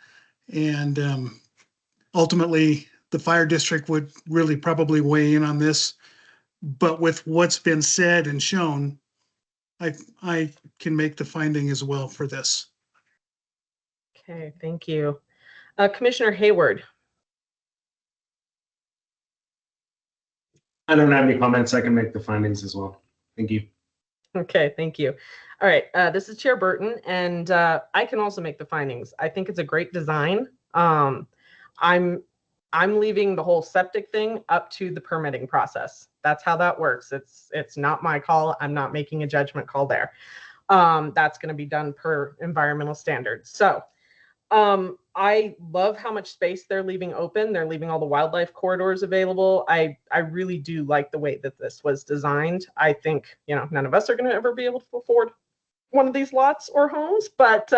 And ultimately, the fire district would really probably weigh in on this. But with what's been said and shown, I can make the finding as well for this. Okay, thank you. Commissioner Hayward. I don't have any comments. I can make the findings as well. Thank you. Okay, thank you. All right, this is Chair Burton, and I can also make the findings. I think it's a great design. I'm leaving the whole septic thing up to the permitting process. That's how that works. It's not my call. I'm not making a judgment call there. That's going to be done per environmental standards. So I love how much space they're leaving open. They're leaving all the wildlife corridors available. I really do like the way that this was designed. I think, none of us are going to ever be able to afford one of these lots or homes, but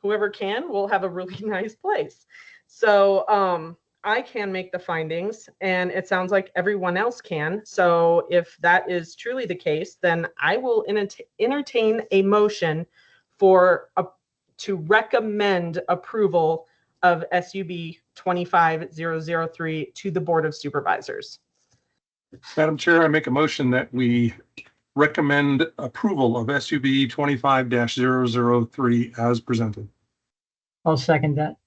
whoever can will have a really nice place. So I can make the findings, and it sounds like everyone else can. So if that is truly the case, then I will entertain a motion to recommend approval of SUB 25003 to the Board of Supervisors. Madam Chair, I make a motion that we recommend approval of SUB 25-003 as presented. I'll second that.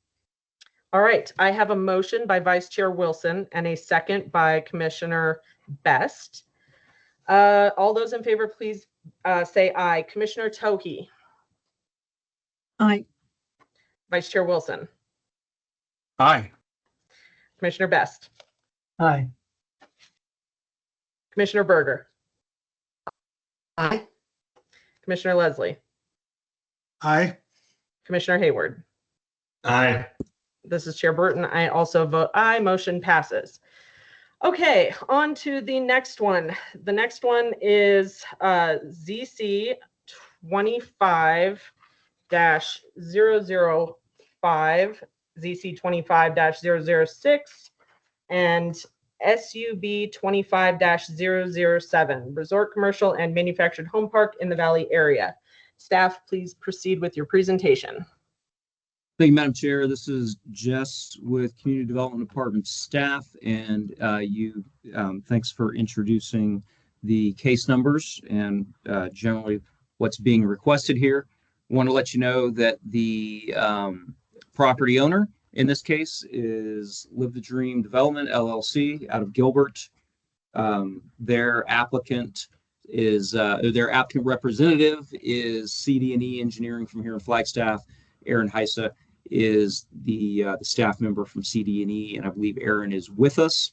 All right, I have a motion by Vice Chair Wilson and a second by Commissioner Best. All those in favor, please say aye. Commissioner Tohi. Aye. Vice Chair Wilson. Aye. Commissioner Best. Aye. Commissioner Berger. Aye. Commissioner Leslie. Aye. Commissioner Hayward. Aye. This is Chair Burton. I also vote aye. Motion passes. Okay, on to the next one. The next one is ZC 25-005, ZC 25-006, and SUB 25-007, Resort Commercial and Manufactured Home Park in the Valley area. Staff, please proceed with your presentation. Thank you, Madam Chair. This is Jess with Community Development Department staff, and thanks for introducing the case numbers and generally what's being requested here. I want to let you know that the property owner in this case is Live the Dream Development LLC out of Gilbert. Their applicant representative is CD&E Engineering from here in Flagstaff. Aaron Heisa is the staff member from CD&E, and I believe Aaron is with us.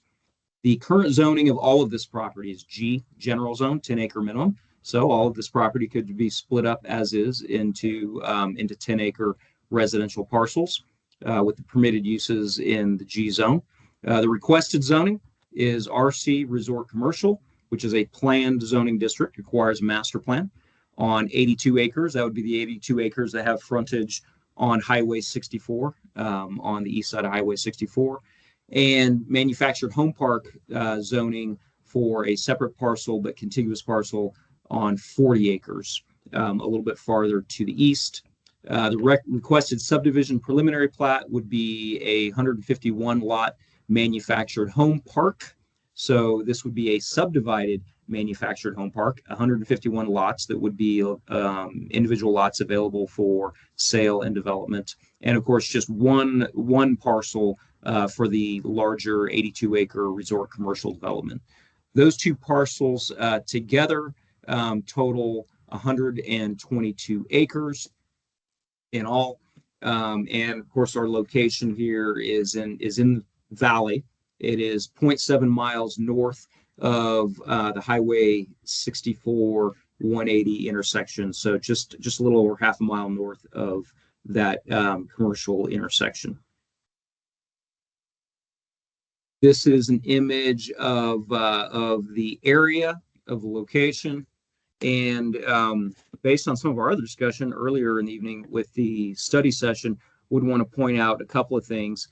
The current zoning of all of this property is G, general zone, 10-acre minimum. So all of this property could be split up as is into 10-acre residential parcels with the permitted uses in the G zone. The requested zoning is RC Resort Commercial, which is a planned zoning district, requires a master plan on 82 acres. That would be the 82 acres that have frontage on Highway 64, on the east side of Highway 64, and manufactured home park zoning for a separate parcel but contiguous parcel on 40 acres, a little bit farther to the east. The requested subdivision preliminary plat would be a 151 lot manufactured home park. So this would be a subdivided manufactured home park, 151 lots that would be individual lots available for sale and development. And of course, just one parcel for the larger 82 acre resort commercial development. Those two parcels together total 122 acres in all. And of course, our location here is in Valley. It is 0.7 miles north of the Highway 64 180 intersection. So just a little over half a mile north of that commercial intersection. This is an image of the area, of the location. And based on some of our other discussion earlier in the evening with the study session, would want to point out a couple of things.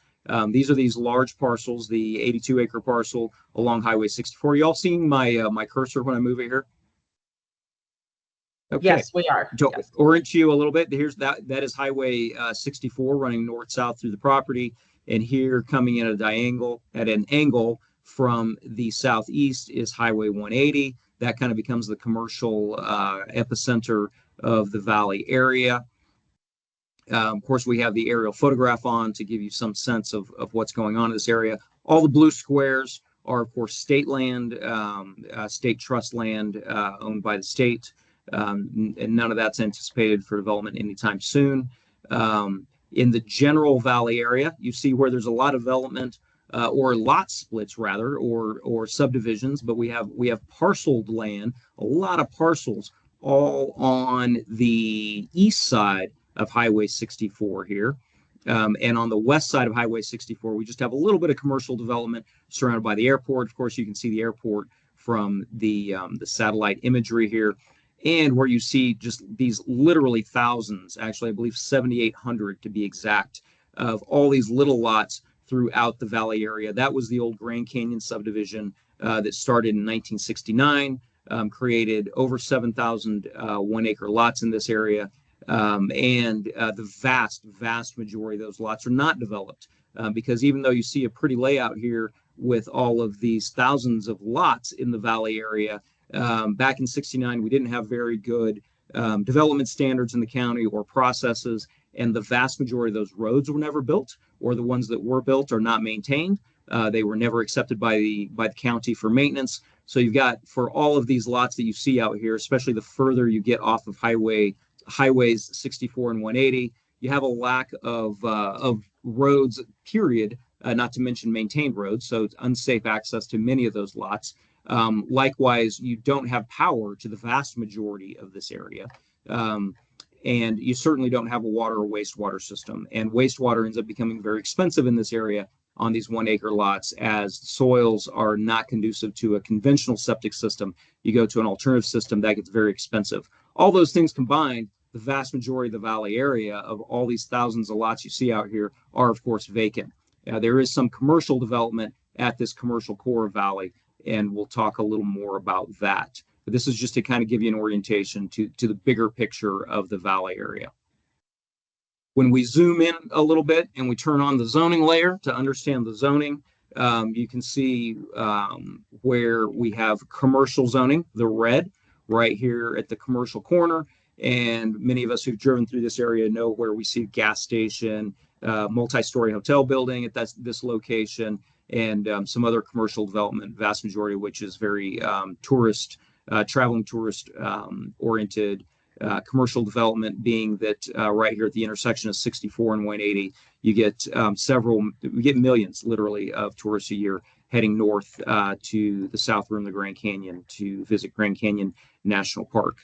These are these large parcels, the 82 acre parcel along Highway 64. You all seeing my cursor when I move it here? Okay. Yes, we are. To yes. orient you a little bit, here's that is Highway 64 running north-south through the property. And here coming in at an angle from the southeast is Highway 180. That kind of becomes the commercial epicenter of the Valley area. Of course, we have the aerial photograph on to give you some sense of what's going on in this area. All the blue squares are, of course, state land, state trust land owned by the state. And none of that's anticipated for development anytime soon. In the general Valley area, you see where there's a lot of development or lot splits rather, or subdivisions, but we have parceled land, a lot of parcels all on the east side of Highway 64 here. And on the west side of Highway 64, we just have a little bit of commercial development surrounded by the airport. Of course, you can see the airport from the satellite imagery here. And where you see just these literally thousands, actually, I believe 7,800 to be exact, of all these little lots throughout the Valley area. That was the old Grand Canyon subdivision that started in 1969, created over 7,000 1-acre lots in this area. And the vast majority of those lots are not developed because even though you see a pretty layout here with all of these thousands of lots in the Valley area, back in 69, we didn't have very good development standards in the county or processes, and the vast majority of those roads were never built, or the ones that were built are not maintained. They were never accepted by the county for maintenance. So you've got, for all of these lots that you see out here, especially the further you get off of highways 64 and 180, you have a lack of roads, period, not to mention maintained roads. So it's unsafe access to many of those lots. Likewise, you don't have power to the vast majority of this area. And you certainly don't have a water or wastewater system. And wastewater ends up becoming very expensive in this area on these 1-acre lots, as soils are not conducive to a conventional septic system. You go to an alternative system, that gets very expensive. All those things combined, the vast majority of the Valley area of all these thousands of lots you see out here are, of course, vacant. There is some commercial development at this commercial core of Valley, and we'll talk a little more about that. But this is just to kind of give you an orientation to the bigger picture of the Valley area. When we zoom in a little bit and we turn on the zoning layer to understand the zoning, you can see where we have commercial zoning, the red, right here at the commercial corner. And many of us who've driven through this area know where we see a gas station, multi-story hotel building at this location, and some other commercial development, vast majority of which is very traveling tourist oriented. Commercial development being that right here at the intersection of 64 and 180, you get millions literally of tourists a year heading north to the south rim of the Grand Canyon to visit Grand Canyon National Park.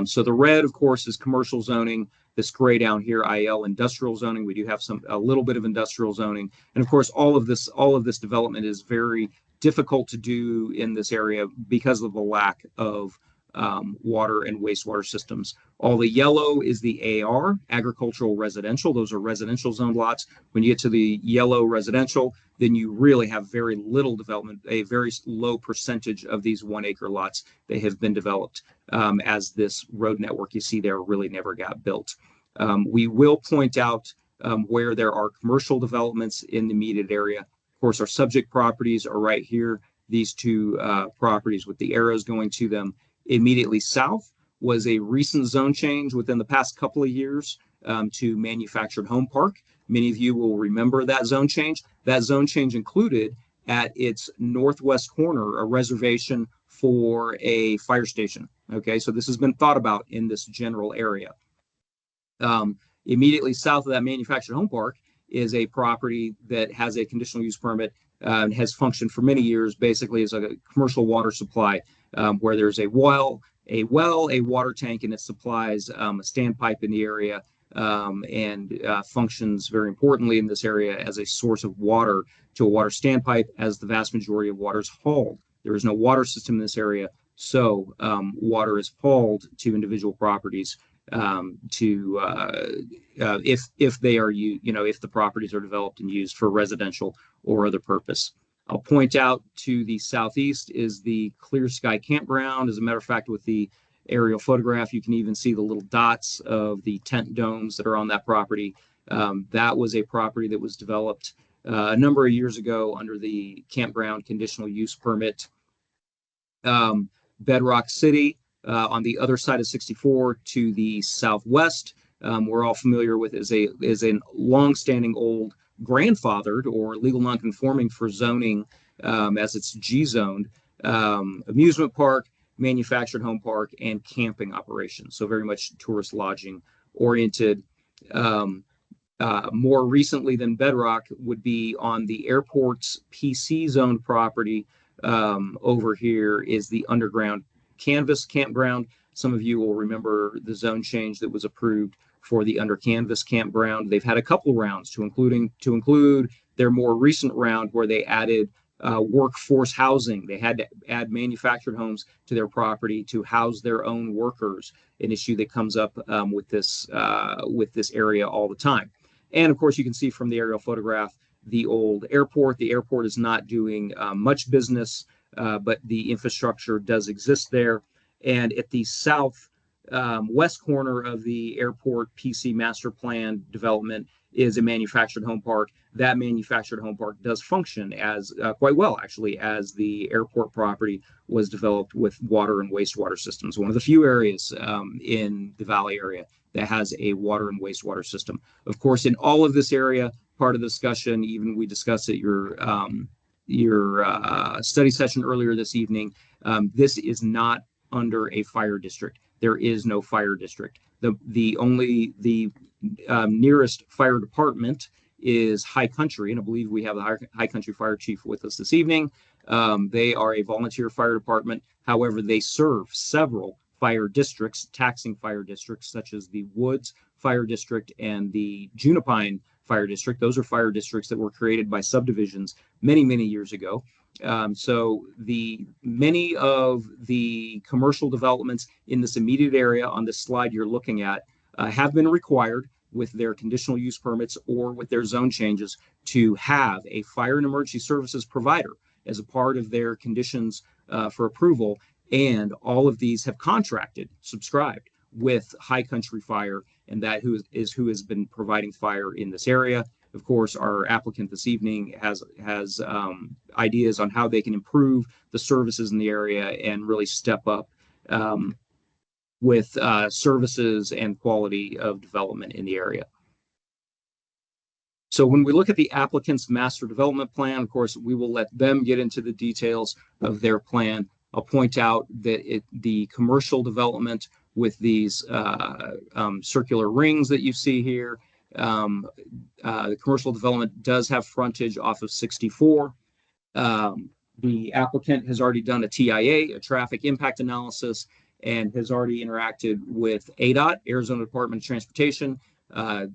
So the red, of course, is commercial zoning. This gray down here, IL, industrial zoning. We do have a little bit of industrial zoning, and of course, all of this development is very difficult to do in this area because of the lack of water and wastewater systems. All the yellow is the AR, agricultural residential. Those are residential zoned lots. When you get to the yellow residential, then you really have very little development, a very low percentage of these 1 acre lots that have been developed, as this road network you see there really never got built. We will point out where there are commercial developments in the immediate area. Of course, our subject properties are right here. These two properties with the arrows going to them. Immediately south was a recent zone change within the past couple of years to manufactured home park. Many of you will remember that zone change. That zone change included at its northwest corner a reservation for a fire station. Okay, so this has been thought about in this general area. Immediately south of that manufactured home park is a property that has a conditional use permit and has functioned for many years basically as a commercial water supply, where there's a well, a water tank, and it supplies a standpipe in the area, and functions very importantly in this area as a source of water to a water standpipe, as the vast majority of water is hauled. There is no water system in this area, so water is hauled to individual properties if they are if the properties are developed and used for residential or other purpose. I'll point out to the southeast is the Clear Sky Campground. As a matter of fact, with the aerial photograph, you can even see the little dots of the tent domes that are on that property. That was a property that was developed a number of years ago under the campground conditional use permit. Bedrock City on the other side of 64 to the southwest, we're all familiar with is a long-standing old grandfathered or legal non-conforming for zoning, as it's G-zoned, amusement park, manufactured home park, and camping operations. So very much tourist lodging oriented. More recently than Bedrock would be on the airport's PC zoned property. Over here is the underground Canvas campground. Some of you will remember the zone change that was approved for the under Canvas campground. They've had a couple rounds to include their more recent round where they added workforce housing. They had to add manufactured homes to their property to house their own workers, an issue that comes up with this area all the time. And of course, you can see from the aerial photograph the old airport. The airport is not doing much business, but the infrastructure does exist there. And at the south west corner of the airport PC master plan development is a manufactured home park. That manufactured home park does function as quite well, actually, as the airport property was developed with water and wastewater systems. One of the few areas in the Valley area that has a water and wastewater system. Of course, in all of this area, part of the discussion, even we discussed at your study session earlier this evening, this is not under a fire district. There is no fire district. The nearest fire department is High Country, and I believe we have the High Country Fire Chief with us this evening. They are a volunteer fire department. However, they serve several fire districts, taxing fire districts, such as the Woods Fire District and the Junipine Fire District. Those are fire districts that were created by subdivisions many, many years ago. So many of the commercial developments in this immediate area on this slide you're looking at have been required with their conditional use permits or with their zone changes to have a fire and emergency services provider as a part of their conditions for approval. And all of these have subscribed with High Country Fire and that who has been providing fire in this area. Of course, our applicant this evening has ideas on how they can improve the services in the area and really step up with services and quality of development in the area. So when we look at the applicant's master development plan, of course, we will let them get into the details of their plan. I'll point out that the commercial development with these circular rings that you see here, the commercial development does have frontage off of 64. The applicant has already done a TIA, a traffic impact analysis, and has already interacted with ADOT, Arizona Department of Transportation.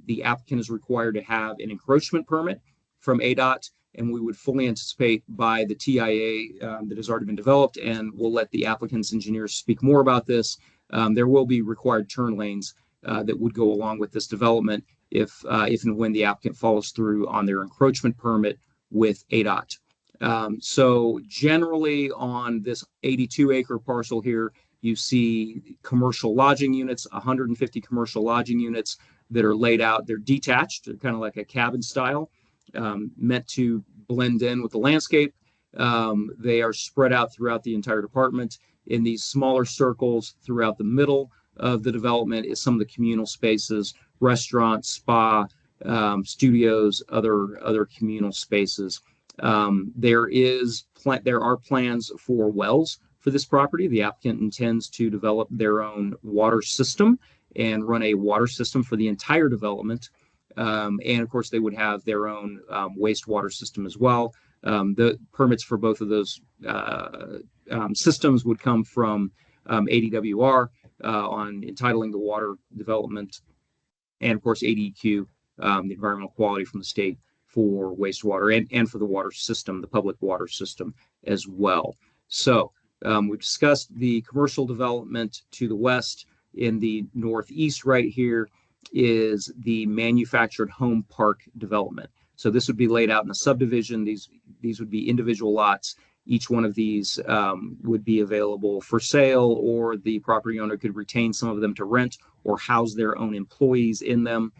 The applicant is required to have an encroachment permit from ADOT, and we would fully anticipate by the TIA that has already been developed, and we'll let the applicant's engineers speak more about this. There will be required turn lanes that would go along with this development if and when the applicant follows through on their encroachment permit with ADOT. So generally on this 82-acre parcel here, you see commercial lodging units, 150 commercial lodging units that are laid out. They're detached, they're kind of like a cabin style, meant to blend in with the landscape. They are spread out throughout the entire department. In these smaller circles throughout the middle of the development is some of the communal spaces, restaurants, spa, studios, other communal spaces. There are plans for wells for this property. The applicant intends to develop their own water system and run a water system for the entire development. And of course, they would have their own wastewater system as well. The permits for both of those systems would come from ADWR on entitling the water development, and of course ADEQ, the environmental quality from the state for wastewater and for the water system, the public water system as well. So we've discussed the commercial development to the west. In the northeast right here is the manufactured home park development. So this would be laid out in a subdivision. These would be individual lots. Each one of these would be available for sale, or the property owner could retain some of them to rent or house their own employees in them.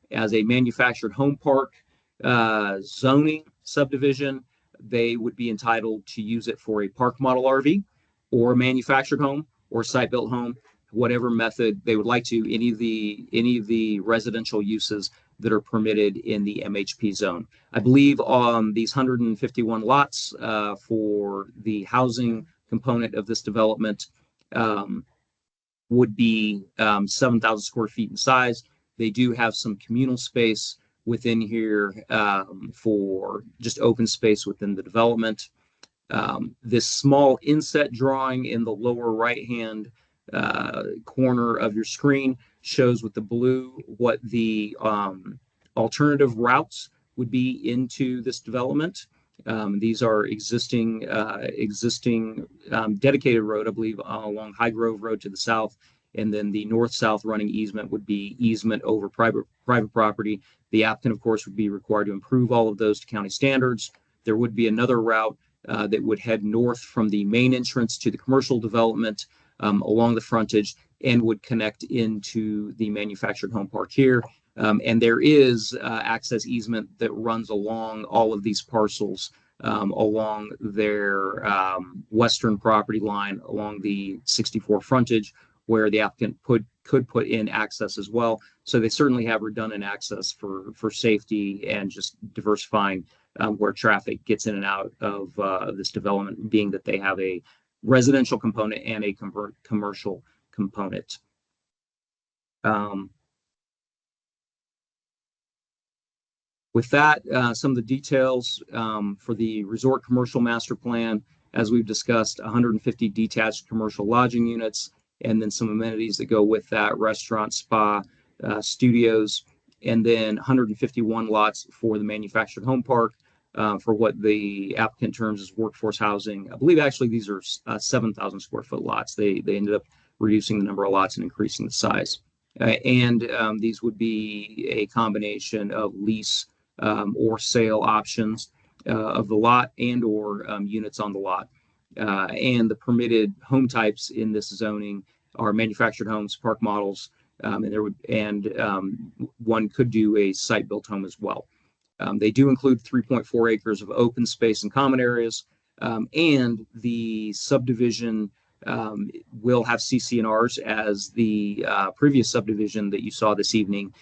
As a manufactured home park zoning subdivision, they would be entitled to use it for a park model RV or a manufactured home or site-built home, whatever method they would like to, any of the residential uses that are permitted in the MHP zone. I believe on these 151 lots for the housing component of this development would be 7,000 square feet in size. They do have some communal space within here for just open space within the development. This small inset drawing in the lower right-hand corner of your screen shows with the blue what the alternative routes would be into this development. These are existing dedicated road, I believe, along High Grove Road to the south, and then the north-south running easement would be easement over private property. The applicant, of course, would be required to improve all of those to county standards. There would be another route that would head north from the main entrance to the commercial development along the frontage and would connect into the manufactured home park here. And there is access easement that runs along all of these parcels along their western property line along the 64 frontage, where the applicant could put in access as well. So they certainly have redundant access for safety and just diversifying where traffic gets in and out of this development, being that they have a residential component and a commercial component. With that, some of the details for the resort commercial master plan, as we've discussed, 150 detached commercial lodging units, and then some amenities that go with that: restaurant, spa, studios, and then 151 lots for the manufactured home park for what the applicant terms as workforce housing. I believe actually these are 7,000 square foot lots. They ended up reducing the number of lots and increasing the size. And these would be a combination of lease or sale options of the lot and or units on the lot. And the permitted home types in this zoning are manufactured homes, park models, one could do a site-built home as well. They do include 3.4 acres of open space and common areas, and the subdivision will have CC&Rs as the previous subdivision that you saw this evening.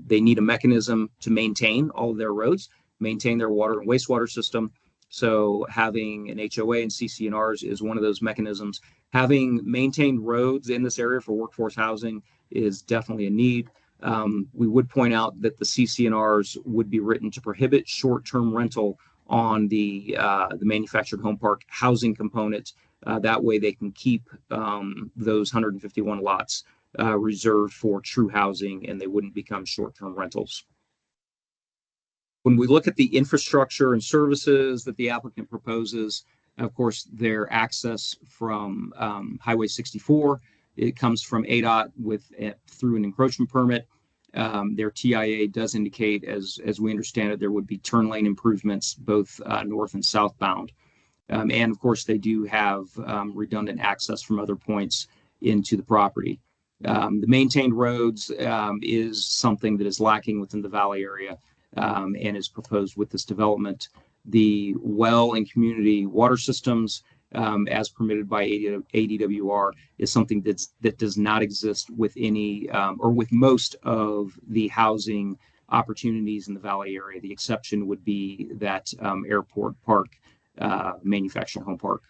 They need a mechanism to maintain all of their roads, maintain their water and wastewater system. So having an HOA and CC&Rs is one of those mechanisms. Having maintained roads in this area for workforce housing is definitely a need. We would point out that the CC&Rs would be written to prohibit short-term rental on the manufactured home park housing component. That way they can keep those 151 lots reserved for true housing, and they wouldn't become short-term rentals. When we look at the infrastructure and services that the applicant proposes, of course, their access from Highway 64, it comes from ADOT through an encroachment permit. Their TIA does indicate, as we understand it, there would be turn lane improvements both north and southbound. And of course, they do have redundant access from other points into the property. The maintained roads is something that is lacking within the Valley area and is proposed with this development. The well and community water systems, as permitted by ADWR, is something that does not exist with any or with most of the housing opportunities in the Valley area. The exception would be that Airport Park manufactured home park.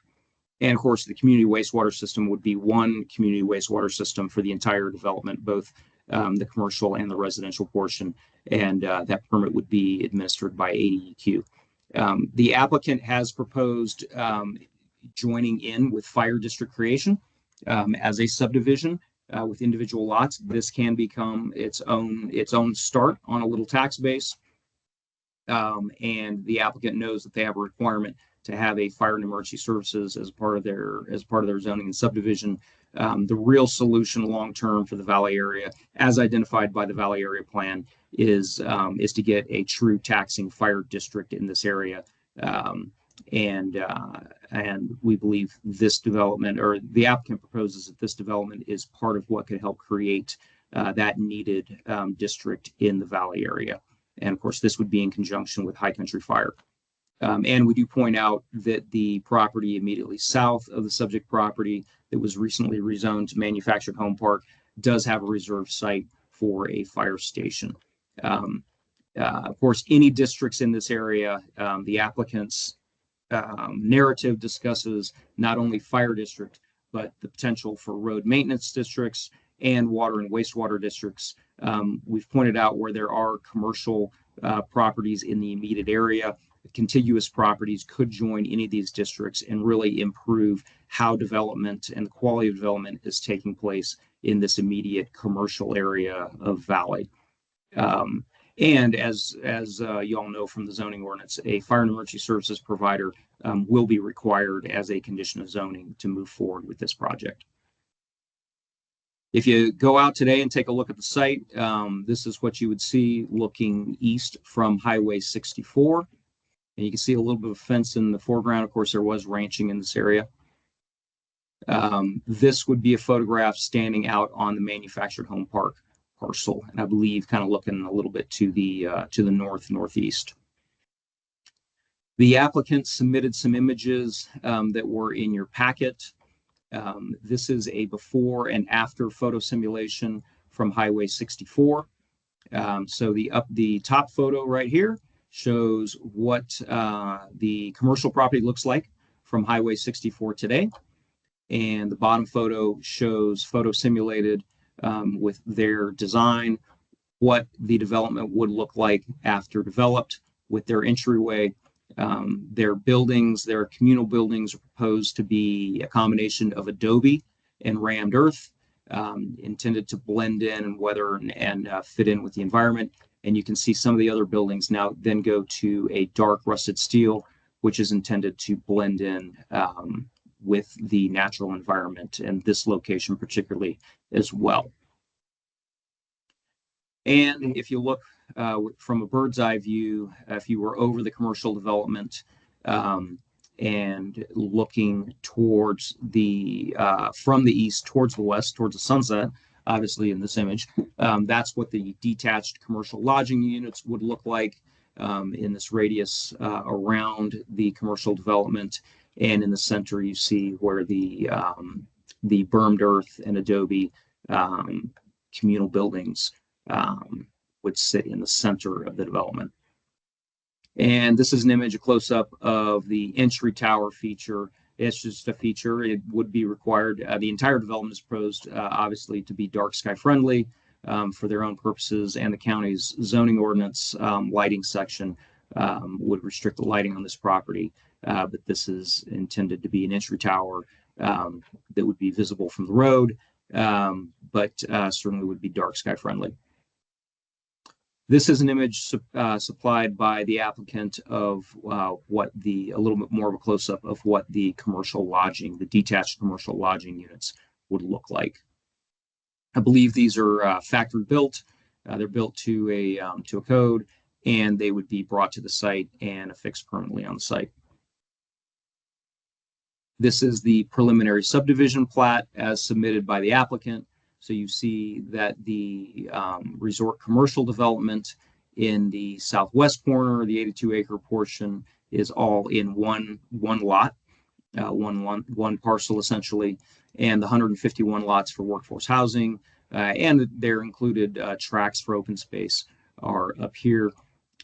And of course, the community wastewater system would be one community wastewater system for the entire development, both the commercial and the residential portion. And that permit would be administered by ADEQ. The applicant has proposed joining in with fire district creation as a subdivision with individual lots. This can become its own start on a little tax base. And the applicant knows that they have a requirement to have a fire and emergency services as part of their zoning and subdivision. The real solution long term for the Valley area, as identified by the Valley area plan, is to get a true taxing fire district in this area. And we believe this development, or the applicant proposes that this development, is part of what could help create that needed district in the Valley area. And of course, this would be in conjunction with High Country Fire. And we do point out that the property immediately south of the subject property that was recently rezoned to manufactured home park does have a reserved site for a fire station. Of course, any districts in this area, the applicant's narrative discusses not only fire district, but the potential for road maintenance districts and water and wastewater districts. We've pointed out where there are commercial properties in the immediate area. Contiguous properties could join any of these districts and really improve how development and the quality of development is taking place in this immediate commercial area of Valley. And as you all know from the zoning ordinance, a fire and emergency services provider will be required as a condition of zoning to move forward with this project. If you go out today and take a look at the site, this is what you would see looking east from Highway 64. And you can see a little bit of fence in the foreground. Of course, there was ranching in this area. This would be a photograph standing out on the manufactured home park parcel, and I believe kind of looking a little bit to the northeast. The applicant submitted some images that were in your packet. This is a before and after photo simulation from Highway 64. So the top photo right here shows what the commercial property looks like from Highway 64 today. And the bottom photo shows photo simulated with their design, what the development would look like after developed with their entryway. Their buildings, their communal buildings, are proposed to be a combination of adobe and rammed earth, intended to blend in and weather and fit in with the environment. And you can see some of the other buildings now then go to a dark rusted steel, which is intended to blend in with the natural environment, and this location particularly as well. And if you look from a bird's eye view, if you were over the commercial development and looking towards from the east towards the west, towards the sunset, obviously in this image. That's what the detached commercial lodging units would look like in this radius around the commercial development. And in the center, you see where the bermed earth and adobe communal buildings would sit in the center of the development. And this is an image, a close-up of the entry tower feature. It's just a feature. It would be required. The entire development is proposed, obviously, to be dark sky friendly for their own purposes, and the county's zoning ordinance lighting section would restrict the lighting on this property. But this is intended to be an entry tower that would be visible from the road, but certainly would be dark sky friendly. This is an image supplied by the applicant of a little bit more of a close-up of what the commercial lodging, the detached commercial lodging units would look like. I believe these are factory built. They're built to a code, and they would be brought to the site and affixed permanently on the site. This is the preliminary subdivision plat as submitted by the applicant. So you see that the resort commercial development in the southwest corner, the 82-acre portion, is all in one lot, one parcel essentially, and the 151 lots for workforce housing, and they're included tracks for open space are up here,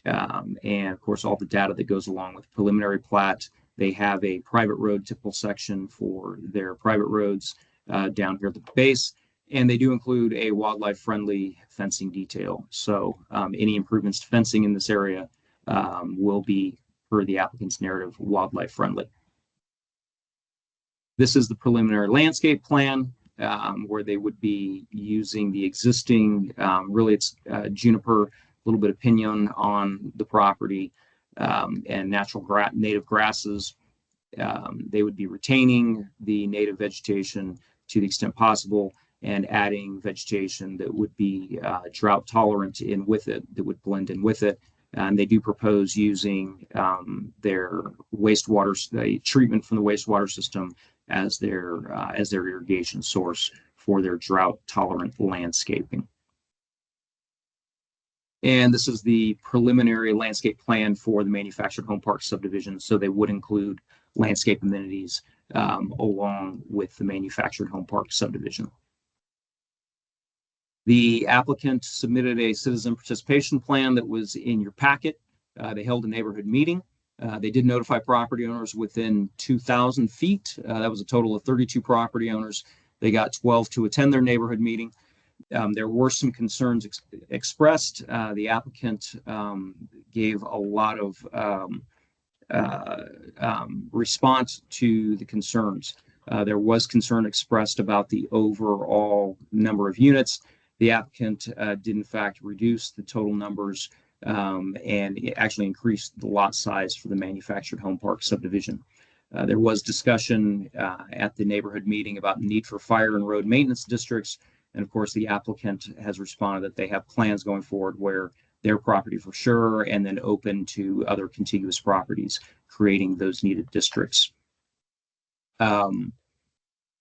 and of course all the data that goes along with preliminary plat. They have a private road typical section for their private roads down here at the base. And they do include a wildlife-friendly fencing detail. So any improvements to fencing in this area will be, per the applicant's narrative, wildlife-friendly. This is the preliminary landscape plan where they would be using the existing, really it's juniper, a little bit of pinyon on the property, and natural native grasses. They would be retaining the native vegetation to the extent possible, and adding vegetation that would be drought tolerant in with it, that would blend in with it. And they do propose using their wastewater, the treatment from the wastewater system as their irrigation source for their drought tolerant landscaping. And this is the preliminary landscape plan for the manufactured home park subdivision. So they would include landscape amenities along with the manufactured home park subdivision. The applicant submitted a citizen participation plan that was in your packet. They held a neighborhood meeting. They did notify property owners within 2,000 feet. That was a total of 32 property owners. They got 12 to attend their neighborhood meeting. There were some concerns expressed. The applicant gave a lot of response to the concerns. There was concern expressed about the overall number of units. The applicant did in fact reduce the total numbers and it actually increased the lot size for the manufactured home park subdivision. There was discussion at the neighborhood meeting about the need for fire and road maintenance districts. And of course, the applicant has responded that they have plans going forward where their property for sure, and then open to other contiguous properties, creating those needed districts.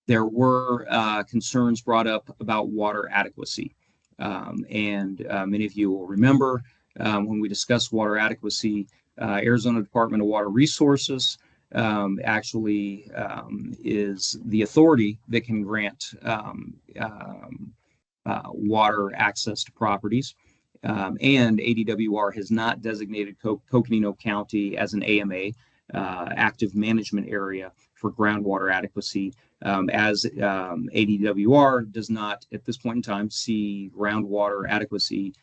There were concerns brought up about water adequacy. And many of you will remember when we discussed water adequacy, Arizona Department of Water Resources actually is the authority that can grant water access to properties. And ADWR has not designated Coconino County as an AMA, active management area for groundwater adequacy, as ADWR does not at this point in time see groundwater adequacy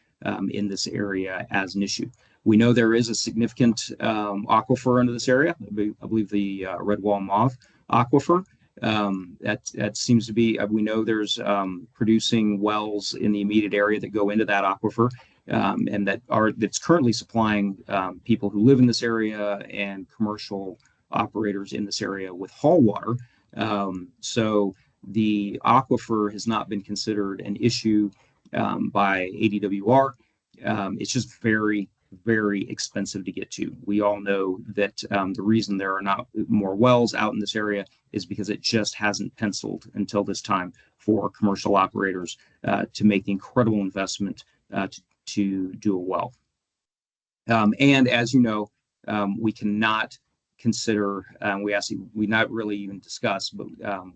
in this area as an issue. We know there is a significant aquifer under this area. I believe the Redwall Mauve aquifer. That seems to be, we know there's producing wells in the immediate area that go into that aquifer, and that's currently supplying people who live in this area and commercial operators in this area with haul water. So the aquifer has not been considered an issue by ADWR. It's just very, very expensive to get to. We all know that the reason there are not more wells out in this area is because it just hasn't penciled until this time for commercial operators to make the incredible investment to do a well. And as you know, we cannot consider, we not really even discuss, but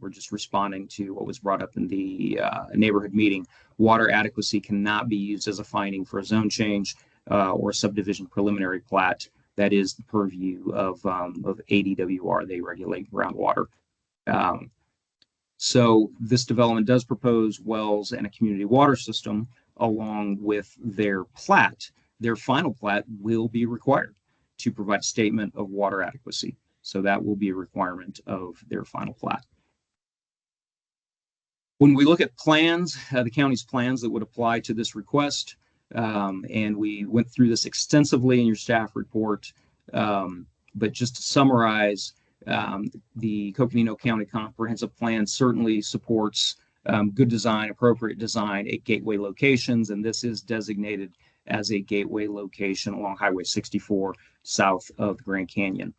we're just responding to what was brought up in the neighborhood meeting. Water adequacy cannot be used as a finding for a zone change or subdivision preliminary plat. That is the purview of ADWR. They regulate groundwater. So this development does propose wells and a community water system along with their plat. Their final plat will be required to provide a statement of water adequacy. So that will be a requirement of their final plat. When we look at plans, the county's plans that would apply to this request, and we went through this extensively in your staff report, but just to summarize, the Coconino County Comprehensive Plan certainly supports good design, appropriate design at gateway locations, and this is designated as a gateway location along Highway 64 south of the Grand Canyon.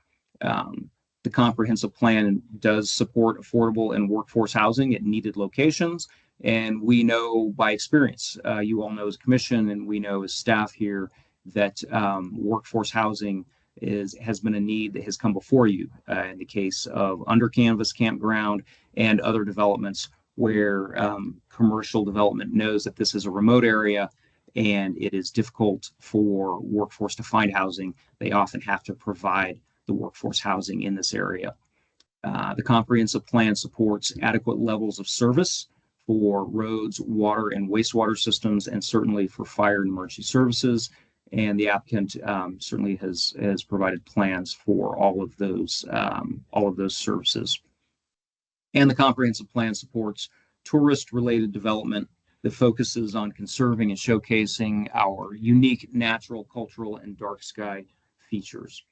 The comprehensive plan does support affordable and workforce housing at needed locations. And we know by experience, you all know as a commission and we know as staff here that workforce housing has been a need that has come before you in the case of Under Canvas Campground and other developments where commercial development knows that this is a remote area and it is difficult for workforce to find housing. They often have to provide the workforce housing in this area. The comprehensive plan supports adequate levels of service for roads, water, and wastewater systems, and certainly for fire and emergency services. And the applicant certainly has provided plans for all of those services. And the comprehensive plan supports tourist-related development that focuses on conserving and showcasing our unique natural, cultural, and dark sky features.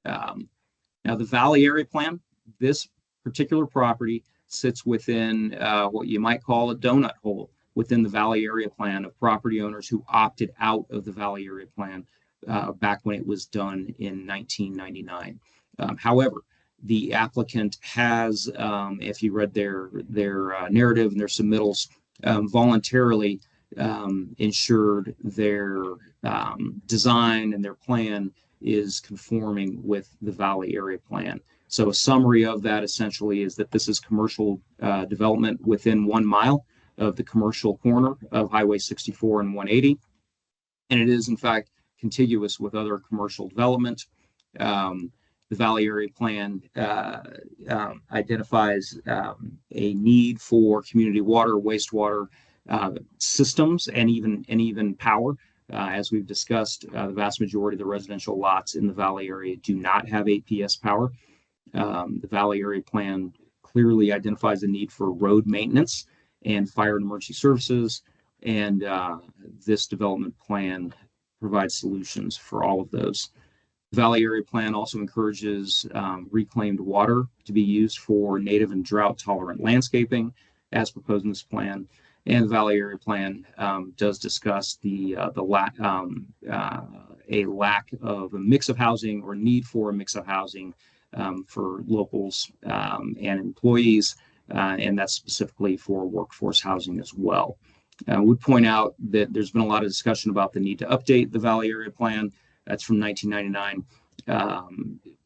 Now, the Valley Area Plan, this particular property sits within what you might call a donut hole within the Valley Area Plan of property owners who opted out of the Valley Area Plan back when it was done in 1999. However, the applicant has, if you read their narrative and their submittals, voluntarily ensured their design and their plan is conforming with the Valley Area Plan. So a summary of that essentially is that this is commercial development within 1 mile of the commercial corner of Highway 64 and 180. And it is in fact contiguous with other commercial development. The Valley Area Plan identifies a need for community water, wastewater systems, and even power. As we've discussed, the vast majority of the residential lots in the Valley area do not have APS power. The Valley Area Plan clearly identifies the need for road maintenance and fire and emergency services, and this development plan provides solutions for all of those. The Valley Area Plan also encourages reclaimed water to be used for native and drought-tolerant landscaping, as proposed in this plan. And the Valley Area Plan does discuss a lack of a mix of housing or need for a mix of housing for locals and employees, and that's specifically for workforce housing as well. I would point out that there's been a lot of discussion about the need to update the Valley Area Plan. That's from 1999.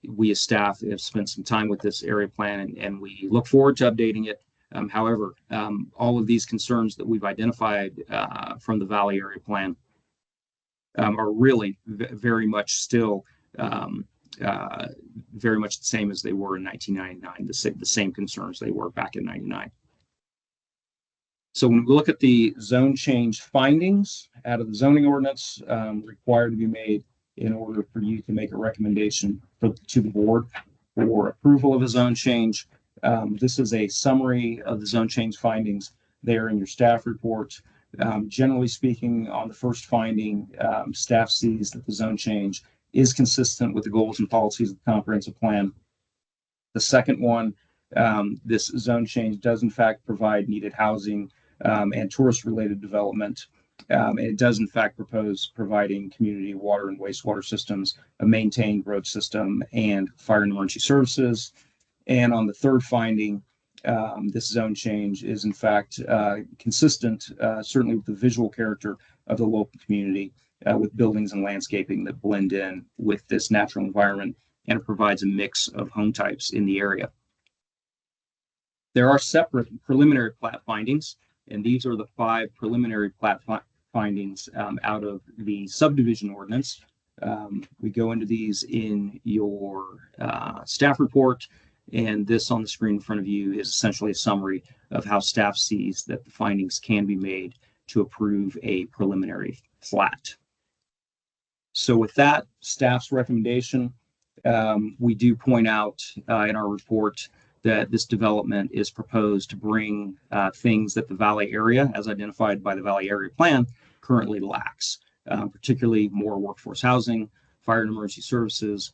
We as staff have spent some time with this area plan and we look forward to updating it. However, all of these concerns that we've identified from the Valley Area Plan are really very much still very much the same as they were in 1999, the same concerns they were back in 99. So when we look at the zone change findings out of the zoning ordinance required to be made in order for you to make a recommendation to the board for approval of a zone change, this is a summary of the zone change findings there in your staff report. Generally speaking, on the first finding, staff sees that the zone change is consistent with the goals and policies of the comprehensive plan. The second one, this zone change does in fact provide needed housing and tourist-related development. And it does in fact propose providing community water and wastewater systems, a maintained road system, and fire and emergency services. And on the third finding, this zone change is in fact consistent, certainly with the visual character of the local community, with buildings and landscaping that blend in with this natural environment, and it provides a mix of home types in the area. There are separate preliminary plat findings, and these are the 5 preliminary plat findings out of the subdivision ordinance. We go into these in your staff report, and this on the screen in front of you is essentially a summary of how staff sees that the findings can be made to approve a preliminary plat. So with that, staff's recommendation, we do point out in our report that this development is proposed to bring things that the Valley area, as identified by the Valley Area Plan, currently lacks, particularly more workforce housing, fire and emergency services,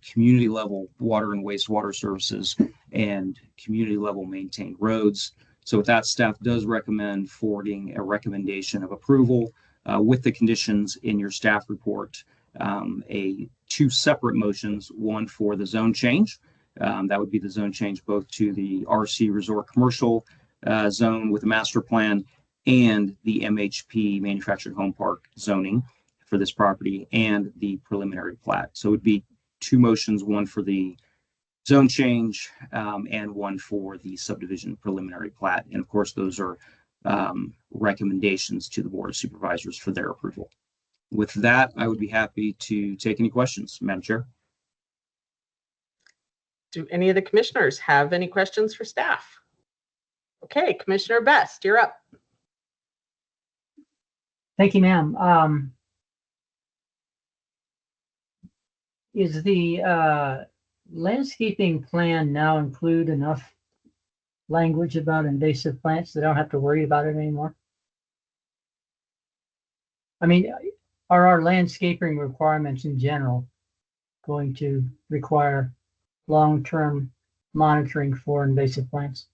community level water and wastewater services, and community level maintained roads. So with that, staff does recommend forwarding a recommendation of approval with the conditions in your staff report, 2 separate motions, one for the zone change. That would be the zone change both to the RC Resort Commercial zone with a master plan, and the MHP Manufactured Home Park zoning for this property, and the preliminary plat. So it would be 2 motions, one for the zone change and one for the subdivision preliminary plat. And of course, those are recommendations to the Board of Supervisors for their approval. With that, I would be happy to take any questions, Madam Chair. Do any of the commissioners have any questions for staff? Okay, Commissioner Best, you're up. Thank you, ma'am. Is the landscaping plan now include enough language about invasive plants that I don't have to worry about it anymore? I mean, are our landscaping requirements in general going to require long-term monitoring for invasive plants?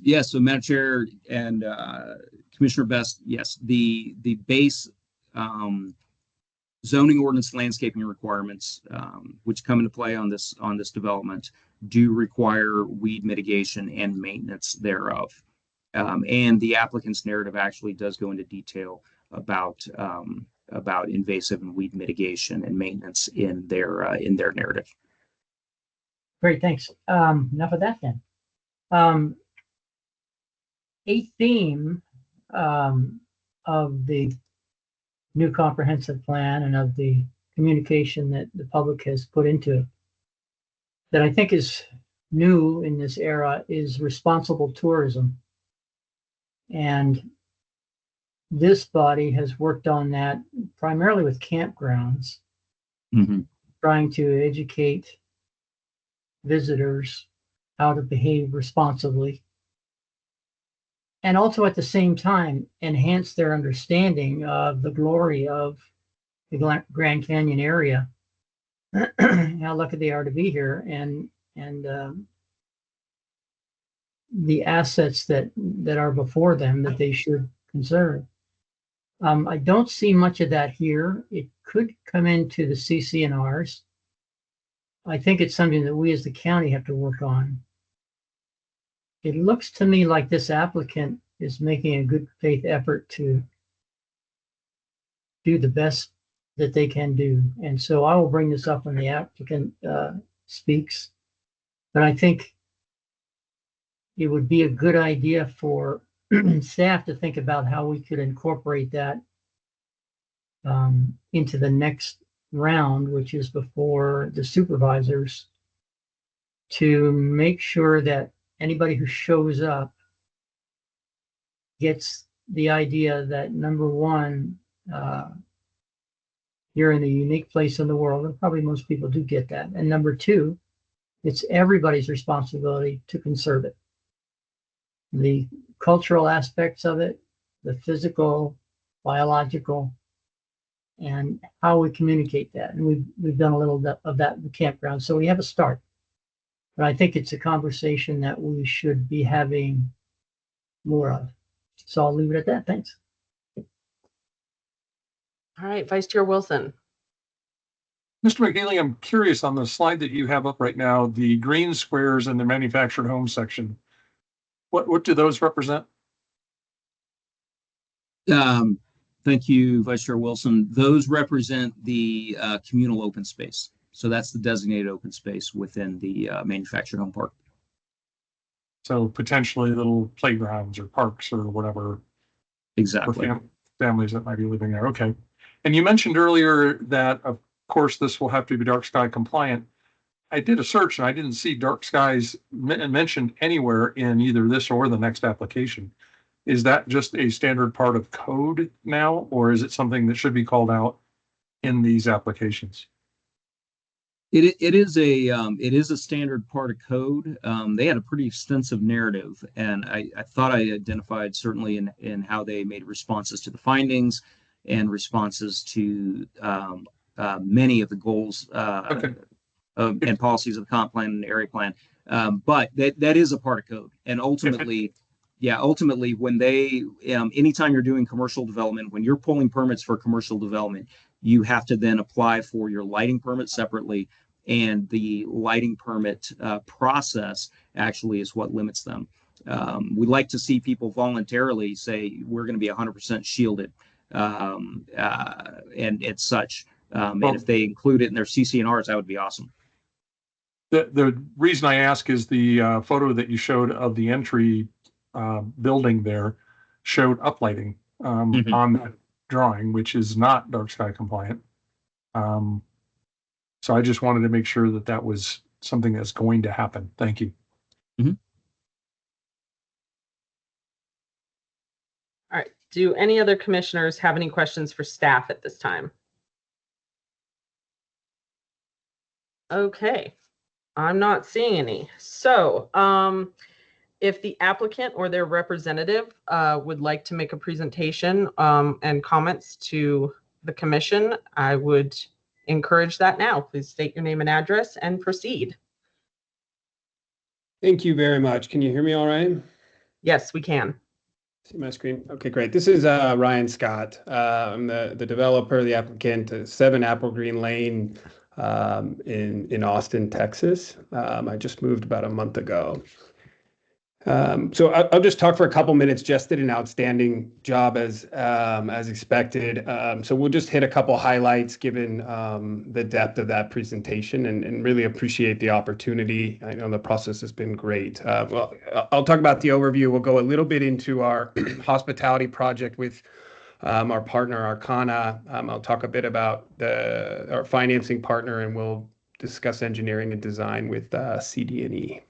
Yes, so Madam Chair and Commissioner Best, yes, the base zoning ordinance landscaping requirements, which come into play on this development, do require weed mitigation and maintenance thereof. And the applicant's narrative actually does go into detail about invasive and weed mitigation and maintenance in their narrative. Great, thanks. Enough of that then. A theme of the new comprehensive plan and of the communication that the public has put into it that I think is new in this era is responsible tourism. And this body has worked on that primarily with campgrounds, trying to educate visitors how to behave responsibly, and also at the same time enhance their understanding of the glory of the Grand Canyon area, how lucky they are to be here, and the assets that are before them that they should conserve. I don't see much of that here. It could come into the CC&Rs. I think it's something that we as the county have to work on. It looks to me like this applicant is making a good faith effort to do the best that they can do. And so I will bring this up when the applicant speaks. But I think it would be a good idea for staff to think about how we could incorporate that into the next round, which is before the supervisors, to make sure that anybody who shows up gets the idea that, number one, you're in a unique place in the world, and probably most people do get that. And number two, it's everybody's responsibility to conserve it. The cultural aspects of it, the physical, biological, and how we communicate that. And we've done a little of that in the campground, so we have a start. But I think it's a conversation that we should be having more of. So I'll leave it at that. Thanks. All right, Vice Chair Wilson. Mr. McNeely, I'm curious on the slide that you have up right now, the green squares in the manufactured home section. What do those represent? Thank you, Vice Chair Wilson. Those represent the communal open space. So that's the designated open space within the manufactured home park. So potentially little playgrounds or parks or whatever. Exactly. For families that might be living there. Okay. And you mentioned earlier that, of course, this will have to be dark sky compliant. I did a search and I didn't see dark skies mentioned anywhere in either this or the next application. Is that just a standard part of code now, or is it something that should be called out in these applications? It is a standard part of code. They had a pretty extensive narrative, and I thought I identified certainly in how they made responses to the findings and responses to many of the goals and policies of the comp plan and area plan. But that is a part of code, and ultimately. Yeah, ultimately, when they, anytime you're doing commercial development, when you're pulling permits for commercial development, you have to then apply for your lighting permit separately, and the lighting permit process actually is what limits them. We like to see people voluntarily say we're going to be 100% shielded, and such. And if they include it in their CC&Rs, that would be awesome. The reason I ask is the photo that you showed of the entry building there showed uplighting on that drawing, which is not dark sky compliant. So I just wanted to make sure that that was something that's going to happen. Thank you. All right. Do any other commissioners have any questions for staff at this time? Okay. I'm not seeing any. So, if the applicant or their representative would like to make a presentation and comments to the commission, I would encourage that now. Please state your name and address and proceed. Thank you very much. Can you hear me all right? Yes, we can. See my screen? Okay, great. This is Ryan Scott. I'm the developer, the applicant, 7 Apple Green Lane in Austin, Texas. I just moved about a month ago. So I'll just talk for a couple minutes. Jess did an outstanding job as expected. So we'll just hit a couple highlights given the depth of that presentation and really appreciate the opportunity. I know the process has been great. Well, I'll talk about the overview. We'll go a little bit into our hospitality project with our partner Arcana. I'll talk a bit about our financing partner, and we'll discuss engineering and design with CD&E.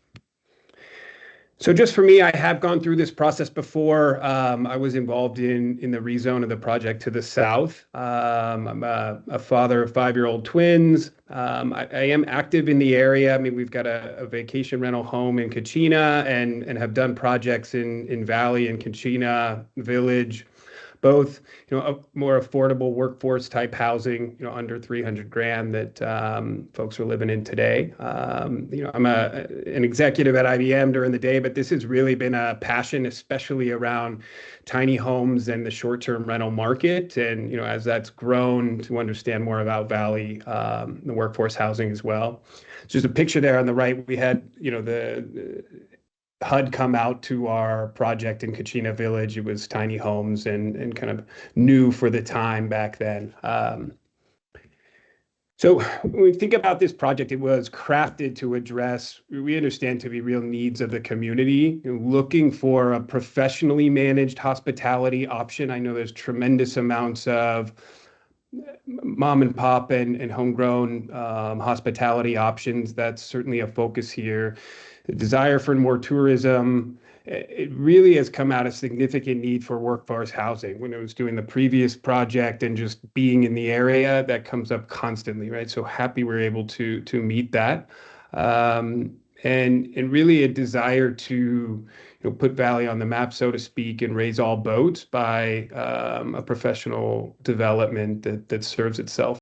So just for me, I have gone through this process before. I was involved in the rezone of the project to the south. I'm a father of 5-year-old twins. I am active in the area. I mean, we've got a vacation rental home in Kachina and have done projects in Valley and Kachina Village. Both, a more affordable workforce type housing, under 300 grand that folks are living in today. I'm an executive at IBM during the day, but this has really been a passion, especially around tiny homes and the short-term rental market. And, as that's grown to understand more about Valley, the workforce housing as well. So there's a picture there on the right. We had, the HUD come out to our project in Kachina Village. It was tiny homes and kind of new for the time back then. So when we think about this project, it was crafted to address, we understand to be real needs of the community, looking for a professionally managed hospitality option. I know there's tremendous amounts of mom and pop and homegrown hospitality options. That's certainly a focus here. The desire for more tourism, it really has come out of significant need for workforce housing. When I was doing the previous project and just being in the area, that comes up constantly, right? So happy we're able to meet that. And really a desire to put Valley on the map, so to speak, and raise all boats by a professional development that serves itself